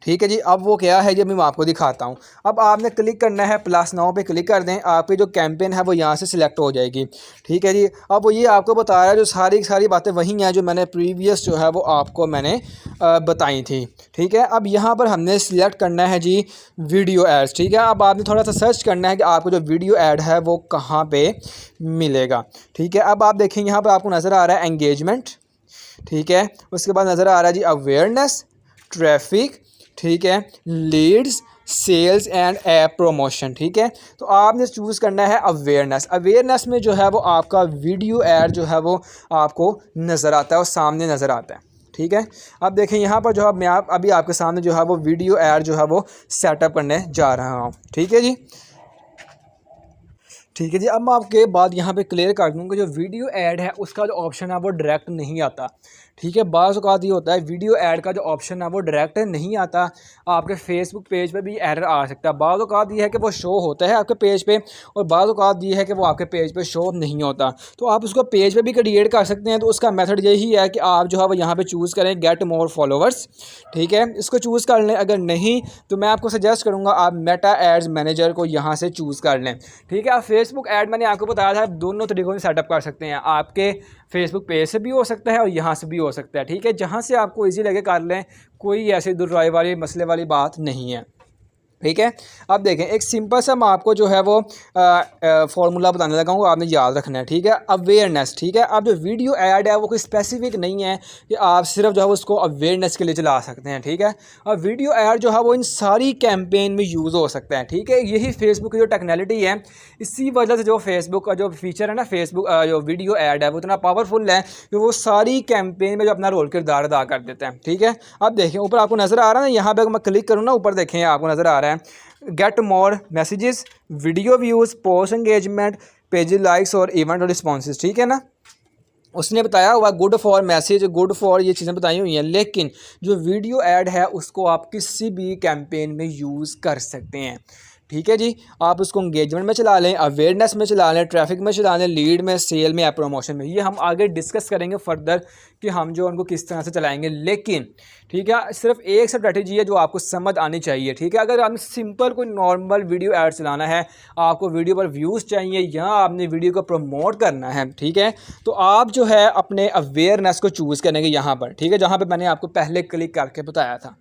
ठीक है जी, अब वो क्या है, जब मैं आपको दिखाता हूँ। अब आपने क्लिक करना है +9 पे क्लिक कर दें, आपकी जो कैंपेन है वो यहाँ से सिलेक्ट हो जाएगी। ठीक है जी, अब वो ये आपको बता रहा है जो सारी बातें वही हैं जो मैंने प्रीवियस जो है वो आपको मैंने बताई थी। ठीक है, अब यहाँ पर हमने सिलेक्ट करना है जी वीडियो एड्स। ठीक है, अब आपने थोड़ा सा सर्च करना है कि आपको जो वीडियो ऐड है वो कहाँ पर मिलेगा। ठीक है, अब आप देखें यहाँ पर आपको नज़र आ रहा है एंगेजमेंट। ठीक है, उसके बाद नज़र आ रहा है जी अवेयरनेस, ट्रैफिक, ठीक है, leads, sales and app promotion. ठीक है, तो आपने चूज़ करना है अवेयरनेस। अवेयरनेस में जो है वो आपका वीडियो ऐड जो है वो आपको नज़र आता है और सामने नज़र आता है। ठीक है, अब देखें यहाँ पर जो है मैं अभी आपके सामने जो है वो वीडियो ऐड जो है वो सेटअप करने जा रहा हूँ। ठीक है जी, ठीक है जी, अब मैं आपके बाद यहाँ पे क्लियर कर दूँगा जो वीडियो ऐड है उसका जो ऑप्शन है वो डायरेक्ट नहीं आता। ठीक है, बाज़ औक़ात ये होता है वीडियो ऐड का जो ऑप्शन है वो डायरेक्ट नहीं आता, आपके फेसबुक पेज पे भी एरर आ सकता है। बाज़ औक़ात ये है कि वो शो होता है आपके पेज पे, और बाज़ औक़ात ये है कि वो आपके पेज पे शो नहीं होता। तो आप उसको पेज पे भी क्रिएट कर सकते हैं। तो उसका मेथड यही है कि आप जो है वो यहाँ पर चूज़ करें गेट मोर फॉलोवर्स। ठीक है, इसको चूज़ कर लें, अगर नहीं तो मैं आपको सजेस्ट करूँगा आप मेटा एड्स मैनेजर को यहाँ से चूज़ कर लें। ठीक है, आप फेसबुक ऐड मैंने आपको बताया था दोनों तरीक़ों से सेटअप कर सकते हैं, आपके फेसबुक पेज से भी हो सकता है और यहाँ से भी हो सकता है। ठीक है, जहाँ से आपको इजी लगे कर लें, कोई ऐसी दुर्राय वाली मसले वाली बात नहीं है। ठीक है, अब देखें एक सिंपल सा मैं आपको जो है वो फार्मूला बताने लगा हूँ, आपने याद रखना है। ठीक है, अवेयरनेस। ठीक है, अब जो वीडियो ऐड है वो कोई स्पेसिफिक नहीं है कि आप सिर्फ जो है उसको अवेयरनेस के लिए चला सकते हैं। ठीक है, अब वीडियो ऐड जो है वो इन सारी कैंपेन में यूज़ हो सकता है। ठीक है, यही फेसबुक की जो टेक्नोलॉजी है, इसी वजह से जो फेसबुक का जो फीचर है ना, फेसबुक जो वीडियो ऐड है वो इतना पावरफुल है कि वो सारी कैंपेन में जो अपना रोल किरदार अदा कर देते हैं। ठीक है, अब देखें ऊपर आपको नज़र आ रहा है ना, यहाँ पर अगर मैं क्लिक करूँ ना, ऊपर देखें आपको नज़र आ रहा है gate more messages, video views, post engagement, page likes और इवेंट और रिस्पॉन्सेज। ठीक है ना, उसने बताया हुआ good for message, good for ये चीज़ें बताई हुई हैं, लेकिन जो वीडियो ऐड है उसको आप किसी भी कैंपेन में यूज़ कर सकते हैं। ठीक है जी, आप उसको एंगेजमेंट में चला लें, अवेयरनेस में चला लें, ट्रैफिक में चला लें, लीड में, सेल में या प्रमोशन में। ये हम आगे डिस्कस करेंगे फर्दर कि हम जो उनको किस तरह से चलाएंगे। लेकिन ठीक है, सिर्फ एक स्ट्रेटजी है जो आपको समझ आनी चाहिए। ठीक है, अगर आपने सिंपल कोई नॉर्मल वीडियो ऐड चलाना है, आपको वीडियो पर व्यूज़ चाहिए या आपने वीडियो को प्रमोट करना है, ठीक है, तो आप जो है अपने अवेयरनेस को चूज़ करेंगे यहाँ पर। ठीक है, जहाँ पर मैंने आपको पहले क्लिक करके बताया था।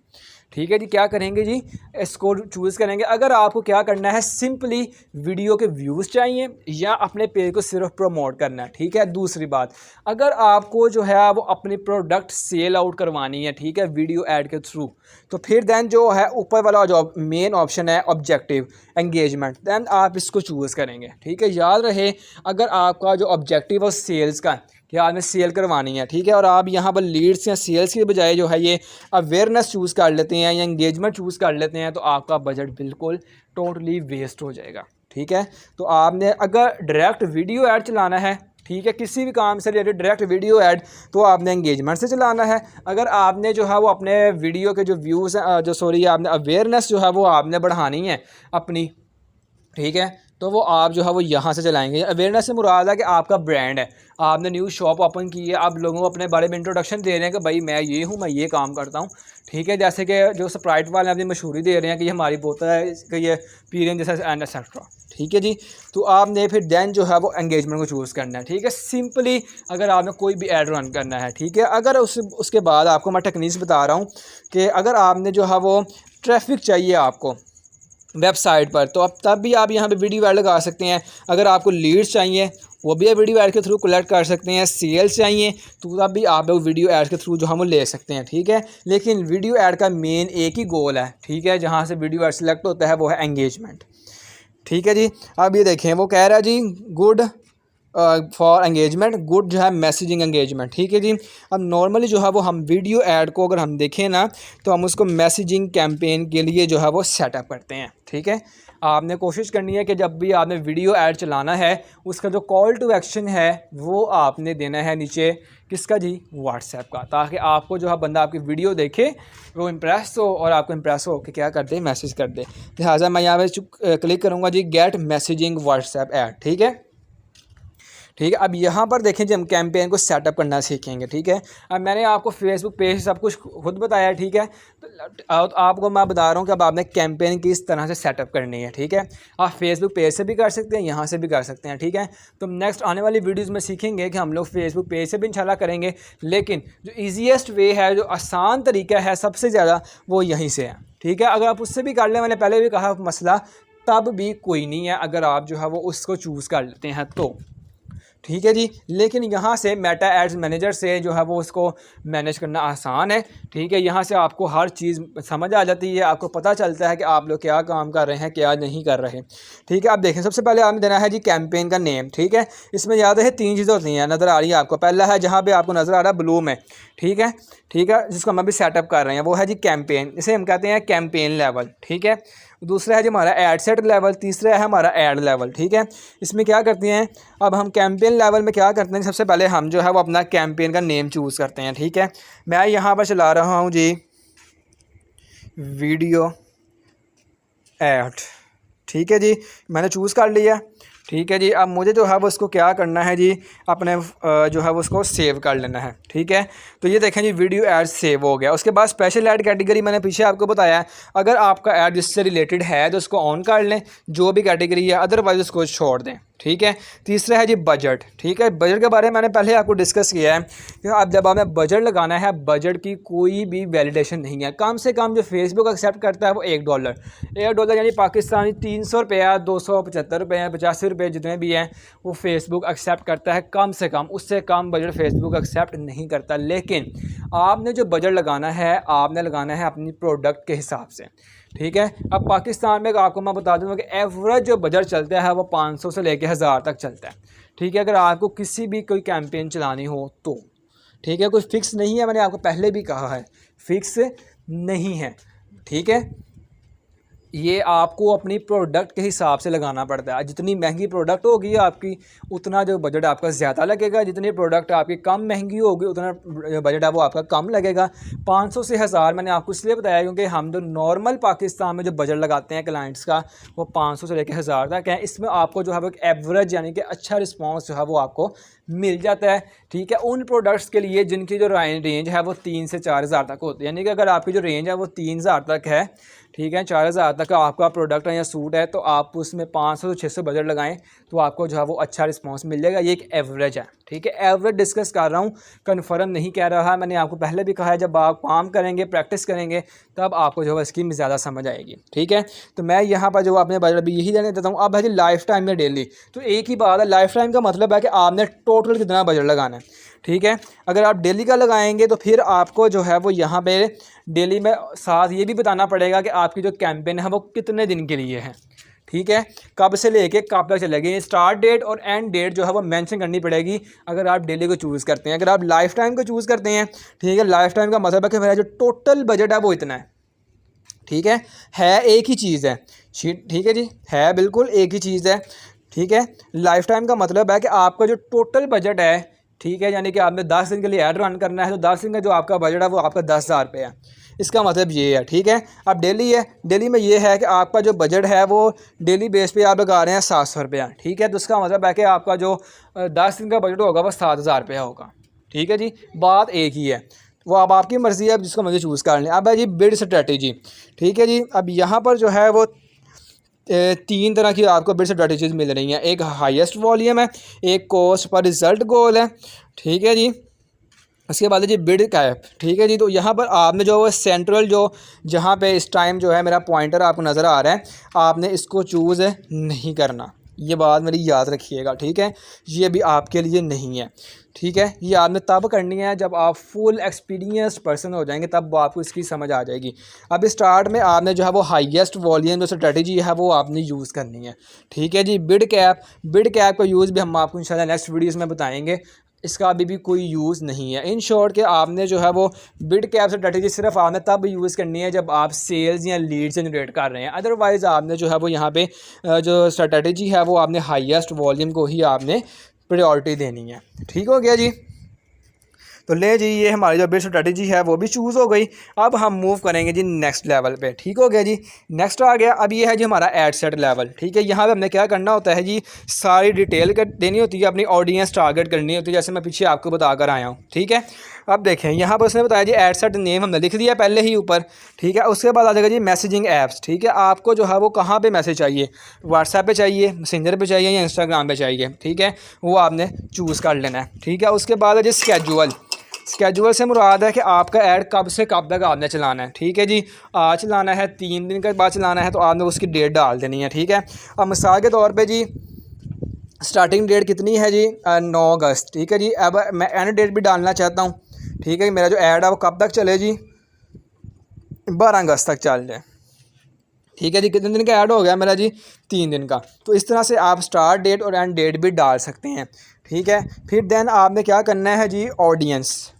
ठीक है जी, क्या करेंगे जी, इसको चूज़ करेंगे। अगर आपको क्या करना है, सिंपली वीडियो के व्यूज़ चाहिए या अपने पेज को सिर्फ प्रमोट करना है। ठीक है, दूसरी बात, अगर आपको जो है वो अपनी प्रोडक्ट सेल आउट करवानी है, ठीक है, वीडियो ऐड के थ्रू, तो फिर देन जो है ऊपर वाला जो मेन ऑप्शन है ऑब्जेक्टिव एंगेजमेंट, देन आप इसको चूज़ करेंगे। ठीक है, याद रहे अगर आपका जो ऑब्जेक्टिव और सेल्स का कि आपने सेल करवानी है, ठीक है, और आप यहाँ पर लीड्स या सेल्स की बजाय जो है ये अवेयरनेस चूज़ कर लेते हैं या एंगेजमेंट चूज़ कर लेते हैं, तो आपका बजट बिल्कुल टोटली वेस्ट हो जाएगा। ठीक है, तो आपने अगर डायरेक्ट वीडियो ऐड चलाना है, ठीक है, किसी भी काम से रिलेटेड डायरेक्ट वीडियो ऐड, तो आपने एंगेजमेंट से चलाना है। अगर आपने जो है वो अपने वीडियो के जो व्यूज़ आपने अवेयरनेस जो है वो आपने बढ़ानी है अपनी, ठीक है, तो वो आप जो है वो यहाँ से चलाएंगे। अवेयरनेस से मुराद है कि आपका ब्रांड है, आपने न्यू शॉप ओपन की है, आप लोगों को अपने बारे में इंट्रोडक्शन दे रहे हैं कि भाई मैं ये हूँ, मैं ये काम करता हूँ। ठीक है, जैसे कि जो स्प्राइट वाले अपनी मशहूरी दे रहे हैं कि ये हमारी बोतल है, कि ये पी रहे हैं जैसा एंड एक्सेट्रा। ठीक है जी, तो आपने फिर देन जो है वो एंगेजमेंट को चूज़ करना है। ठीक है, सिंपली अगर आपने कोई भी ऐड रन करना है, ठीक है, अगर उसके बाद आपको मैं टेक्निक्स बता रहा हूँ कि अगर आपने जो है वो ट्रैफिक चाहिए आपको वेबसाइट पर, तो अब तब भी आप यहाँ पे वीडियो ऐड लगा सकते हैं। अगर आपको लीड्स चाहिए वो भी आप वीडियो ऐड के थ्रू कलेक्ट कर सकते हैं। सेल्स चाहिए तो तब भी आप लोग वीडियो ऐड के थ्रू जो हम ले सकते हैं, ठीक है। लेकिन वीडियो ऐड का मेन एक ही गोल है, ठीक है, जहाँ से वीडियो ऐड सेलेक्ट होता है वो है एंगेजमेंट, ठीक है जी। अब ये देखें वो कह रहा है जी गुड फॉर एंगेजमेंट, गुड जो है मैसेजिंग एंगेजमेंट, ठीक है जी। अब नॉर्मली जो है वो हम वीडियो ऐड को अगर हम देखें ना तो हम उसको मैसेजिंग कैंपेन के लिए जो है वो सेटअप करते हैं, ठीक है। आपने कोशिश करनी है कि जब भी आपने वीडियो ऐड चलाना है उसका जो कॉल टू एक्शन है वो आपने देना है नीचे किसका जी, व्हाट्सएप का, ताकि आपको जो है बंदा आपकी वीडियो देखे वो इम्प्रेस हो और आपको इम्प्रेस हो कि क्या कर दे, मैसेज कर दे। लिहाजा मैं यहाँ पे क्लिक करूँगा जी गेट मैसेजिंग व्हाट्सएप ऐड, ठीक है, ठीक है। अब यहाँ पर देखें जी हम कैंपेन को सेटअप करना सीखेंगे, ठीक है। अब मैंने आपको फेसबुक पेज सब कुछ खुद बताया, ठीक है। तो आपको मैं बता रहा हूँ कि अब आपने कैंपेन किस तरह से सेटअप करनी है, ठीक है। आप फेसबुक पेज से भी कर सकते हैं, यहाँ से भी कर सकते हैं, ठीक है। तो नेक्स्ट आने वाली वीडियोज़ में सीखेंगे कि हम लोग फेसबुक पेज से भी इंशाल्लाह करेंगे, लेकिन जो ईजीएस्ट वे है, जो आसान तरीका है सबसे ज़्यादा, वो यहीं से है, ठीक है। अगर आप उससे भी कर लें, मैंने पहले भी कहा मसला, तब भी कोई नहीं है अगर आप जो है वो उसको चूज़ कर लेते हैं तो, ठीक है जी। लेकिन यहाँ से मेटा एड्स मैनेजर से जो है वो उसको मैनेज करना आसान है, ठीक है। यहाँ से आपको हर चीज़ समझ आ जाती है, आपको पता चलता है कि आप लोग क्या काम कर रहे हैं क्या नहीं कर रहे, ठीक है। आप देखें सबसे पहले आपने देना है जी कैंपेन का नेम, ठीक है। इसमें याद है 3 चीज़ें होती हैं, नज़र आ रही है आपको। पहला है जहाँ पे आपको नज़र आ रहा है ब्लू में, ठीक है, ठीक है, जिसको हम अभी सेटअप कर रहे हैं वो है जी कैंपेन, इसे हम कहते हैं कैंपेन लेवल, ठीक है। दूसरा है जी हमारा एड सेट लेवल, तीसरा है हमारा एड लेवल, ठीक है। इसमें क्या करते हैं, अब हम कैंपेन लेवल में क्या करते हैं, सबसे पहले हम जो है वो अपना कैंपेन का नेम चूज़ करते हैं, ठीक है। मैं यहाँ पर चला रहा हूँ जी वीडियो ऐड, ठीक है जी, मैंने चूज़ कर लिया, ठीक है जी। अब मुझे जो है वो उसको क्या करना है जी, अपने जो है वो उसको सेव कर लेना है, ठीक है। तो ये देखें जी वीडियो ऐड सेव हो गया। उसके बाद स्पेशल ऐड कैटेगरी मैंने पीछे आपको बताया है, अगर आपका ऐड जिससे रिलेटेड है तो उसको ऑन कर लें, जो भी कैटेगरी है, अदरवाइज उसको छोड़ दें, ठीक है। तीसरा है जी बजट, ठीक है। बजट के बारे में मैंने पहले आपको डिस्कस किया है कि अब जब आपने बजट लगाना है, बजट की कोई भी वैलिडेशन नहीं है। कम से कम जो फेसबुक एक्सेप्ट करता है वो $1 यानी पाकिस्तानी 300 रुपया, 275 रुपये, 85 रुपये जितने भी हैं वो फेसबुक एक्सेप्ट करता है कम से कम। उससे कम बजट फेसबुक एक्सेप्ट नहीं करता। लेकिन आपने जो बजट लगाना है, आपने लगाना है अपनी प्रोडक्ट के हिसाब से, ठीक है। अब पाकिस्तान में आपको मैं बता दूंगा कि एवरेज जो बजट चलता है वो 500 से लेकर 1000 तक चलता है, ठीक है। अगर आपको किसी भी कोई कैंपेन चलानी हो तो, ठीक है, कोई फिक्स नहीं है, मैंने आपको पहले भी कहा है फिक्स नहीं है, ठीक है। ये आपको अपनी प्रोडक्ट के हिसाब से लगाना पड़ता है। जितनी महंगी प्रोडक्ट होगी आपकी उतना जो बजट आपका ज़्यादा लगेगा, जितनी प्रोडक्ट आपकी कम महंगी होगी उतना बजट है वो आपका कम लगेगा। 500 से 1000 मैंने आपको इसलिए बताया क्योंकि हम जो नॉर्मल पाकिस्तान में जो बजट लगाते हैं क्लाइंट्स का वो 500 से लेकर 1000 तक है। इसमें आपको जो है वो एक एवरेज यानी कि अच्छा रिस्पॉन्स जो है वो आपको मिल जाता है, ठीक है। उन प्रोडक्ट्स के लिए जिनकी जो रेंज है वो 3 से 4000 तक होती है, यानी कि अगर आपकी जो रेंज है वो 3000 तक है, ठीक है, 4000 तक का आपका प्रोडक्ट है या सूट है, तो आप उसमें 500 से 600 बजट लगाएं तो आपको जो है वो अच्छा रिस्पांस मिल जाएगा। ये एक एवरेज है, ठीक है, एवरेज डिस्कस कर रहा हूँ, कन्फर्म नहीं कह रहा। मैंने आपको पहले भी कहा है जब आप काम करेंगे, प्रैक्टिस करेंगे, तब आपको जो है इसकी ज़्यादा समझ आएगी, ठीक है। तो मैं यहाँ पर जो अपने बजट भी यही देने देता हूँ। अब है जी लाइफ टाइम में डेली, तो एक ही बात है, लाइफ टाइम का मतलब है कि आपने टोटल कितना बजट लगाना है, ठीक है। अगर आप डेली का लगाएंगे तो फिर आपको जो है वो यहाँ पे डेली में साथ ये भी बताना पड़ेगा कि आपकी जो कैंपेन है वो कितने दिन के लिए है, ठीक है, कब से लेके कब तक चलेगी। स्टार्ट डेट और एंड डेट जो है वो मेंशन करनी पड़ेगी अगर आप डेली को चूज़ करते हैं। अगर आप लाइफ टाइम को चूज़ करते हैं, ठीक है, लाइफ टाइम का मतलब है कि मेरा जो टोटल बजट है वो इतना है, ठीक है एक ही चीज़ है, ठीक है जी, है बिल्कुल एक ही चीज़ है, ठीक है। लाइफ टाइम का मतलब है कि आपका जो टोटल बजट है, ठीक है, यानी कि आपने 10 दिन के लिए ऐड रन करना है तो 10 दिन का जो आपका बजट है वो आपका 10,000 रुपये है, इसका मतलब ये है, ठीक है। अब डेली है, डेली में ये है कि आपका जो बजट है वो डेली बेस पे आप लगा रहे हैं 700 रुपया, ठीक है। तो उसका मतलब है कि आपका जो 10 दिन का बजट होगा वो 7000 रुपया होगा, ठीक है जी, बात एक ही है। वो अब आपकी मर्ज़ी है, अब जिसको मर्ज़ी चूज़ कर लें। अब है जी बिड स्ट्रेटजी, ठीक है जी। अब यहाँ पर जो है वो 3 तरह की आपको बिड स्ट्रेटजीज मिल रही हैं। एक हाईएस्ट वॉल्यूम है, एक कॉस्ट पर रिज़ल्ट गोल है, ठीक है जी, उसके बाद है जी बिड कैप, ठीक है जी। तो यहाँ पर आपने जो वो सेंट्रल जो जहाँ पे इस टाइम जो है मेरा पॉइंटर आपको नज़र आ रहा है, आपने इसको चूज़ नहीं करना, ये बात मेरी याद रखिएगा, ठीक है। ये भी आपके लिए नहीं है, ठीक है। ये आपने तब करनी है जब आप फुल एक्सपीरियंस्ड पर्सन हो जाएंगे, तब आपको इसकी समझ आ जाएगी। अब स्टार्ट में आपने जो है वो हाईएस्ट वॉल्यूम जो स्ट्रेटजी है वो आपने यूज़ करनी है, ठीक है जी। बिड कैप का यूज़ भी हम आपको इंशाल्लाह नेक्स्ट वीडियोज़ में बताएंगे, इसका अभी भी कोई यूज़ नहीं है। इन शॉर्ट कि आपने जो है वो बिड कैप स्ट्रेटजी सिर्फ आपने तब यूज़ करनी है जब आप सेल्स या लीड जनरेट कर रहे हैं। अदरवाइज़ आपने जो है वो यहाँ पे जो स्ट्रेटजी है वो आपने हाईएस्ट वॉल्यूम को ही आपने प्रायोरिटी देनी है, ठीक हो गया जी। तो ले जी, ये हमारी जो बिड स्ट्रेटजी है वो भी चूज़ हो गई। अब हम मूव करेंगे जी नेक्स्ट लेवल पे, ठीक हो गया जी। नेक्स्ट आ गया, अब ये है जी हमारा एड सेट लेवल, ठीक है। यहाँ पे हमने क्या करना होता है जी, सारी डिटेल कर देनी होती है, अपनी ऑडियंस टारगेट करनी होती है, जैसे मैं पीछे आपको बताकर आया हूँ, ठीक है। अब देखें यहाँ पर उसने बताया जी एड सेट नेम हमने लिख दिया पहले ही ऊपर, ठीक है। उसके बाद आ जाएगा जी मैसेजिंग ऐप्स, ठीक है। आपको जो है वो कहाँ पे मैसेज चाहिए, व्हाट्सएप पे चाहिए, मैसेंजर पे चाहिए या इंस्टाग्राम पे चाहिए, ठीक है, वो आपने चूज़ कर लेना है, ठीक है। उसके बाद है जी स्केजुअल से मुराद है कि आपका ऐड कब से कब तक आपने चलाना है, ठीक है जी। आज चलाना है, 3 दिन के बाद चलाना है, तो आपने उसकी डेट डाल देनी है, ठीक है। अब मिसाल के तौर पे जी स्टार्टिंग डेट कितनी है जी, 9 अगस्त, ठीक है जी। अब मैं एंड डेट भी डालना चाहता हूँ, ठीक है। मेरा जो ऐड है वो कब तक चले जी, 12 अगस्त तक चल जाए, ठीक है जी। कितने दिन का ऐड हो गया मेरा जी, 3 दिन का। तो इस तरह से आप स्टार्ट डेट और एंड डेट भी डाल सकते हैं, ठीक है। फिर देन आपने क्या करना है जी, ऑडियंस,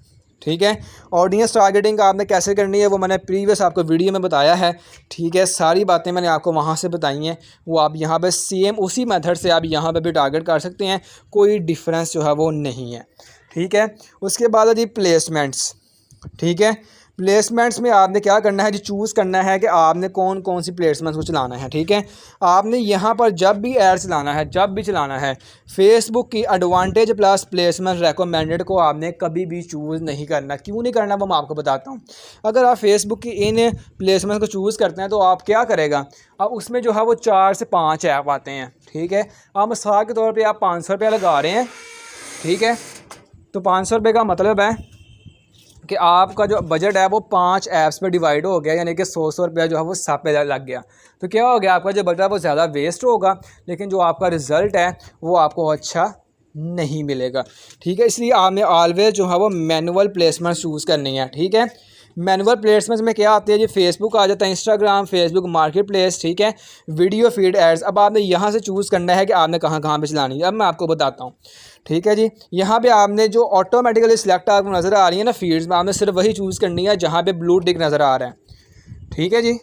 ठीक है। ऑडियंस टारगेटिंग आपने कैसे करनी है वो मैंने प्रीवियस आपको वीडियो में बताया है, ठीक है। सारी बातें मैंने आपको वहाँ से बताई हैं, वो आप यहाँ पे सेम उसी मेथड से आप यहाँ पे भी टारगेट कर सकते हैं, कोई डिफरेंस जो है वो नहीं है, ठीक है। उसके बाद है जी प्लेसमेंट्स, ठीक है। प्लेसमेंट्स में आपने क्या करना है जी, चूज़ करना है कि आपने कौन कौन सी प्लेसमेंट्स को चलाना है, ठीक है। आपने यहाँ पर जब भी ऐड चलाना है फेसबुक की एडवांटेज प्लस प्लेसमेंट रेकमेंडेड को आपने कभी भी चूज़ नहीं करना। क्यों नहीं करना वो मैं आपको बताता हूँ। अगर आप फेसबुक की इन प्लेसमेंट को चूज़ करते हैं तो आप क्या करेगा, अब उसमें जो है वो 4 से 5 ऐप आते हैं, ठीक है। अब मिसाल के तौर पर आप 500 रुपया लगा रहे हैं, ठीक है। तो 500 रुपये का मतलब है कि आपका जो बजट है वो 5 ऐप्स पे डिवाइड हो गया, यानी कि 100 रुपया जो है वो सब पे लग गया। तो क्या हो गया, आपका जो बजट है वो ज़्यादा वेस्ट होगा, लेकिन जो आपका रिज़ल्ट है वो आपको अच्छा नहीं मिलेगा, ठीक है। इसलिए आपने ऑलवेज जो है वो मैनुअल प्लेसमेंट चूज़ करनी है, ठीक है। मैनुअल प्लेसमेंट में क्या आती है जी, फेसबुक आ जाता है, इंस्टाग्राम, फेसबुक मार्केट प्लेस, ठीक है, वीडियो फीड एड्स। अब आपने यहाँ से चूज़ करना है कि आपने कहाँ कहाँ पे चलानी है। अब मैं आपको बताता हूँ, ठीक है जी। यहाँ पे आपने जो ऑटोमेटिकली सिलेक्ट आपको नज़र आ रही है ना फीड्स में, आपने सिर्फ वही चूज़ करनी है जहाँ पे ब्लू टिक नज़र आ रहा है, ठीक है जी,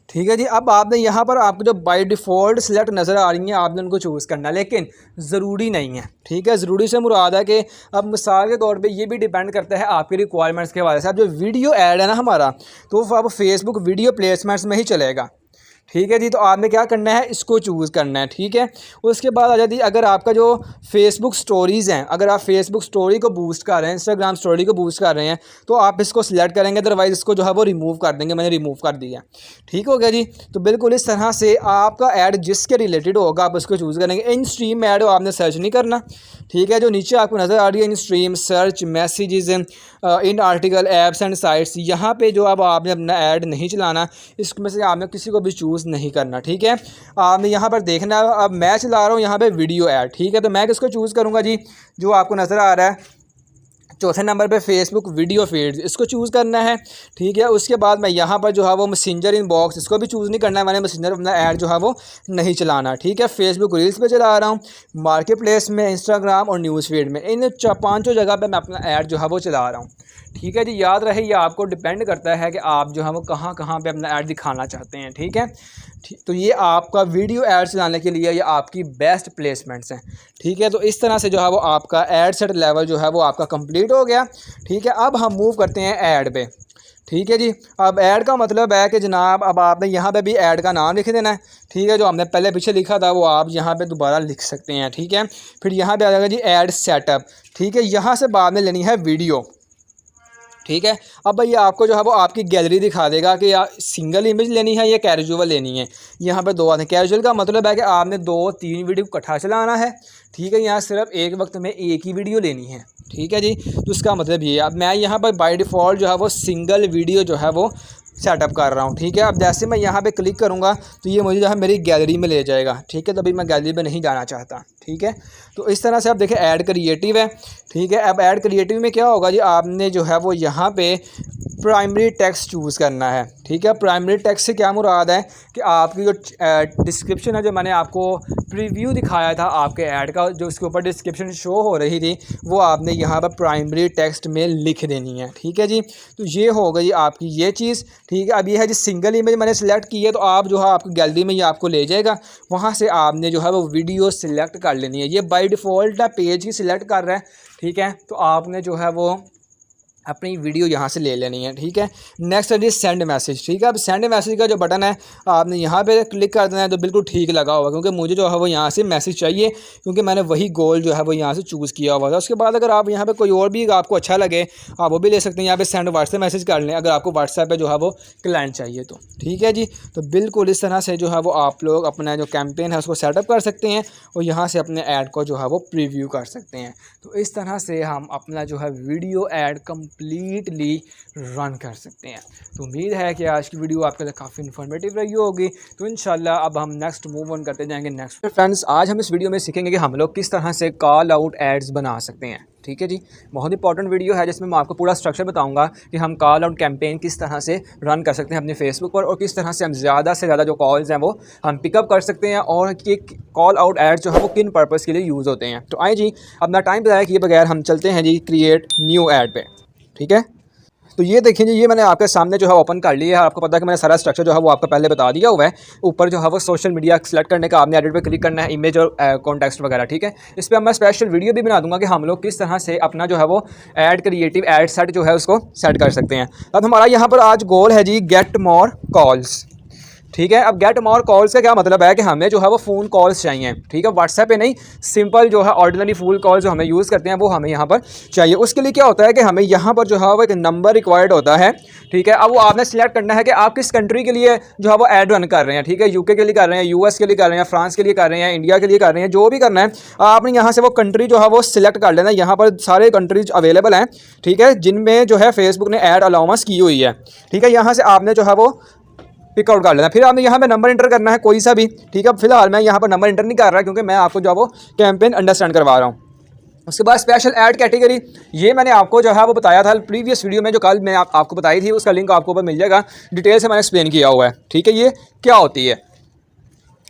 ठीक है जी। अब आपने यहाँ पर आपको जो बाय डिफ़ॉल्ट सिलेक्ट नज़र आ रही हैं आपने उनको चूज़ करना है, लेकिन ज़रूरी नहीं है, ठीक है। ज़रूरी से मुराद है कि अब मिसाल के तौर पे ये भी डिपेंड करता है आपकी रिक्वायरमेंट्स के हवाले से। अब जो वीडियो ऐड है ना हमारा, तो वो अब फेसबुक वीडियो प्लेसमेंट्स में ही चलेगा, ठीक है जी। तो आपने क्या करना है, इसको चूज़ करना है, ठीक है। उसके बाद आ जाती है, अगर आपका जो फेसबुक स्टोरीज़ हैं, अगर आप फेसबुक स्टोरी को बूस्ट कर रहे हैं, इंस्टाग्राम स्टोरी को बूस्ट कर रहे हैं, तो आप इसको सिलेक्ट करेंगे, अदरवाइज़ इसको जो है वो रिमूव कर देंगे। मैंने रिमूव कर दिया, ठीक हो गया जी। तो बिल्कुल इस तरह से आपका ऐड जिसके रिलेटेड होगा आप उसको चूज़ करेंगे। इन स्ट्रीम ऐड आपने सर्च नहीं करना, ठीक है। जो नीचे आपको नज़र आ रही है इन stream, search, messages, in article, apps and sites, यहाँ पे जो अब आपने अपना ऐड नहीं चलाना, इसमें से आपने किसी को भी चूज़ नहीं करना, ठीक है। आपने यहाँ पर देखना, अब मैं चला रहा हूँ यहाँ पे वीडियो ऐड, ठीक है। तो मैं किसको चूज़ करूँगा जी, जो आपको नज़र आ रहा है चौथे नंबर पे फेसबुक वीडियो फीड्स, इसको चूज़ करना है, ठीक है। उसके बाद मैं यहाँ पर जो है वो मैसेंजर इनबॉक्स, इसको भी चूज़ नहीं करना है मैंने, मैसेंजर अपना ऐड जो है वो नहीं चलाना, ठीक है। फेसबुक रील्स पे चला रहा हूँ, मार्केट प्लेस में, इंस्टाग्राम और न्यूज़ फीड में, इन 5 जगह पे मैं अपना ऐड जो है वो चला रहा हूँ, ठीक है जी। याद रहे ये आपको डिपेंड करता है कि आप जो है वो कहाँ कहाँ पे अपना ऐड दिखाना चाहते हैं, ठीक है। तो ये आपका वीडियो ऐड चलाने के लिए ये आपकी बेस्ट प्लेसमेंट्स हैं, ठीक है। तो इस तरह से जो है वो आपका ऐड सेट लेवल जो है वो आपका कंप्लीट हो गया, ठीक है। अब हम मूव करते हैं ऐड पे, ठीक है जी। अब ऐड का मतलब है कि जनाब अब आपने यहाँ पे भी ऐड का नाम लिख देना है, ठीक है। जो हमने पहले पीछे लिखा था वो आप यहाँ पे दोबारा लिख सकते हैं, ठीक है। फिर यहाँ पे आ जाएगा जी ऐड सेटअप, ठीक है। यहाँ से बाद में लेनी है वीडियो, ठीक है। अब भाई आपको जो है वो आपकी गैलरी दिखा देगा कि या सिंगल इमेज लेनी है या कैजुअल लेनी है। यहाँ पे दो आते हैं। कैजुअल का मतलब है कि आपने 2-3 वीडियो इकट्ठा चलाना है, ठीक है। यहाँ सिर्फ एक वक्त में एक ही वीडियो लेनी है, ठीक है जी। तो उसका मतलब ये है। अब मैं यहाँ पर बाय डिफ़ॉल्ट जो है वो सिंगल वीडियो जो है वो सेटअप कर रहा हूँ, ठीक है। अब जैसे मैं यहाँ पे क्लिक करूँगा तो ये मुझे जो है मेरी गैलरी में ले जाएगा, ठीक है। तभी मैं गैलरी में नहीं जाना चाहता, ठीक है। तो इस तरह से आप देखें ऐड क्रिएटिव है, ठीक है। अब ऐड क्रिएटिव में क्या होगा जी, आपने जो है वो यहाँ पे प्राइमरी टेक्स्ट चूज़ करना है, ठीक है। प्राइमरी टेक्स्ट से क्या मुराद है कि आपकी जो डिस्क्रिप्शन है, जो मैंने आपको प्रीव्यू दिखाया था आपके ऐड का, जो उसके ऊपर डिस्क्रिप्शन शो हो रही थी, वो आपने यहाँ पर प्राइमरी टेक्स्ट में लिख देनी है, ठीक है जी। तो ये हो गई आपकी ये चीज़, ठीक है। अब ये है जी सिंगल इमेज मैंने सेलेक्ट की है, तो आप जो है आपकी गैलरी में ये आपको ले जाएगा, वहाँ से आपने जो है वो वीडियो सिलेक्ट कर लेनी है। ये by default page he select कर रहा है, ठीक है। तो आपने जो है वो अपनी वीडियो यहाँ से ले लेनी है, ठीक है। नेक्स्ट है जी सेंड मैसेज, ठीक है। अब सेंड मैसेज का जो बटन है आपने यहाँ पे क्लिक कर देना है, तो बिल्कुल ठीक लगा होगा, क्योंकि मुझे जो है वो यहाँ से मैसेज चाहिए, क्योंकि मैंने वही गोल जो है वो यहाँ से चूज़ किया हुआ था। उसके बाद अगर आप यहाँ पे कोई और भी आपको अच्छा लगे आप वो भी ले सकते हैं। यहाँ पे सेंड व्हाट्सएप मैसेज कर लें, अगर आपको व्हाट्सएप पे जो है वो क्लाइंट चाहिए तो, ठीक है जी। तो बिल्कुल इस तरह से जो है वो आप लोग अपना जो कैंपेन है उसको सेटअप कर सकते हैं और यहाँ से अपने ऐड को जो है वो प्रीव्यू कर सकते हैं। तो इस तरह से हम अपना जो है वीडियो ऐड कंप्लीटली रन कर सकते हैं। तो उम्मीद है कि आज की वीडियो आपके लिए काफ़ी इन्फॉर्मेटिव रही होगी। तो इंशाल्लाह अब हम नेक्स्ट मूव ऑन करते जाएंगे नेक्स्ट। फ्रेंड्स, आज हम इस वीडियो में सीखेंगे कि हम लोग किस तरह से कॉल आउट एड्स बना सकते हैं, ठीक है जी। बहुत इंपॉर्टेंट वीडियो है जिसमें मैं आपको पूरा स्ट्रक्चर बताऊंगा कि हम कॉल आउट कैंपेन किस तरह से रन कर सकते हैं अपने फेसबुक पर, और किस तरह से हम ज़्यादा से ज़्यादा जो कॉल्स हैं वो हम पिकअप कर सकते हैं, और कि कॉल आउट एड्स जो है वो किन पर्पज़ के लिए यूज़ होते हैं। तो आइए जी, अपना टाइम बताया कि ये बगैर हम चलते हैं जी क्रिएट न्यू ऐड पे, ठीक है। तो ये देखिए जी, ये मैंने आपके सामने जो है ओपन कर लिया है। आपको पता है कि मैंने सारा स्ट्रक्चर जो है वो आपको पहले बता दिया हुआ है। ऊपर जो है वो सोशल मीडिया सेलेक्ट करने का, आपने एडिट पे क्लिक करना है, इमेज और कॉन्टेक्स्ट वगैरह, ठीक है। इस पर मैं स्पेशल वीडियो भी बना दूंगा कि हम लोग किस तरह से अपना जो है वो ऐड क्रिएटिव ऐड सेट जो है उसको सेट कर सकते हैं। अब हमारा यहाँ पर आज गोल है जी गेट मोर कॉल्स, ठीक है। अब गेट मोर कॉल्स का क्या मतलब है कि हमें जो है वो फ़ोन कॉल्स चाहिए, ठीक है। व्हाट्सएप पे नहीं, सिंपल जो है ऑर्डिनरी फुल कॉल जो हमें यूज़ करते हैं वो हमें यहाँ पर चाहिए। उसके लिए क्या होता है कि हमें यहाँ पर जो है वो एक नंबर रिक्वायर्ड होता है, ठीक है। अब वो आपने सिलेक्ट करना है कि आप किस कंट्री के लिए जो है वो ऐड रन कर रहे हैं, ठीक है। यूके के लिए कर रहे हैं, यूएस के लिए कर रहे हैं, फ्रांस के लिए कर रहे हैं, इंडिया के लिए कर रहे हैं, जो भी करना है आपने यहाँ से वो कंट्री जो है वो सिलेक्ट कर लेना है। यहाँ पर सारे कंट्रीज अवेलेबल हैं, ठीक है, जिनमें जो है फेसबुक ने ऐड अलाउंस की हुई है, ठीक है। यहाँ से आपने जो है वो पिकआउट कर लेना। फिर आपने यहाँ पे नंबर इंटर करना है कोई सा भी, ठीक है। फिलहाल मैं यहाँ पर नंबर इंटर नहीं कर रहा क्योंकि मैं आपको जो है वो कैंपेन अंडरस्टैंड करवा रहा हूँ। उसके बाद स्पेशल ऐड कैटेगरी, ये मैंने आपको जो है वो बताया था प्रीवियस वीडियो में, जो कल मैं आपको बताई थी, उसका लिंक आपको ऊपर मिल जाएगा। डिटेल से मैंने एक्सप्लेन किया हुआ है, ठीक है। ये क्या होती है,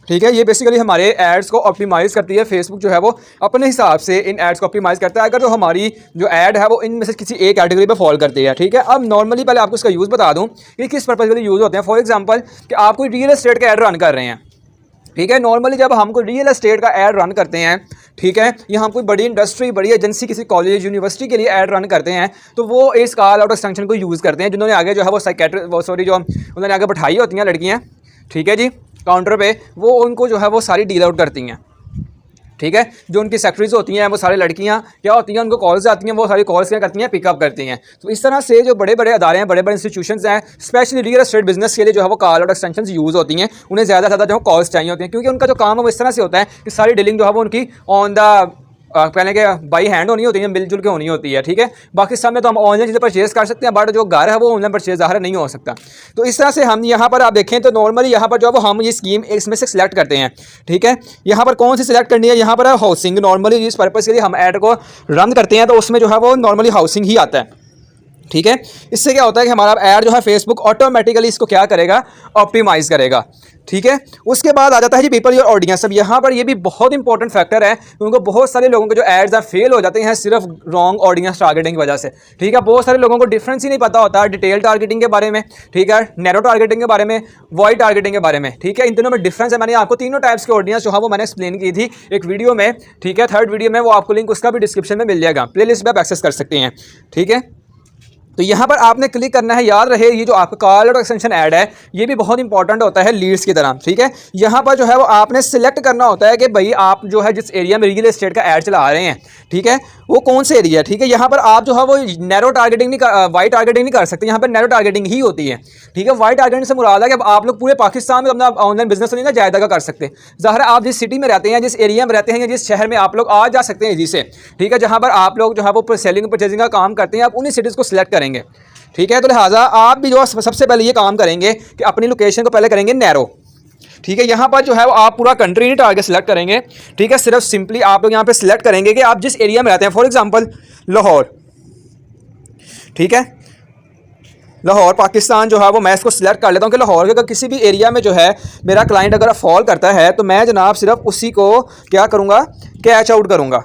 ठीक है। ये बेसिकली हमारे एड्स को ऑप्टिमाइज़ करती है। फेसबुक जो है वो अपने हिसाब से इन एड्स को ऑप्टिमाइज़ करता है, अगर जो हमारी जो ऐड है वो इनमें से किसी एक कैटेगरी पे फॉल करती है, ठीक है। अब नॉर्मली पहले आपको इसका यूज़ बता दूं कि किस पर्पज़ के लिए यूज़ होते हैं। फॉर एग्जांपल कि आप कोई रियल एस्टेट का ऐड रन कर रहे हैं, ठीक है। नॉर्मली जब हम कोई रियल एस्टेट का ऐड रन करते हैं, ठीक है, या हम कोई बड़ी इंडस्ट्री, बड़ी एजेंसी, किसी कॉलेज यूनिवर्सिटी के लिए ऐड रन करते हैं, तो वो इस कॉल आउट एक्सटेंशन को यूज़ करते हैं। जिन्होंने आगे जो है वो जो उन्होंने आगे बैठाई होती हैं लड़कियाँ, ठीक है जी, काउंटर पे, वो उनको जो है वो सारी डील आउट करती हैं, ठीक है। जो उनकी सेक्रेटरीज होती हैं वो सारी लड़कियां क्या होती हैं, उनको कॉल्स आती हैं, वो सारी कॉल्स क्या करती हैं, पिकअप करती हैं। तो इस तरह से जो बड़े बड़े अदारे हैं, बड़े बड़े इंस्टीट्यूशंस हैं, स्पेशली रियल एस्टेट बिजनेस के लिए जो है वो कॉल आउट एक्सटेंशंस यूज़ होती हैं। उन्हें ज़्यादा से ज़्यादा जो कॉल्स चाहिए होती हैं, क्योंकि उनका जो काम है वो इस तरह से होता है कि सारी डीलिंग जो है वो उनकी ऑन द पहले के बाई हैंड होनी होती है, मिलजुल के होनी होती है, ठीक है। बाकी सब में तो हम ऑनलाइन चीज़ें परचेज़ कर सकते हैं, बट जो घर है वो ऑनलाइन परचेज ज़ाहिर नहीं हो सकता। तो इस तरह से हम यहाँ पर आप देखें तो नॉर्मली यहाँ पर जो है हम ये स्कीम इसमें से सिलेक्ट करते हैं, ठीक है। यहाँ पर कौन सी सिलेक्ट करनी है, यहाँ पर हाउसिंग। नॉर्मली जिस पर्पज़ के लिए हम ऐड को रन करते हैं तो उसमें जो है वो नॉर्मली हाउसिंग ही आता है, ठीक है। इससे क्या होता है कि हमारा ऐड जो है फेसबुक ऑटोमेटिकली इसको क्या करेगा, ऑप्टिमाइज़ करेगा, ठीक है। उसके बाद आ जाता है जी पीपल योर ऑडियंस। अब यहाँ पर ये भी बहुत इंपॉर्टेंट फैक्टर है, क्योंकि बहुत सारे लोगों के जो एड्स हैं फेल हो जाते हैं सिर्फ रॉन्ग ऑडियंस टारगेटिंग की वजह से, ठीक है। बहुत सारे लोगों को डिफरेंस ही नहीं पता होता डिटेल टारगेटिंग के बारे में, ठीक है, नैरो टारगेटिंग के बारे में, वॉइड टारगेटिंग के बारे में, ठीक है। इन तीनों में डिफरेंस है। मैंने आपको तीनों टाइप्स के ऑडियंस जो है वो मैंने एक्सप्लेन की थी एक वीडियो में, ठीक है, 3rd वीडियो में, वो आपको लिंक उसका भी डिस्क्रिप्शन में मिल जाएगा, प्ले लिस्ट में आप एक्सेस कर सकते हैं, ठीक है। तो यहाँ पर आपने क्लिक करना है। याद रहे ये जो आपका कॉल आउट एक्सटेंशन ऐड है ये भी बहुत इंपॉर्टेंट होता है लीड्स की तरह, ठीक है। यहाँ पर जो है वो आपने सिलेक्ट करना होता है कि भाई आप जो है जिस एरिया में रियल एस्टेट का ऐड चला रहे हैं, ठीक है, वो कौन से एरिया है, ठीक है। यहाँ पर आप जो है वो नैरो टारगेटिंग नहीं वाइड टारगेटिंग नहीं कर सकते, यहाँ पर नैरो टारगेटिंग ही होती है, ठीक है। वाइड टारगेटिंग से मुराद है कि आप लोग पूरे पाकिस्तान में अपना ऑनलाइन बिजनेस नहीं ना जायदा का कर सकते। ज़ाहिर है आप जिस सिटी में रहते हैं, जिस एरिया में रहते हैं या जिस शहर में आप लोग आ जा सकते हैं जिसे, ठीक है, जहाँ पर आप लोग जो है वो सेलिंग परचेजिंग का काम करते हैं, आप उन्हीं सिटीज़ को सिलेक्ट करेंगे, ठीक है। तो लिहाजा आप भी जो सबसे पहले ये काम करेंगे कि अपनी लोकेशन को पहले करेंगे नैरो, ठीक है। यहाँ पर जो है वो आप पूरा कंट्री नहीं टारगेट सेलेक्ट करेंगे, ठीक है। सिर्फ सिंपली आप लोग यहाँ पे सिलेक्ट करेंगे कि आप जिस एरिया में रहते हैं, फॉर एग्जांपल लाहौर, ठीक है, लाहौर पाकिस्तान जो है वो मैं इसको सिलेक्ट कर लेता हूँ कि लाहौर के अगर किसी भी एरिया में जो है मेरा क्लाइंट अगर फॉल करता है तो मैं जनाब सिर्फ उसी को क्या करूँगा, कैच आउट करूँगा,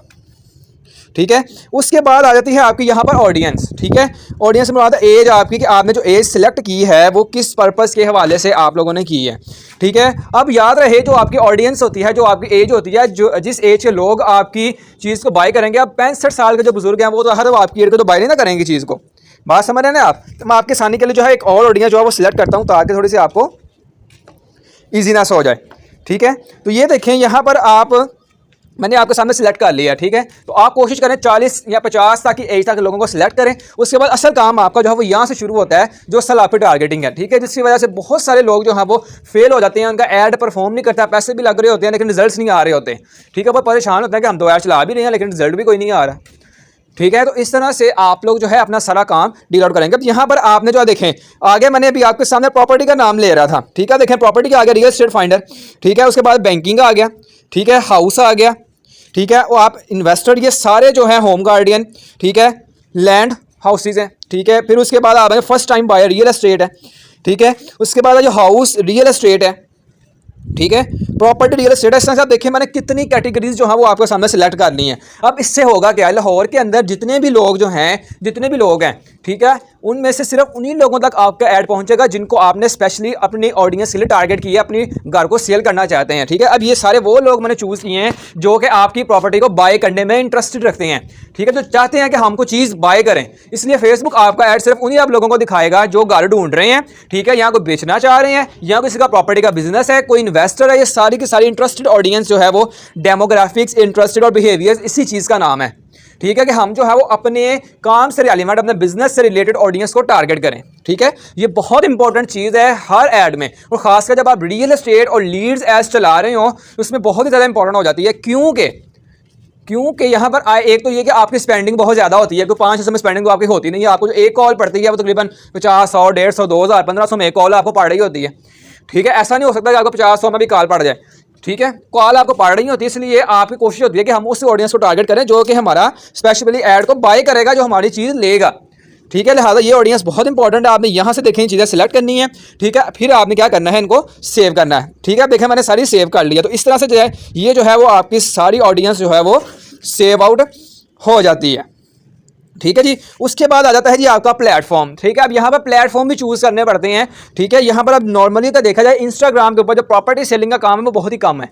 ठीक है। उसके बाद आ जाती है आपकी यहाँ पर ऑडियंस, ठीक है। ऑडियंस में आता है एज आपकी, कि आपने जो एज सिलेक्ट की है वो किस पर्पस के हवाले से आप लोगों ने की है, ठीक है। अब याद रहे जो आपकी ऑडियंस होती है, जो आपकी एज होती है, जो जिस एज के लोग आपकी चीज़ को बाय करेंगे, अब 65 साल के जो बुजुर्ग हैं वो तो हर आपकी एज को तो बाय नहीं ना करेंगे चीज़ को, बात समझ रहे हैं ना आप। तो मैं आपके आसानी के लिए जो है एक और ऑडियंस जो है वो सिलेक्ट करता हूँ ताकि थोड़ी सी आपको ईजीनेस हो जाए, ठीक है। तो ये देखें यहाँ पर मैंने आपके सामने सिलेक्ट कर लिया, ठीक है। तो आप कोशिश करें 40 या 50 तक की एज तक लोगों को सिलेक्ट करें। उसके बाद असल काम आपका जो है वो यहाँ से शुरू होता है, जो असल आपकी टारगेटिंग है, ठीक है, जिसकी वजह से बहुत सारे लोग जो हैं वो फेल हो जाते हैं, उनका ऐड परफॉर्म नहीं करता, पैसे भी लग रहे होते हैं लेकिन रिजल्ट नहीं आ रहे होते, ठीक है। वो परेशान होता है कि हम तो ऐड चला भी रहे हैं लेकिन रिजल्ट भी कोई नहीं आ रहा, ठीक है। तो इस तरह से आप लोग जो है अपना सारा काम डील आउट करेंगे। अब यहाँ पर आपने जो देखें आगे मैंने अभी आपके सामने प्रॉपर्टी का नाम ले रहा था, ठीक है। देखें प्रॉपर्टी का आ गया रियल एस्टेट फाइंडर, ठीक है। उसके बाद बैंकिंग आ गया, ठीक है, हाउस आ गया, ठीक है, और आप इन्वेस्टर, ये सारे जो है होम गार्डियन, ठीक है, लैंड हाउसेज हैं, ठीक है। फिर उसके बाद आप first time buyer real estate है, ठीक है। उसके बाद जो हाउस रियल एस्टेट है, ठीक है, प्रॉपर्टी रियल एस्टेट है। इस तरह से आप देखिए मैंने कितनी कैटेगरीज जो है वो आपके सामने सेलेक्ट कर ली हैं। अब इससे होगा क्या, लाहौर के अंदर जितने भी लोग जो हैं, जितने भी लोग हैं, ठीक है, उनमें से सिर्फ उन्हीं लोगों तक आपका ऐड पहुंचेगा जिनको आपने स्पेशली अपनी ऑडियंस के लिए टारगेट किया, अपनी घर को सेल करना चाहते हैं, ठीक है। अब ये सारे वो लोग मैंने चूज़ किए हैं जो कि आपकी प्रॉपर्टी को बाय करने में इंटरेस्टेड रखते हैं, ठीक है, जो चाहते हैं कि हमको चीज़ बाय करें। इसलिए फेसबुक आपका ऐड सिर्फ उन्हीं आप लोगों को दिखाएगा जो घर ढूंढ रहे हैं, ठीक है, यहाँ को बेचना चाह रहे हैं, या किसी का प्रॉपर्टी का बिजनेस है, कोई इन्वेस्टर है। ये सारी की सारी इंटरेस्टेड ऑडियंस जो है वो डेमोग्राफिक्स, इंटरेस्टेड और बिहेवियर्स, इसी चीज़ का नाम है, ठीक है, कि हम जो है वो अपने काम से रिलेटेड, अपने बिजनेस से रिलेटेड ऑडियंस को टारगेट करें, ठीक है। ये बहुत इंपॉर्टेंट चीज़ है हर ऐड में, और खासकर जब आप रियल एस्टेट और लीड्स एड्स चला रहे हो उसमें बहुत ही ज़्यादा इंपॉर्टेंट हो जाती है। क्योंकि यहाँ पर एक तो ये कि आपकी स्पेंडिंग बहुत ज़्यादा होती है, क्योंकि 500 में स्पेंडिंग आपकी होती नहीं है। आपको जो एक कॉल पड़ती है वो तकरीबन 50, 100, 150, 2000, 1500 में एक कॉल आपको पड़ रही होती है, ठीक है। ऐसा नहीं हो सकता कि आपको 50-100 में भी कॉल पड़ जाए, ठीक है, कॉल आपको पड़ रही होती है। इसलिए आपकी कोशिश होती है कि हम उस ऑडियंस को टारगेट करें जो कि हमारा स्पेशली ऐड को बाय करेगा, जो हमारी चीज़ लेगा, ठीक है। लिहाजा ये ऑडियंस बहुत इंपॉर्टेंट है। आपने यहाँ से देखें चीज़ें सेलेक्ट करनी है, ठीक है। फिर आपने क्या करना है, इनको सेव करना है, ठीक है। देखें मैंने सारी सेव कर लिया। तो इस तरह से जो है ये जो है वो आपकी सारी ऑडियंस जो है वो सेव आउट हो जाती है, ठीक है जी। उसके बाद आ जाता है जी आपका प्लेटफॉर्म, ठीक है। अब यहाँ पर प्लेटफॉर्म भी चूज़ करने पड़ते हैं, ठीक है। यहाँ पर अब नॉर्मली तो देखा जाए इंस्टाग्राम के ऊपर जो प्रॉपर्टी सेलिंग का काम है वो बहुत ही कम है,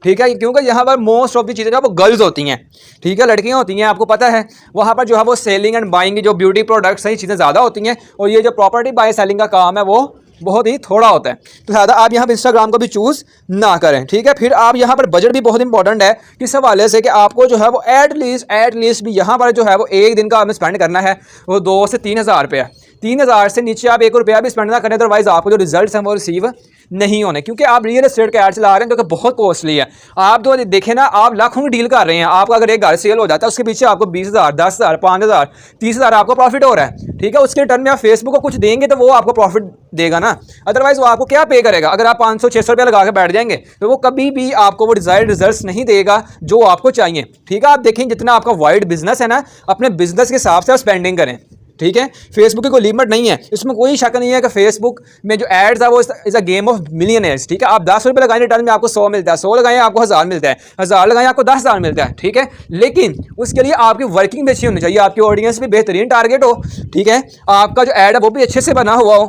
ठीक है, क्योंकि यहाँ पर मोस्ट ऑफ दी चीज़ें जो वो गर्ल्स होती हैं, ठीक है, लड़कियाँ होती हैं, आपको पता है। वहाँ पर जो है वो सेलिंग एंड बाइंग जो ब्यूटी प्रोडक्ट्स हैं चीज़ें ज़्यादा होती हैं, और ये जो प्रॉपर्टी बाय सेलिंग का काम है वो बहुत ही थोड़ा होता है। तो ज़्यादा आप यहाँ पर इंस्टाग्राम को भी चूज़ ना करें, ठीक है। फिर आप यहाँ पर बजट भी बहुत इंपॉर्टेंट है किस हवाले से कि आपको जो है वो एटलीस्ट भी यहाँ पर जो है वो एक दिन का आपने स्पेंड करना है वो 2 से 3 हज़ार रुपया। 3 हज़ार से नीचे आप 1 रुपया भी स्पेंड ना करें, अदरवाइज आपको जो रिजल्ट हैं वो रिसीव नहीं होने, क्योंकि आप रियल एस्टेट का ऐड चला रहे हैं जो कि बहुत कॉस्टली है। आप तो देखें ना, आप लाखों की डील कर रहे हैं, आपका अगर एक घर सेल हो जाता है उसके पीछे आपको 20,000, 10,000, 5,000, 30,000 आपको प्रॉफिट हो रहा है, ठीक है। उसके रिटर्न में आप फेसबुक को कुछ देंगे तो वो आपको प्रॉफिट देगा ना, अदरवाइज वो आपको क्या पे करेगा। अगर आप 500-600 रुपया लगा के बैठ जाएंगे तो वो कभी भी आपको वो डिजायर्ड रिजल्ट्स नहीं देगा जो आपको चाहिए, ठीक है। आप देखें जितना आपका वाइड बिजनेस है ना, अपने बिजनेस के हिसाब से आप स्पेंडिंग करें, ठीक है। फेसबुक की कोई लिमिट नहीं है, इसमें कोई शक नहीं है कि फेसबुक में जो एड्स है वो is a game of millionaires, ठीक है। आप 10 रुपये लगाएं रिटर्न में आपको 100 मिलता है, 100 लगाएं आपको 1000 मिलता है, 1000 लगाएं आपको 10,000 मिलता है, ठीक है। लेकिन उसके लिए आपकी वर्किंग भी अच्छी होनी चाहिए, आपकी ऑडियंस भी बेहतरीन टारगेट हो, ठीक है, आपका जो ऐड है वो भी अच्छे से बना हुआ हो,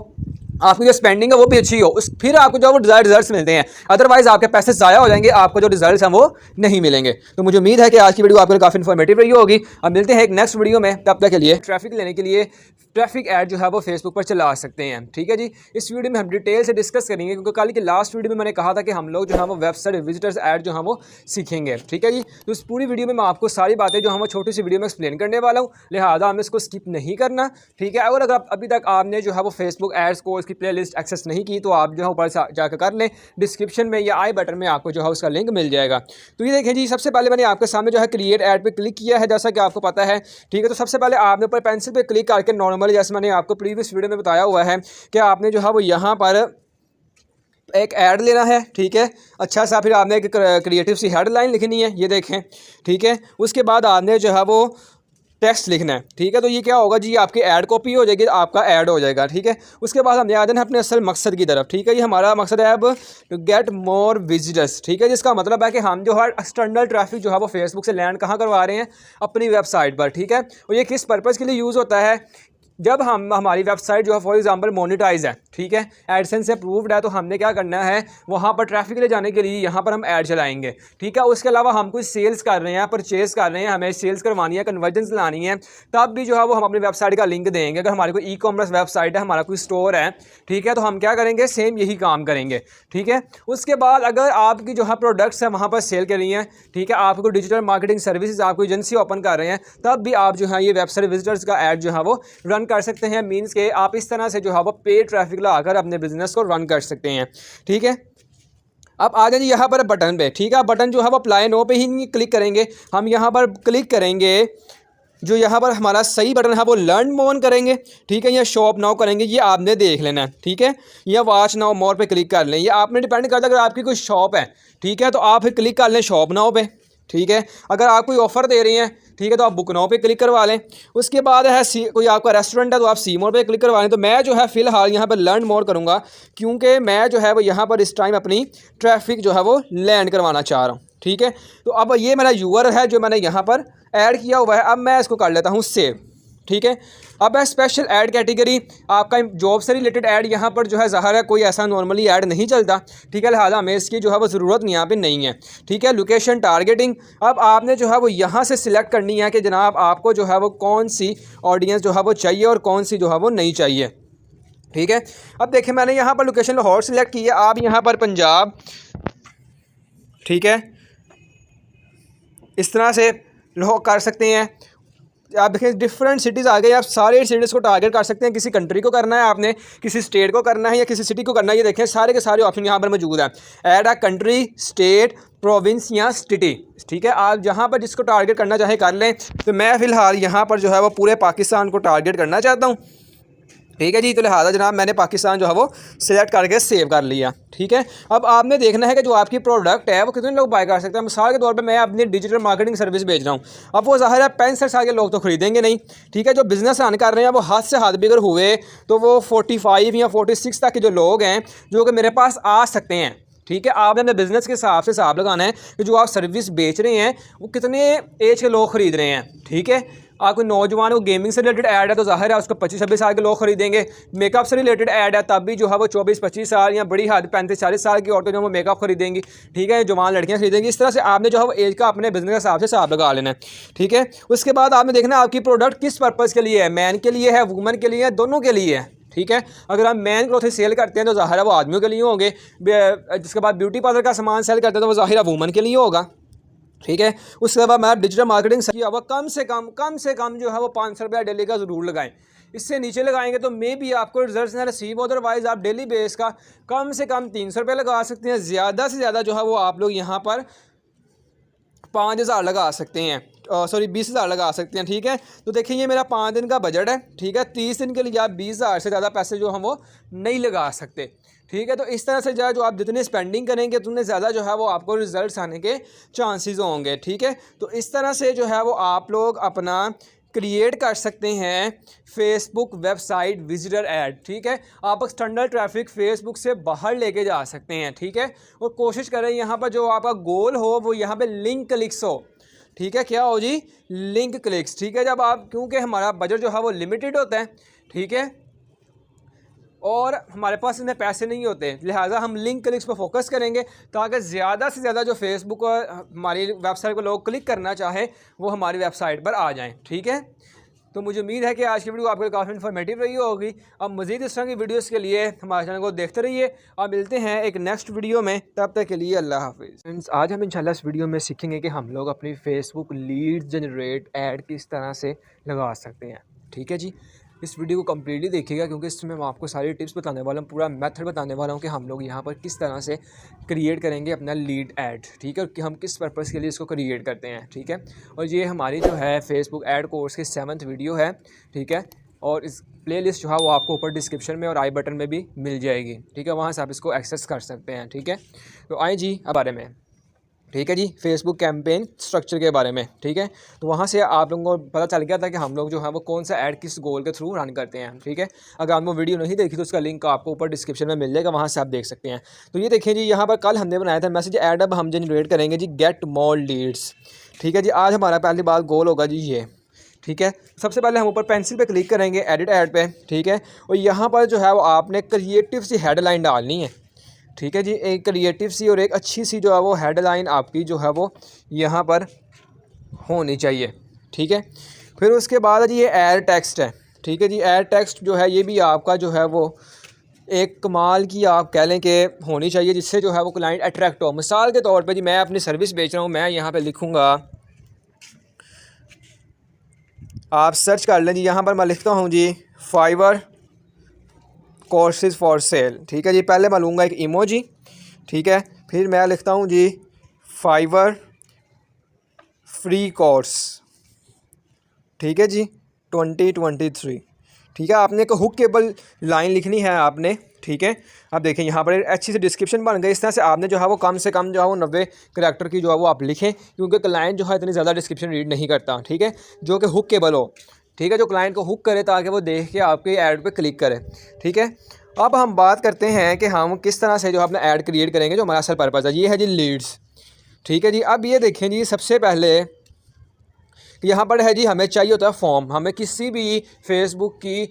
आपकी जो स्पेंडिंग है वो भी अच्छी हो, उस फिर आपको जो वो रिजल्ट्स मिलते हैं। अदरवाइज आपके पैसे ज़ाया हो जाएंगे, आपको जो रिजल्ट्स हैं वो नहीं मिलेंगे। तो मुझे उम्मीद है कि आज की वीडियो आपके लिए काफ़ी इन्फॉर्मेटिव रही होगी। अब मिलते हैं एक नेक्स्ट वीडियो में, तब तक के लिए ट्रैफिक लेने के लिए ट्रैफिक ऐड जो है वो फेसबुक पर चला सकते हैं। ठीक है जी, इस वीडियो में हम डिटेल से डिस्कस करेंगे, क्योंकि कल की लास्ट वीडियो में मैंने कहा था कि हम लोग जो है वो वेबसाइट विजिटर्स ऐड जो है वो सीखेंगे। ठीक है जी, तो इस पूरी वीडियो में मैं आपको सारी बातें जो हम छोटी सी वीडियो में एक्सप्लेन करने वाला हूँ, लिहाजा हमें इसको स्किप नहीं करना। ठीक है, और अगर अभी तक आपने जो है वो फेसबुक एड्स कोर्स की प्लेलिस्ट एक्सेस नहीं की तो आप जो है ऊपर जाकर कर लें, डिस्क्रिप्शन में या आई बटन में आपको जो है उसका लिंक मिल जाएगा। तो ये देखें जी, सबसे पहले मैंने आपके सामने जो है क्रिएट ऐड पे क्लिक किया है, जैसा कि आपको पता है। ठीक है, तो सबसे पहले आपने ऊपर पेंसिल पे क्लिक करके नॉर्मली, जैसे मैंने आपको प्रीवियस वीडियो में बताया हुआ है कि आपने जो है वो यहाँ पर एक ऐड लेना है। ठीक है, अच्छा सा, फिर आपने एक क्रिएटिव सी हेडलाइन लिखनी है, ये देखें। ठीक है, उसके बाद आपने जो है वो टेक्स्ट लिखना है। ठीक है, तो ये क्या होगा जी, आपकी ऐड कॉपी हो जाएगी, आपका ऐड हो जाएगा। ठीक है, उसके बाद हम आ जाना अपने असल मकसद की तरफ। ठीक है, ये हमारा मकसद है अब टू गेट मोर विजिटर्स। ठीक है, जिसका मतलब है कि हम जो है एक्सटर्नल ट्रैफिक जो है वो फेसबुक से लैंड कहाँ करवा रहे हैं, अपनी वेबसाइट पर। ठीक है, और ये किस पर्पज़ के लिए यूज़ होता है, जब हमारी वेबसाइट जो है फॉर एग्जांपल मोनेटाइज है, ठीक है, एडसेंस से अप्रूव्ड है, तो हमने क्या करना है, वहाँ पर ट्रैफिक ले जाने के लिए यहाँ पर हम ऐड चलाएंगे। ठीक है, उसके अलावा हम कुछ सेल्स कर रहे हैं, परचेज कर रहे हैं, हमें सेल्स करवानी है, कन्वर्जेंस लानी है, तब भी जो है वो हम अपनी वेबसाइट का लिंक देंगे। अगर हमारी कोई ई कॉमर्स वेबसाइट है, हमारा कोई स्टोर है, ठीक है, तो हम क्या करेंगे, सेम यही काम करेंगे। ठीक है, उसके बाद अगर आपकी जो है प्रोडक्ट्स हैं वहाँ पर सेल कर रही हैं, ठीक है, आपको डिजिटल मार्केटिंग सर्विसेज, आप कोई एजेंसी ओपन कर रहे हैं, तब भी आप जो है ये वेबसाइट विजिटर्स का ऐड जो है वो रन कर सकते हैं। मींस के आप इस तरह से जो है वो पेड ट्रैफिक लगाकर अपने बिजनेस को रन कर सकते हैं। ठीक है, अब आ जाइए यहाँ पर बटन पे। ठीक है, बटन जो है वो अप्लाई नो पे ही क्लिक करेंगे, हम यहाँ पर क्लिक करेंगे, जो यहाँ पर हमारा सही बटन है वो लर्न मोर करेंगे। ठीक है, या शॉप नाउ करेंगे, ये आपने देख लेना है। ठीक है, या वॉच नाउ मोर पे क्लिक कर लें, ये आपने डिपेंड करता है। अगर आपकी कोई शॉप है, ठीक है, तो आप फिर क्लिक कर लें शॉप नाउ पे। ठीक है, अगर आप कोई ऑफ़र दे रही हैं, ठीक है, तो आप बुक नाउ पे क्लिक करवा लें। उसके बाद है कोई आपका रेस्टोरेंट है तो आप सी मोर पे क्लिक करवा लें। तो मैं जो है फ़िलहाल यहाँ पर लर्न मोर करूँगा, क्योंकि मैं जो है वो यहाँ पर इस टाइम अपनी ट्रैफिक जो है वो लैंड करवाना चाह रहा हूँ। ठीक है, तो अब ये मेरा यूआरएल है जो मैंने यहाँ पर ऐड किया हुआ है, अब मैं इसको कर लेता हूँ सेव। ठीक है, अब है स्पेशल ऐड कैटेगरी, आपका जॉब से रिलेटेड ऐड यहाँ पर जो है ज़ाहिर है कोई ऐसा नॉर्मली ऐड नहीं चलता। ठीक है, लिहाजा हमें इसकी जो है वो ज़रूरत यहाँ पे नहीं है। ठीक है, लोकेशन टारगेटिंग, अब आपने जो है वो यहाँ से सिलेक्ट करनी है कि जनाब आपको जो है वो कौन सी ऑडियंस जो है वो चाहिए और कौन सी जो है वो नहीं चाहिए। ठीक है, अब देखिए मैंने यहाँ पर लोकेशन लाहौर सिलेक्ट की है, आप यहाँ पर पंजाब, ठीक है, इस तरह से कर सकते हैं। आप देखें डिफरेंट सिटीज़ आ गई, आप सारे सिटीज़ को टारगेट कर सकते हैं। किसी कंट्री को करना है आपने, किसी स्टेट को करना है, या किसी सिटी को करना है, ये देखें सारे के सारे ऑप्शन यहाँ पर मौजूद है। Add a country, state, province या सिटी। ठीक है, आप जहाँ पर जिसको टारगेट करना चाहे कर लें। तो मैं फ़िलहाल यहाँ पर जो है वो पूरे पाकिस्तान को टारगेट करना चाहता हूँ। ठीक है जी, तो लिहाजा जनाब मैंने पाकिस्तान जो है वो सिलेक्ट करके सेव कर लिया। ठीक है, अब आपने देखना है कि जो आपकी प्रोडक्ट है वो कितने लोग बाय कर सकते हैं। मिसाल के तौर पे मैं अपनी डिजिटल मार्केटिंग सर्विस बेच रहा हूँ, अब वो ज़ाहिर है 65 साल के लोग तो खरीदेंगे नहीं। ठीक है, जो बिज़नेस रन कर रहे हैं वो हाथ से हाथ भी अगर हुए तो वो 45 या 46 तक के जो लोग हैं जो कि मेरे पास आ सकते हैं। ठीक है, आपने अपने बिज़नेस के हिसाब से हिसाब लगाना है कि जो आप सर्विस बेच रहे हैं वो कितने एज के लोग ख़रीद रहे हैं। ठीक है, आप कोई नौजवान को गेमिंग से रिलेटेड ऐड है तो ज़ाहिर है उसको 25-26 साल के लोग खरीदेंगे। मेकअप से रिलेटेड ऐड है तब भी जो है वो 24-25 साल या बड़ी हद 35-40 साल की औरतें जो वो मेकअप खरीदेंगी। ठीक है, जवान लड़कियां खरीदेंगी। इस तरह से आपने जो है वो एज का अपने बिजनेस के हिसाब से हिसाब लगा लेना है। ठीक है, उसके बाद आपने देखना है आपकी प्रोडक्ट किस पर्पज़ के लिए है, मैन के लिए है, वुमेन के लिए है, दोनों के लिए है। ठीक है, अगर हम मैन क्लॉथ सेल करते हैं तो ज़ाहिर है वो आदमियों के लिए होंगे, जिसके बाद ब्यूटी पार्लर का सामान सेल करते हैं तो वो ज़ाहिर है वुमेन के लिए होगा। ठीक है, उसके बाद मैं डिजिटल मार्केटिंग किया हुआ कम से कम जो है वो 500 रुपया डेली का ज़रूर लगाएं। इससे नीचे लगाएंगे तो मे भी आपको रिजल्ट ना रिसीव, अदरवाइज़ आप डेली बेस का कम से कम 300 रुपये लगा सकते हैं। ज़्यादा से ज़्यादा जो है वो आप लोग यहाँ पर 5000 लगा सकते हैं, सॉरी 20,000 लगा सकते हैं। ठीक है, तो देखिए ये मेरा 5 दिन का बजट है। ठीक है, 30 दिन के लिए आप 20,000 से ज़्यादा पैसे जो हम वो नहीं लगा सकते। ठीक है, तो इस तरह से जो आप जितनी स्पेंडिंग करेंगे उतने ज़्यादा जो है वो आपको रिजल्ट्स आने के चांसेस होंगे। ठीक है, तो इस तरह से जो है वो आप लोग अपना क्रिएट कर सकते हैं फेसबुक वेबसाइट विजिटर ऐड। ठीक है, आप एक्सटर्नल ट्रैफिक फेसबुक से बाहर लेके जा सकते हैं। ठीक है, और कोशिश करें यहाँ पर जो आपका गोल हो वो यहाँ पे लिंक क्लिक्स हो। ठीक है, क्या हो जी, लिंक क्लिक्स। ठीक है, जब आप, क्योंकि हमारा बजट जो है वो लिमिटेड होता है। ठीक है, और हमारे पास इसमें पैसे नहीं होते, लिहाजा हम लिंक क्लिक्स पर फोकस करेंगे ताकि ज़्यादा से ज़्यादा जो फेसबुक और हमारी वेबसाइट को लोग क्लिक करना चाहें वो हमारी वेबसाइट पर आ जाएं। ठीक है, तो मुझे उम्मीद है कि आज की वीडियो आपको काफ़ी इन्फॉर्मेटिव रही होगी। अब मज़ीद इस तरह की वीडियोस के लिए हमारे चैनल को देखते रहिए। अब मिलते हैं एक नेक्स्ट वीडियो में, तब तक के लिए अल्लाह हाफिज़। फ्रेंड्स, आज हम इंशाल्लाह इस वीडियो में सीखेंगे कि हम लोग अपनी फेसबुक लीड जनरेट ऐड किस तरह से लगा सकते हैं। ठीक है जी, इस वीडियो को कम्प्लीटली देखिएगा क्योंकि इसमें मैं आपको सारी टिप्स बताने वाला हूँ, पूरा मेथड बताने वाला हूँ कि हम लोग यहाँ पर किस तरह से क्रिएट करेंगे अपना लीड ऐड। ठीक है, कि हम किस पर्पज़ के लिए इसको क्रिएट करते हैं। ठीक है, और ये हमारी जो है फेसबुक ऐड कोर्स की 7th वीडियो है। ठीक है, और इस प्लेलिस्ट जो है वो आपको ऊपर डिस्क्रिप्शन में और आई बटन में भी मिल जाएगी। ठीक है, वहाँ से आप इसको एक्सेस कर सकते हैं। ठीक है, तो आए जी अब बारे में। ठीक है जी, फेसबुक कैंपेन स्ट्रक्चर के बारे में। ठीक है, तो वहाँ से आप लोगों को पता चल गया था कि हम लोग जो है वो कौन सा ऐड किस गोल के थ्रू रन करते हैं। ठीक है, अगर आपने वीडियो नहीं देखी तो उसका लिंक आपको ऊपर डिस्क्रिप्शन में मिल जाएगा, वहाँ से आप देख सकते हैं। तो ये देखिए जी, यहाँ पर कल हमने बनाया था मैसेज ऐड, अब हम जनरेट करेंगे जी गेट मोर लीड्स। ठीक है जी, आज हमारा पहली बार गोल होगा जी ये। ठीक है, सबसे पहले हम ऊपर पेंसिल पे क्लिक करेंगे एडिट ऐड पे। ठीक है, और यहाँ पर जो है वो आपने क्रिएटिव सी हेडलाइन डालनी है। ठीक है जी, एक क्रिएटिव सी और एक अच्छी सी जो है वो हेडलाइन आपकी जो है वो यहाँ पर होनी चाहिए। ठीक है, फिर उसके बाद जी ये ऐड टेक्स्ट है। ठीक है जी, ऐड टेक्स्ट जो है ये भी आपका जो है वो एक कमाल की आप कह लें कि होनी चाहिए, जिससे जो है वो क्लाइंट अट्रैक्ट हो। मिसाल के तौर पे जी मैं अपनी सर्विस बेच रहा हूँ, मैं यहाँ पे लिखूँगा, आप सर्च कर लें जी, यहाँ पर मैं लिखता हूँ जी फाइवर कोर्सेज फॉर सेल। ठीक है जी, पहले मैं लूँगा एक इमोजी। ठीक है, फिर मैं लिखता हूँ जी फाइवर फ्री कोर्स। ठीक है जी, 2023। ठीक है, आपने एक हुकेबल लाइन लिखनी है आपने। ठीक है, अब देखें यहाँ पर अच्छी सी डिस्क्रिप्शन बन गई। इस तरह से आपने जो है वो कम से कम जो है वो 90 करैक्टर की जो है वो आप लिखें, क्योंकि क्लाइंट जो है इतनी ज़्यादा डिस्क्रिप्शन रीड नहीं करता। ठीक है, जो कि हुकेबल हो। ठीक है, जो क्लाइंट को हुक करे ताकि वो देख के आपके ऐड पे क्लिक करे। ठीक है, अब हम बात करते हैं कि हम किस तरह से जो अपना ऐड क्रिएट करेंगे, जो हमारा असल पर्पज़ है। ये है जी लीड्स। ठीक है जी, अब ये देखें जी, सबसे पहले यहाँ पर है जी हमें चाहिए होता है फॉर्म। हमें किसी भी फेसबुक की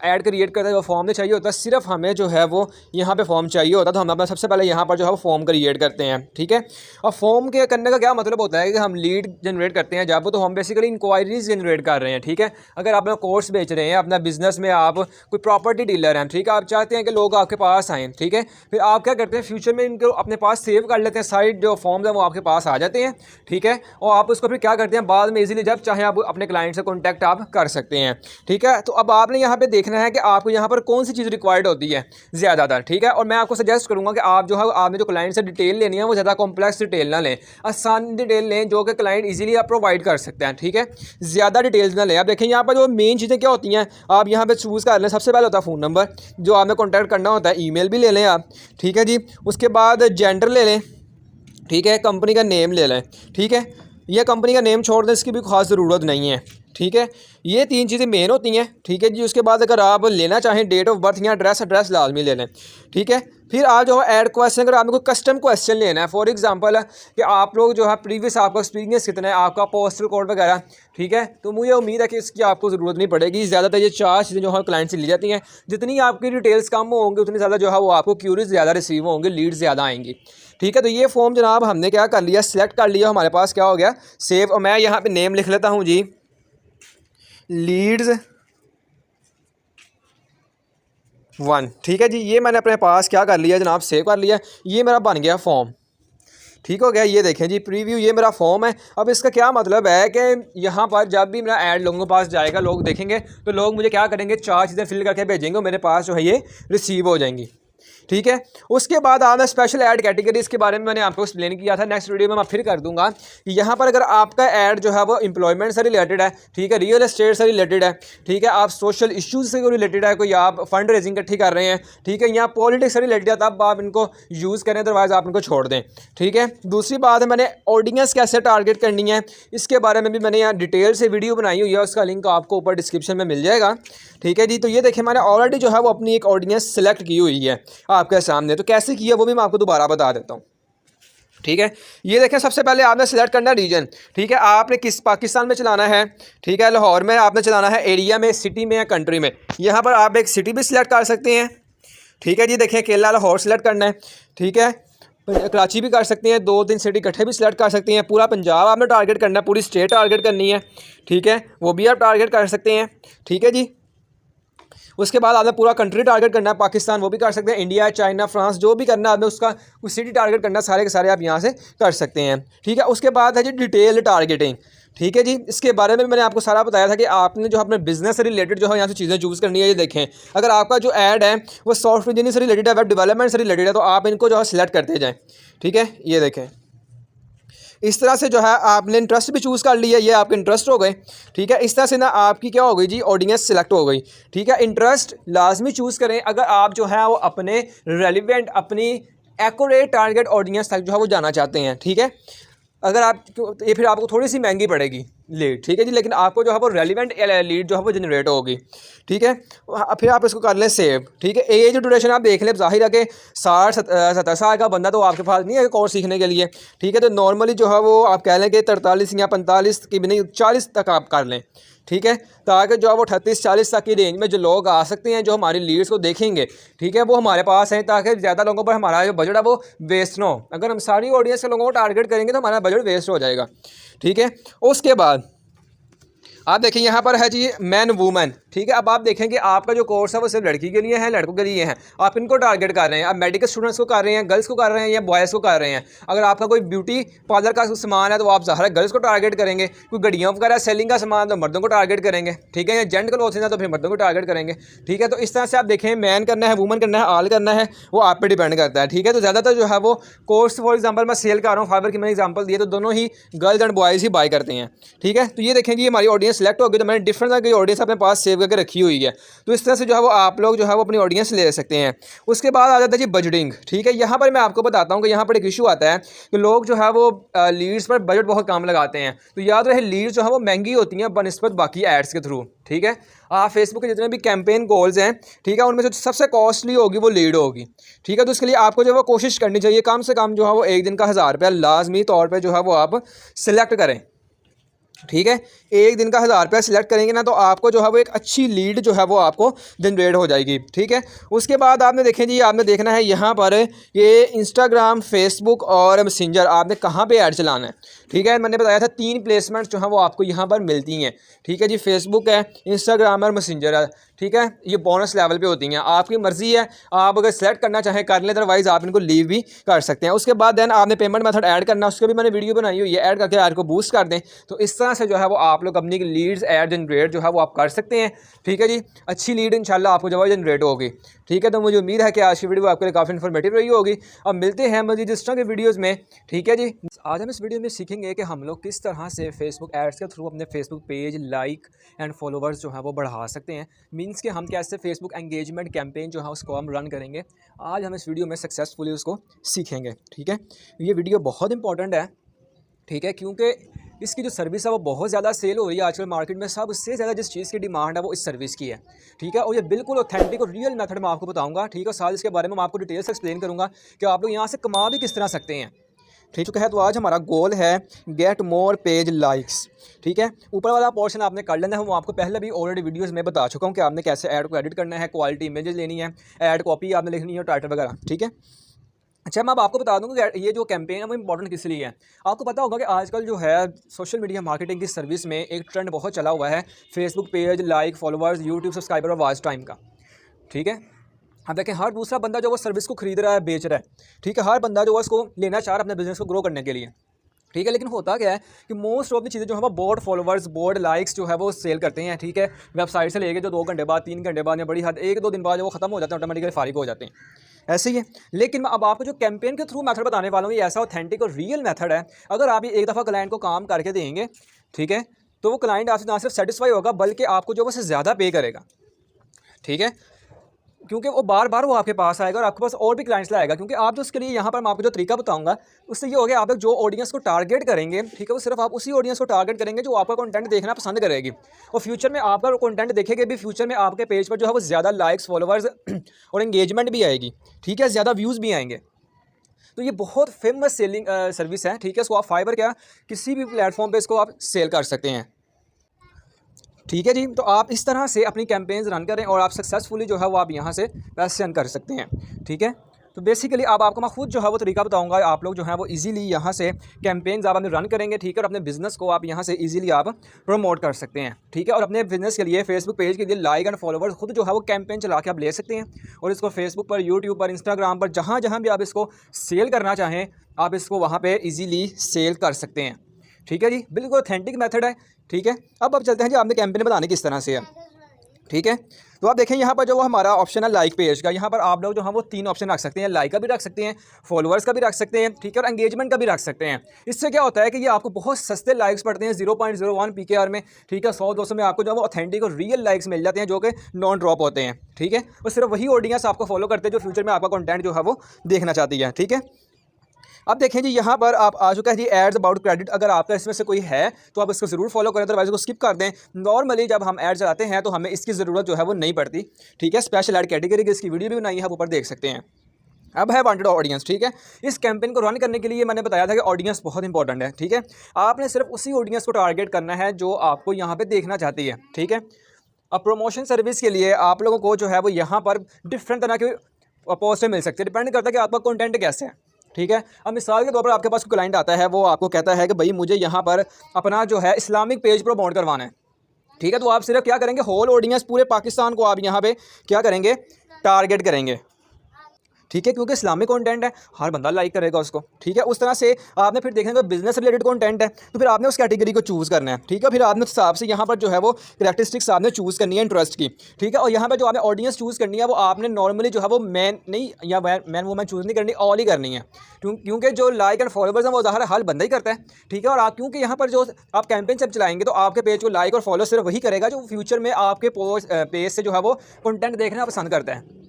ऐड क्रिएट करते हैं वो फॉर्म नहीं चाहिए होता, सिर्फ हमें जो है वो यहाँ पे फॉर्म चाहिए होता है। तो हम अपना सबसे पहले यहाँ पर जो है वो फॉर्म क्रिएट करते हैं। ठीक है, और फॉर्म के करने का क्या मतलब होता है कि हम लीड जनरेट करते हैं जब, तो हम बेसिकली इंक्वायरीज जनरेट कर रहे हैं। ठीक है, अगर आप अपना कोर्स बेच रहे हैं, अपना बिजनेस में आप कोई प्रॉपर्टी डीलर हैं, ठीक है, आप चाहते हैं कि लोग आपके पास आएँ। ठीक है, फिर आप क्या करते हैं, फ्यूचर में इनको अपने पास सेव कर लेते हैं, साइड जो फॉर्म्स हैं वो आपके पास आ जाते हैं। ठीक है, और आप उसको फिर क्या करते हैं, बाद में इजीली जब चाहे आप अपने क्लाइंट से कांटेक्ट आप कर सकते हैं। ठीक है, तो अब आपने यहाँ पे देखना है कि आपको यहाँ पर कौन सी चीज़ रिक्वायर्ड होती है ज़्यादातर। ठीक है, और मैं आपको सजेस्ट करूँगा कि आप जो है आपने जो क्लाइंट से डिटेल लेनी है वो ज़्यादा कॉम्प्लेक्स डिटेल ना लें, आसान डिटेल लें जो कि क्लाइंट इजीली आप प्रोवाइड कर सकते हैं। ठीक है, ज़्यादा डिटेल्स ना लें। आप देखें यहाँ पर जो मेन चीज़ें क्या होती हैं, आप यहाँ पर चूज़ कर लें। सबसे पहले होता है फ़ोन नंबर, जो आपने कॉन्टैक्ट करना होता है। ईमेल भी ले लें आप। ठीक है जी, उसके बाद जेंडर ले लें। ठीक है, कंपनी का नेम ले लें। ठीक है, यह कंपनी का नेम छोड़ दें, इसकी भी खास ज़रूरत नहीं है। ठीक है, ये 3 चीज़ें मेन होती हैं। ठीक है जी, उसके बाद अगर आप लेना चाहें डेट ऑफ बर्थ या एड्रेस लाजमी ले लें। ठीक है, फिर आप जो है ऐड क्वेश्चन, अगर आपने कोई कस्टम क्वेश्चन लेना है, फॉर एग्जांपल कि आप लोग जो है प्रीवियस आपका एक्सपीरियंस कितना है, आपका पोस्टल कोड वगैरह। ठीक है, तो मुझे उम्मीद है कि इसकी आपको ज़रूरत नहीं पड़ेगी। ज़्यादातर ये 4 चीज़ें जो है क्लाइंट से ली जाती हैं। जितनी आपकी डिटेल्स कम होंगी उतनी ज़्यादा जो है वो आपको क्यूरीज ज़्यादा रिसीव होंगे, लीड ज़्यादा आएंगी। ठीक है, तो ये फॉर्म जनाब हमने क्या कर लिया, सिलेक्ट कर लिया, हमारे पास क्या हो गया सेव। और मैं यहाँ पर नेम लिख लेता हूँ जी लीड्स 1। ठीक है जी, ये मैंने अपने पास क्या कर लिया जनाब, सेव कर लिया। ये मेरा बन गया फॉर्म। ठीक हो गया, ये देखें जी प्रीव्यू, ये मेरा फॉर्म है। अब इसका क्या मतलब है कि यहाँ पर जब भी मेरा ऐड लोगों के पास जाएगा, लोग देखेंगे तो लोग मुझे क्या करेंगे, 4 चीज़ें फिल करके भेजेंगे और मेरे पास जो है ये रिसीव हो जाएंगी। ठीक है, उसके बाद आपने स्पेशल ऐड कैटेगरीज के बारे में मैंने आपको एक्सप्लेन किया था, नेक्स्ट वीडियो में मैं फिर कर दूंगा कि यहाँ पर अगर आपका ऐड जो है वो एम्प्लॉयमेंट से रिलेटेड है, ठीक है, रियल एस्टेट से रिलेटेड है, ठीक है, आप सोशल इश्यूज से रिलेटेड है, कोई आप फंड रेजिंग इकट्ठी कर रहे हैं, ठीक है, या पॉलिटिक्स से रिलेटेड है, तब आप इनको यूज़ करें, अदरवाइज आप इनको छोड़ दें। ठीक है, दूसरी बात है मैंने ऑडियंस कैसे टारगेट करनी है, इसके बारे में भी मैंने यहाँ डिटेल से वीडियो बनाई हुई है, उसका लिंक आपको ऊपर डिस्क्रिप्शन में मिल जाएगा। ठीक है जी, तो ये देखिए मैंने ऑलरेडी जो है वो अपनी एक ऑडियंस सेलेक्ट की हुई है आपके सामने। तो कैसे किया वो भी मैं आपको दोबारा बता देता हूँ। ठीक है, ये देखें सबसे पहले आपने सेलेक्ट करना है रीजन। ठीक है, आपने किस पाकिस्तान में चलाना है, ठीक है, लाहौर में आपने चलाना है, एरिया में, सिटी में या कंट्री में। यहाँ पर आप एक सिटी भी सिलेक्ट कर सकते हैं। ठीक है जी। देखिए केरला लाहौर सेलेक्ट करना है, ठीक है। कराची भी कर सकते हैं, 2-3 सिटी इकट्ठे भी सिलेक्ट कर सकते हैं। पूरा पंजाब आपने टारगेट करना है, पूरी स्टेट टारगेट करनी है, ठीक है, वो भी आप टारगेट कर सकते हैं, ठीक है जी। उसके बाद आपने पूरा कंट्री टारगेट करना है, पाकिस्तान वो भी कर सकते हैं, इंडिया, चाइना, फ्रांस, जो भी करना है आपने उसका उस सिटी टारगेट करना, सारे के सारे आप यहाँ से कर सकते हैं, ठीक है। उसके बाद है जी डिटेल टारगेटिंग, ठीक है जी। इसके बारे में भी मैंने आपको सारा बताया था कि आपने जो अपने बिजनेस से रिलेटेड जो है यहाँ से चीज़ें चूज़ करनी है। ये देखें, अगर आपका जो ऐड है वो सॉफ्टवेयर इंजीनियरिंग से रिलेटेड है, वेब डेवलपमेंट से रिलेटेड है, तो आप इनको जो है सिलेक्ट करते जाएँ, ठीक है। ये देखें, इस तरह से जो है आपने इंटरेस्ट भी चूज़ कर लिया, ये आपके इंटरेस्ट हो गए, ठीक है। इस तरह से ना आपकी क्या हो गई जी, ऑडियंस सेलेक्ट हो गई, ठीक है। इंटरेस्ट लाजमी चूज़ करें अगर आप जो है वो अपने रेलिवेंट, अपनी एक्यूरेट टारगेट ऑडियंस तक जो है वो जाना चाहते हैं, ठीक है। अगर आप ये फिर आपको थोड़ी सी महंगी पड़ेगी लीड, ठीक है जी, लेकिन आपको जो है वो रेलिवेंट लीड जो है वो जनरेट होगी, ठीक है। फिर आप इसको कर लें सेव, ठीक है। ये जो ड्यूरेशन आप देख लें, ज़ाहिर है कि 60-70 साल का बंदा तो आपके पास नहीं है कोर्स सीखने के लिए, ठीक है। तो नॉर्मली जो है वो आप कह लें कि 43 या 45 की भी नहीं, 40 तक आप कर लें, ठीक है, ताकि जो है वो 38-40 तक की रेंज में जो लोग आ सकते हैं, जो हमारी लीड्स को देखेंगे, ठीक है, वो हमारे पास हैं, ताकि ज़्यादा लोगों पर हमारा जो बजट है वो वेस्ट ना हो। अगर हम सारी ऑडियंस के लोगों को टारगेट करेंगे तो हमारा बजट वेस्ट हो जाएगा, ठीक है। उसके बाद आप देखें यहाँ पर है जी मैन वूमेन, ठीक है। अब आप देखें कि आपका जो कोर्स है वो सिर्फ लड़की के लिए है, लड़कों के लिए है, आप इनको टारगेट कर रहे हैं। आप मेडिकल स्टूडेंट्स को कर रहे हैं, गर्ल्स को कर रहे हैं या बॉयज़ को कर रहे हैं। अगर आपका कोई ब्यूटी पार्लर का सामान है तो आप ज़ाहिर है गर्ल्स को टारगेट करेंगे। कोई गाड़ियों वगैरह सेलिंग का सामान तो मर्दों को टारगेट करेंगे, ठीक है। या जेंट क्लोथिंग है तो फिर मर्दों को टारगेट करेंगे, ठीक है। तो इस तरह से आप देखें, मैन करना है, वूमन करना है, ऑल करना है, वो आप पे डिपेंड करता है, ठीक है। तो ज़्यादातर जो है वो कोर्स, फॉर एग्जाम्पल मैं सेल कर रहा हूँ, फाइबर की मैंने एग्जाम्पल दिए, तो दोनों ही गर्ल्स एंड बॉयज़ ही बाय करते हैं, ठीक है। तो ये देखें जी हमारी ऑडियंस सेलेक्ट हो गई, तो मैंने डिफरेंट तरह की ऑडियंस अपने पास सेव करके रखी हुई है। तो इस तरह से जो है वो आप लोग जो है वो अपनी ऑडियंस ले सकते हैं। उसके बाद आ जाता है जी बजटिंग, ठीक है। यहाँ पर मैं आपको बताता हूँ कि यहाँ पर एक इशू आता है कि लोग जो है वो लीड्स पर बजट बहुत कम लगाते हैं। तो याद रहे, लीड्स जो है वो महंगी होती हैं बनस्पत बाकी एड्स के थ्रू, ठीक है। आप फेसबुक के जितने भी कैंपेन गोल्स हैं, ठीक है, उनमें जो सबसे कॉस्टली होगी वो लीड होगी, ठीक है। तो इसके लिए आपको जो है वो कोशिश करनी चाहिए कम से कम जो है वो एक दिन का 1000 रुपया लाजमी तौर पर जो है वो आप सिलेक्ट करें, ठीक है। एक दिन का 1000 रुपया सिलेक्ट करेंगे ना, तो आपको जो है वो एक अच्छी लीड जो है वो आपको जनरेट हो जाएगी, ठीक है। उसके बाद आपने देखें जी, आपने देखना है यहाँ पर ये इंस्टाग्राम, फेसबुक और मैसेंजर आपने कहाँ पे ऐड चलाना है, ठीक है। मैंने बताया था 3 प्लेसमेंट्स जो हैं वो आपको यहाँ पर मिलती हैं, ठीक है जी। फेसबुक है, इंस्टाग्राम और मैसेंजर है, ठीक है। ये बोनस लेवल पे होती हैं, आपकी मर्जी है, आप अगर सेलेक्ट करना चाहें कर लें, अदरवाइज आप इनको लीव भी कर सकते हैं। उसके बाद देन आपने पेमेंट मेथड ऐड करना, उसके भी मैंने वीडियो बनाई हुई है, ऐड करके ऐड को बूस्ट कर दें। तो इस तरह से जो है वो आप लोग अपनी लीड्स ऐड जनरेट जो है वो आप कर सकते हैं, ठीक है जी। अच्छी लीड इंशाल्लाह आपको जो है जनरेट होगी, ठीक है। तो मुझे उम्मीद है कि आज की वीडियो आपके लिए काफ़ी इन्फॉर्मेटिव रही होगी। अब मिलते हैं मजीद इस तरह के वीडियोज़ में, ठीक है जी। आज हम इस वीडियो में सीखेंगे कि हम लोग किस तरह से फेसबुक एड्स के थ्रू अपने Facebook page like and followers जो है वो बढ़ा सकते हैं। मीन्स कि हम कैसे फेसबुक एंगेजमेंट कैंपेन जो है उसको हम रन करेंगे। आज हम इस वीडियो में सक्सेसफुली उसको सीखेंगे, ठीक है। ये वीडियो बहुत इंपॉर्टेंट है, ठीक है, क्योंकि इसकी जो सर्विस है वो बहुत ज़्यादा सेल हो रही है आजकल मार्केट में। सबसे ज़्यादा जिस चीज़ की डिमांड है वो इस सर्विस की है, ठीक है। और ये बिल्कुल ऑथेंटिक और रियल मेथड मैं आपको बताऊंगा, ठीक है। साथ इसके बारे में मैं आपको डिटेल से एक्सप्लेन करूंगा कि आप लोग यहाँ से कमा भी किस तरह सकते हैं, ठीक है। तो आज हमारा गोल है गेट मोर पेज लाइक्स, ठीक है। ऊपर वाला पोर्शन आपने कर लेना है, वो आपको पहले भी ऑलरेडी वीडियोस में बता चुका हूँ कि आपने कैसे ऐड को एडिट करना है, क्वालिटी इमेजेस लेनी है, ऐड कॉपी आपने लिखनी है, टाइटल वगैरह, ठीक है। अच्छा, मैं अब आपको बता दूंगा कि ये जो कैंपेन है वो इंपॉर्टेंट किस लिए है। आपको पता होगा कि आजकल जो है सोशल मीडिया मार्केटिंग की सर्विस में एक ट्रेंड बहुत चला हुआ है, Facebook page like, followers, YouTube subscriber और वॉच टाइम का, ठीक है। अब देखें, हर दूसरा बंदा जो वो सर्विस को खरीद रहा है, बेच रहा है, ठीक है। हर बंदा जो है उसको लेना चाह रहा है अपने बिजनेस को ग्रो करने के लिए, ठीक है। लेकिन होता क्या है कि मोस्ट ऑफ दी चीज़ें जो है वो बोर्ड फॉलोवर्स, बोर्ड लाइक्स जो है वो सेल करते हैं, ठीक है। वेबसाइट से लेके जो 2 घंटे बाद, 3 घंटे बाद या बड़ी हद 1-2 दिन बाद जो वो खत्म हो जाते हैं, ऑटोमेटिकली फारिग हो जाते हैं, ऐसे ही है। लेकिन मैं अब आपको जो कैंपेन के थ्रू मेथड बताने वाला हूँ, ये ऐसा ऑथेंटिक और रियल मेथड है। अगर आप ये एक दफ़ा क्लाइंट को काम करके देंगे, ठीक है, तो वो क्लाइंट आपसे ना सिर्फ सेटिस्फाई होगा बल्कि आपको जो वो ज़्यादा पे करेगा, ठीक है। क्योंकि वो बार बार वो आपके पास आएगा और आपके पास और भी क्लाइंट्स लाएगा। क्योंकि आप जो उसके लिए यहाँ पर मैं आपको जो तरीका बताऊंगा, उससे ये हो गया, आप लोग जो ऑडियंस को टारगेट करेंगे, ठीक है, वो सिर्फ आप उसी ऑडियंस को टारगेट करेंगे जो आपका कंटेंट देखना पसंद करेगी। और फ्यूचर में आपका कंटेंट देखेंगे भी, फ्यूचर में आपके पेज पर जो है वो ज़्यादा लाइक्स, फॉलोवर्स और एंगेजमेंट भी आएगी, ठीक है, ज़्यादा व्यूज़ भी आएंगे। तो ये बहुत फेमस सेलिंग सर्विस है, ठीक है। इसको आप फाइबर क्या किसी भी प्लेटफॉर्म पर इसको आप सेल कर सकते हैं, ठीक है जी। तो आप इस तरह से अपनी कैंपेन्स रन करें और आप सक्सेसफुली जो है वो आप यहाँ से पैसे अर्न कर सकते हैं। ठीक है, तो बेसिकली अब आपको मैं खुद जो है वो तरीका बताऊंगा, आप लोग जो है वो इजीली यहाँ से कैंपेन्स आप अपने रन करेंगे। ठीक है, और अपने बिजनेस को आप यहाँ से इजीली आप प्रमोट कर सकते हैं। ठीक है, और अपने बिजनेस के लिए फेसबुक पेज के लिए लाइक एंड फॉलोवर्स खुद जो है वो कैंपेन चला के आप ले सकते हैं और इसको फेसबुक पर, यूट्यूब पर, इंस्टाग्राम पर, जहाँ जहाँ भी आप इसको सेल करना चाहें आप इसको वहाँ पर ईजीली सेल कर सकते हैं। ठीक है जी, बिल्कुल ऑथेंटिक मेथड है। ठीक है, अब चलते हैं जी आपने कैंपेन बनाने किस तरह से है। ठीक है, तो आप देखें यहाँ पर जो वो हमारा ऑप्शन है लाइक पेज का, यहाँ पर आप लोग जो है वो 3 ऑप्शन रख सकते हैं, लाइक का भी रख सकते हैं, फॉलोअर्स का भी रख सकते हैं। ठीक है, और एंगेजमेंट का भी रख सकते हैं। इससे क्या होता है कि ये आपको बहुत सस्ते लाइक्स पड़ते हैं 0.01 PKR में। ठीक है, 100-200 में आपको जो है वो ऑथेंटिक और रियल लाइक्स मिल जाते हैं जो कि नॉन ड्रॉप होते हैं। ठीक है, और सिर्फ वही ऑडियंस आपको फॉलो करते हैं जो फ्यूचर में आपका कंटेंट जो है वो देखना चाहती है। ठीक है, अब देखें जी यहाँ पर आप आ चुका है जी एड्स अबाउट क्रेडिट। अगर आपका इसमें से कोई है तो आप इसको ज़रूर फॉलो करें, अदरवाइज को स्किप कर दें। नॉर्मली जब हम ऐड चलाते हैं तो हमें इसकी ज़रूरत जो है वो नहीं पड़ती। ठीक है, स्पेशल ऐड कैटेगरी की इसकी वीडियो भी बनाई है, आप ऊपर देख सकते हैं। अब है वांटेड ऑडियंस। ठीक है, इस कैंपेन को रन करने के लिए मैंने बताया था कि ऑडियंस बहुत इंपॉर्टेंट है। ठीक है, आपने सिर्फ उसी ऑडियंस को टारगेट करना है जो आपको यहाँ पर देखना चाहती है। ठीक है, अब प्रमोशन सर्विस के लिए आप लोगों को जो है वो यहाँ पर डिफरेंट तरह के पोस्टें मिल सकती है, डिपेंड करता है कि आपका कंटेंट कैसे है। ठीक है, अब मिसाल के तौर पर आपके पास कोई क्लाइंट आता है, वो आपको कहता है कि भाई मुझे यहाँ पर अपना जो है इस्लामिक पेज प्रमोट करवाना है। ठीक है, तो आप सिर्फ क्या करेंगे, होल ऑडियंस पूरे पाकिस्तान को आप यहाँ पे क्या करेंगे, टारगेट करेंगे। ठीक है, क्योंकि इस्लामिक कंटेंट है, हर बंदा लाइक करेगा उसको। ठीक है, उस तरह से आपने फिर देखेंगे बिजनेस रिलेटेड कंटेंट है तो फिर आपने उस कैटेगरी को चूज़ करना है। ठीक है, फिर आपने उस हिसाब से यहाँ पर जो है वो करैक्टरिस्टिक्स आपने चूज़ करनी है इंटरेस्ट की। ठीक है, और यहाँ पर जो आपने ऑडियंस चूज़ करनी है वो आपने नॉर्मली जो है वो मैन नहीं या मैन वूमेन चूज़ नहीं करनी, ऑल ही करनी है। क्योंकि जो लाइक एंड फॉलोवर्स हैं वो ज़ाहिर हर बंदा ही करता है। ठीक है, और आप क्योंकि यहाँ पर जो आप कैंपेन जब चलाएंगे तो आपके पेज को लाइक और फॉलो सिर्फ वही करेगा जो फ्यूचर में आपके पेज से जो है वो कंटेंट देखना पसंद करता है,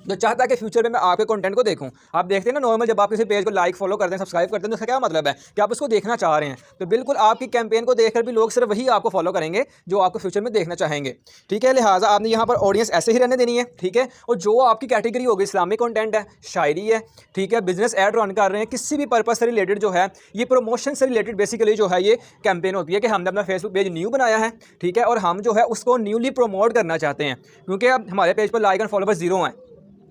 जो चाहता है कि फ्यूचर में मैं आपके कंटेंट को देखूं। आप देखते हैं ना नॉर्मल जब आप किसी पेज को लाइक फॉलो करते हैं, सब्सक्राइब करते हैं, तो इसका क्या मतलब है कि आप उसको देखना चाह रहे हैं। तो बिल्कुल आपकी कैंपेन को देखकर भी लोग सिर्फ वही आपको फॉलो करेंगे जो आपको फ्यूचर में देखना चाहेंगे। ठीक है, लिहाजा आपने यहाँ पर ऑडियंस ऐसे ही रहने देनी है। ठीक है, और जो आपकी कैटेगरी होगी, इस्लामिक कंटेंट है, शायरी है, ठीक है, बिजनेस ऐड रन कर रहे हैं, किसी भी पर्पज से रिलेटेड जो है, ये प्रमोशन से रिलेटेड बेसिकली जो है ये कैंपेन होती है कि हमने अपना फेसबुक पेज न्यू बनाया है। ठीक है, और हम जो है उसको न्यूली प्रमोट करना चाहते हैं क्योंकि अब हमारे पेज पर लाइक एंड फॉलोवर्स 0 हैं।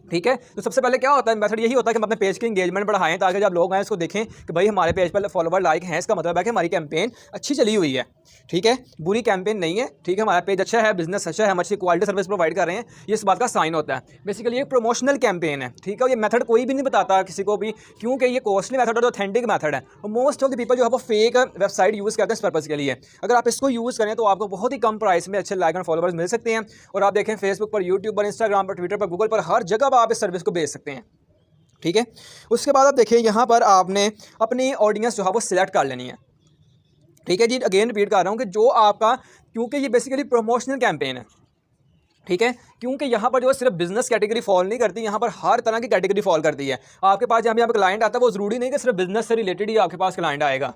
ठीक है, तो सबसे पहले क्या होता है, मेथड यही होता है कि हम अपने पेज की एंगेजमेंट बढ़ाएं ताकि जब लोग आए उसको देखें कि भाई हमारे पेज पर फॉलोवर लाइक हैं, इसका मतलब है कि हमारी कैंपेन अच्छी चली हुई है। ठीक है, बुरी कैंपेन नहीं है। ठीक है, हमारा पेज अच्छा है, बिजनेस अच्छा है, हम अच्छी क्वालिटी सर्विस प्रोवाइड कर रहे हैं, ये इस बात का साइन होता है। बेसिकली ये प्रमोशनल कैंपेन है। ठीक है, ये मेथड कोई भी नहीं बताता किसी को भी, क्योंकि ये कॉस्टली मेथड और ऑथेंटिक मेथड है और मोस्ट ऑफ द पीपल जो है वो फेक वेबसाइट यूज़ करते हैं इस पर्पज़ के लिए। अगर आप इसको यूज़ करें तो आपको बहुत ही कम प्राइस में अच्छे लाइक एंड फॉलोवर्स मिल सकते हैं और आप देखें फेसबुक पर, यूट्यूब पर, इंस्टाग्राम पर, ट्विटर पर, गूगल पर, हर जगह आप इस सर्विस को बेच सकते हैं। ठीक है, उसके बाद आप देखिए यहाँ पर आपने अपनी ऑडियंस जो है वो सिलेक्ट कर लेनी है। ठीक है जी, अगेन रिपीट कर रहा हूँ कि जो आपका, क्योंकि ये बेसिकली प्रमोशनल कैंपेन है। ठीक है, क्योंकि यहाँ पर जो सिर्फ बिजनेस कैटेगरी फॉल नहीं करती, यहाँ पर हर तरह की कैटेगरी फॉल करती है। आपके पास जहाँ भी यहाँ पर क्लाइंट आता है वो ज़रूरी नहीं कि सिर्फ बिजनेस से रिलेटेड ही आपके पास क्लाइंट आएगा।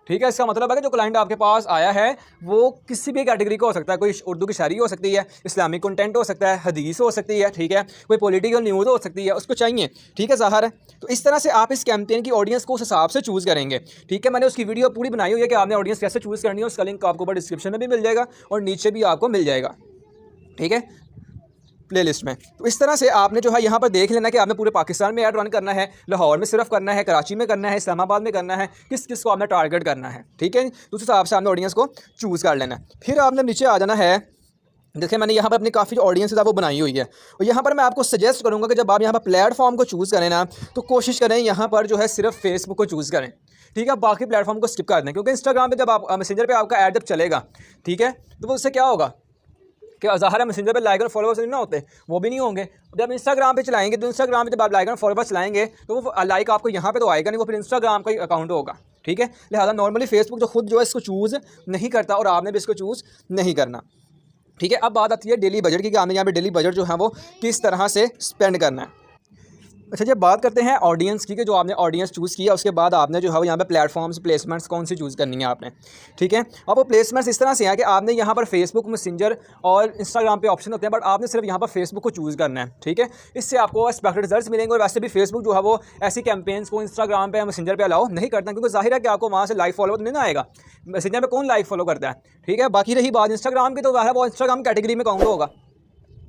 ठीक है, इसका मतलब है कि जो क्लाइंट आपके पास आया है वो किसी भी कैटेगरी का हो सकता है। कोई उर्दू की शायरी हो सकती है, इस्लामिक कंटेंट हो सकता है, हदीस हो सकती है। ठीक है, कोई पॉलिटिकल न्यूज़ हो सकती है, उसको चाहिए। ठीक है, ज़ाहिर है। तो इस तरह से आप इस कैंपेन की ऑडियंस को उस हिसाब से चूज़ करेंगे। ठीक है, मैंने उसकी वीडियो पूरी बनाई हुई है कि आपने ऑडियंस कैसे चूज़ करनी है, उसका लिंक आपको ऊपर डिस्क्रिप्शन में भी मिल जाएगा और नीचे भी आपको मिल जाएगा। ठीक है, प्लेलिस्ट में। तो इस तरह से आपने जो है यहाँ पर देख लेना कि आपने पूरे पाकिस्तान में ऐड रन करना है, लाहौर में सिर्फ करना है, कराची में करना है, इस्लामाबाद में करना है, किस किस को आपने टारगेट करना है। ठीक है, तो उस हिसाब से आपने ऑडियंस को चूज़ कर लेना है। फिर आपने नीचे आ जाना है। देखिए मैंने यहाँ पर अपनी काफ़ी ऑडियंस वो बनाई हुई है और यहाँ पर मैं आपको सजेस्ट करूँगा कि जब आप यहाँ पर प्लेटफॉर्म को चूज़ करें ना तो कोशिश करें यहाँ पर जो है सिर्फ फेसबुक को चूज़ करें। ठीक है, बाकी प्लेटफॉर्म को स्किप कर दें क्योंकि इंस्टाग्राम पे जब आप मैसेंजर पे आपका ऐड जब चलेगा, ठीक है, तो वो उससे क्या होगा कि ज़ाहिर है मैसेंजर पे लाइक और फॉलोवर्स नहीं ना होते, वो भी नहीं होंगे। जब इंस्टाग्राम पे चलाएंगे तो इंस्टाग्राम पे जब आप लाइक और फॉलोवर्स चलाएंगे तो वो लाइक आपको यहाँ पे तो आएगा नहीं, वो फिर इंस्टाग्राम का ही अकाउंट होगा। ठीक है, लिहाजा नॉर्मली फेसबुक जो खुद जो है इसको चूज़ नहीं करता और आपने भी इसको चूज़ नहीं करना। ठीक है, अब बात आती है डेली बजट की कि आपने यहाँ पे डेली बजट जो है वो किस तरह से स्पेंड करना है। अच्छा, जब बात करते हैं ऑडियंस की कि जो आपने ऑडियंस चूज़ किया उसके बाद आपने जो है वो यहाँ पे प्लेटफॉर्म्स प्लेसमेंट्स कौन सी चूज़ करनी है आपने, ठीक है। अब वो प्लेसमेंट्स इस तरह से हैं कि आपने यहाँ पर फेसबुक मैसेंजर और इंस्टाग्राम पे ऑप्शन होते हैं, बट आपने सिर्फ यहाँ पर फेसबुक को चूज़ करना है, ठीक है। इससे आपको एक्सपेक्टेड रिजल्ट्स मिलेंगे। और वैसे भी फेसबुक जो है वो ऐसी कैंपेन्स को इंस्टाग्राम पे मैसेंजर पे अलाउ नहीं करता, क्योंकि जाहिर है कि आपको वहाँ से लाइक फॉलो तो नहीं ना आएगा। मैसेंजर पे कौन लाइक फॉलो करता है, ठीक है। बाकी रही बात इंस्टाग्राम की, तो वह वो इंस्टाग्राम कैटेगरी में काउंट होगा,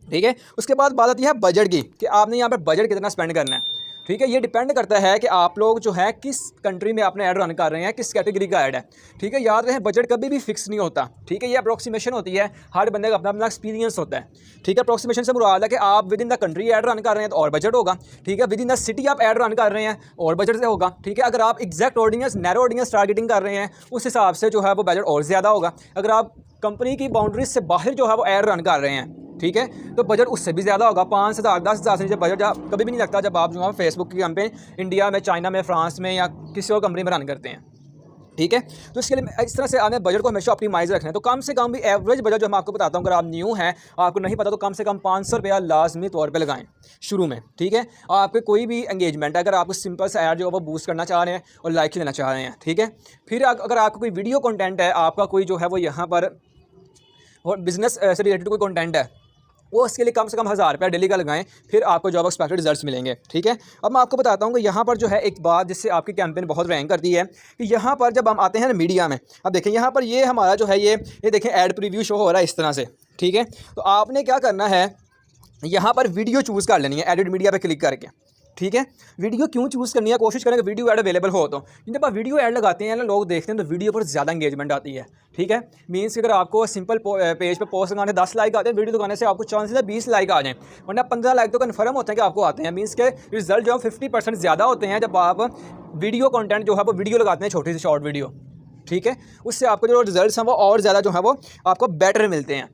ठीक है। उसके बाद बात आती है बजट की कि आपने यहाँ पर बजट कितना स्पेंड करना है, ठीक है। ये डिपेंड करता है कि आप लोग जो है किस कंट्री में अपने ऐड रन कर रहे हैं, किस कैटेगरी का ऐड है, ठीक है। याद रहे बजट कभी भी फिक्स नहीं होता, ठीक है। ये अप्रोक्सीमेशन होती है, हर बंदे का अपना अपना एक्सपीरियंस होता है, ठीक है। अप्रोक्सीमेशन से मुराद है कि आप with in the country ad run कर रहे हैं तो और बजट होगा, ठीक है। विद इन द सिटी आप ऐड रन कर रहे हैं और बजट से होगा, ठीक है। अगर आप exact audience narrow audience targeting कर रहे हैं उस हिसाब से जो है वो बजट और ज़्यादा होगा। अगर आप कंपनी की बाउंड्रीज से बाहर जो है वो ऐड रन कर रहे हैं, ठीक है, तो बजट उससे भी ज़्यादा होगा। 5,000 10,000 से नीचे बजट कभी भी नहीं लगता जब आप जो है फेसबुक की कैंपेन इंडिया में, चाइना में, फ्रांस में या किसी और कंपनी में रन करते हैं, ठीक है। तो इसके लिए इस तरह से आपने बजट को हमेशा ऑप्टिमाइज रखना है। तो कम से कम भी एवरेज बजट जो मैं आपको बताता हूँ, अगर आप न्यू हैं आपको नहीं पता तो कम से कम 500 रुपया लाजमी तौर पे लगाएं शुरू में, ठीक है। आपके कोई भी एंगेजमेंट है, अगर आपको सिंपल सा ऐड जो है वो बूस्ट करना चाह रहे हैं और लाइक लेना चाह रहे हैं, ठीक है। फिर अगर आपका कोई वीडियो कंटेंट है, आपका कोई जो है वो यहाँ पर और बिजनेस से रिलेटेड कोई कंटेंट है, वो इसके लिए कम से कम 1,000 रुपया डेली का लगाएं, फिर आपको जॉब एक्सपेक्टेड रिजल्ट्स मिलेंगे, ठीक है। अब मैं आपको बताता हूँ कि यहाँ पर जो है एक बात जिससे आपकी कैंपेन बहुत रैंक करती है कि यहाँ पर जब हम आते हैं ना मीडिया में, अब देखें यहाँ पर ये हमारा जो है ये देखें ऐड प्रीव्यू शो हो रहा है इस तरह से, ठीक है। तो आपने क्या करना है, यहाँ पर वीडियो चूज़ कर लेनी है एडिट मीडिया पर क्लिक करके, ठीक है। वीडियो क्यों चूज़ करनी है, कोशिश करें कि वीडियो ऐड अवेलेबल हो। तो जब आप वीडियो ऐड लगाते हैं ना, लोग देखते हैं तो वीडियो पर ज़्यादा इंगेजमेंट आती है, ठीक है। मीन्स कि अगर आपको सिंपल पेज पे पोस्ट लगाने 10 लाइक आते हैं, वीडियो लगाने से आपको चांसेस है 20 लाइक आ जाएं, वरना 15 लाइक तो कन्फर्म होते हैं कि आपको आते हैं। मीन्स के रिजल्ट जो है 50% ज़्यादा होते हैं जब आप वीडियो कॉन्टेंट जो है वो वीडियो लगाते हैं, छोटी सी शॉर्ट वीडियो, ठीक है। उससे आपको जो रिजल्ट हैं वो और ज़्यादा जो है वो आपको बेटर मिलते हैं,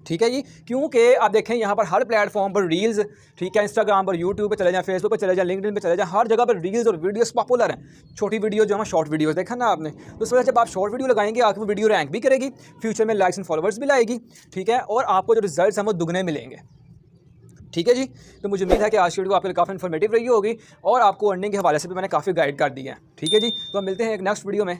ठीक है जी। क्योंकि आप देखें यहाँ पर हर प्लेटफॉर्म पर रील्स, ठीक है, इंस्टाग्राम पर, यूट्यूब पे चले जाएं, फेसबुक पे चले जाएं, लिंक्डइन पे चले जाएं, हर जगह पर रील्स और वीडियोस पॉपुलर हैं। छोटी वीडियो जो है शॉर्ट वीडियोस देखा ना आपने, तो इस वजह से जब आप शॉर्ट वीडियो लगाएंगे आपकी वो वीडियो रैंक भी करेगी, फ्यूचर में लाइक्स एंड फॉलोवर्स भी लाएगी, ठीक है, और आपको जो रिजल्ट हैं वो दुगने मिलेंगे, ठीक है जी। तो मुझे उम्मीद है कि आज की वीडियो आपके लिए काफ़ी इन्फॉर्मेटिव रही होगी और आपको अर्निंग के हवाले से भी मैंने काफ़ी गाइड कर दिया है, ठीक है जी। तो हम मिलते हैं एक नेक्स्ट वीडियो में।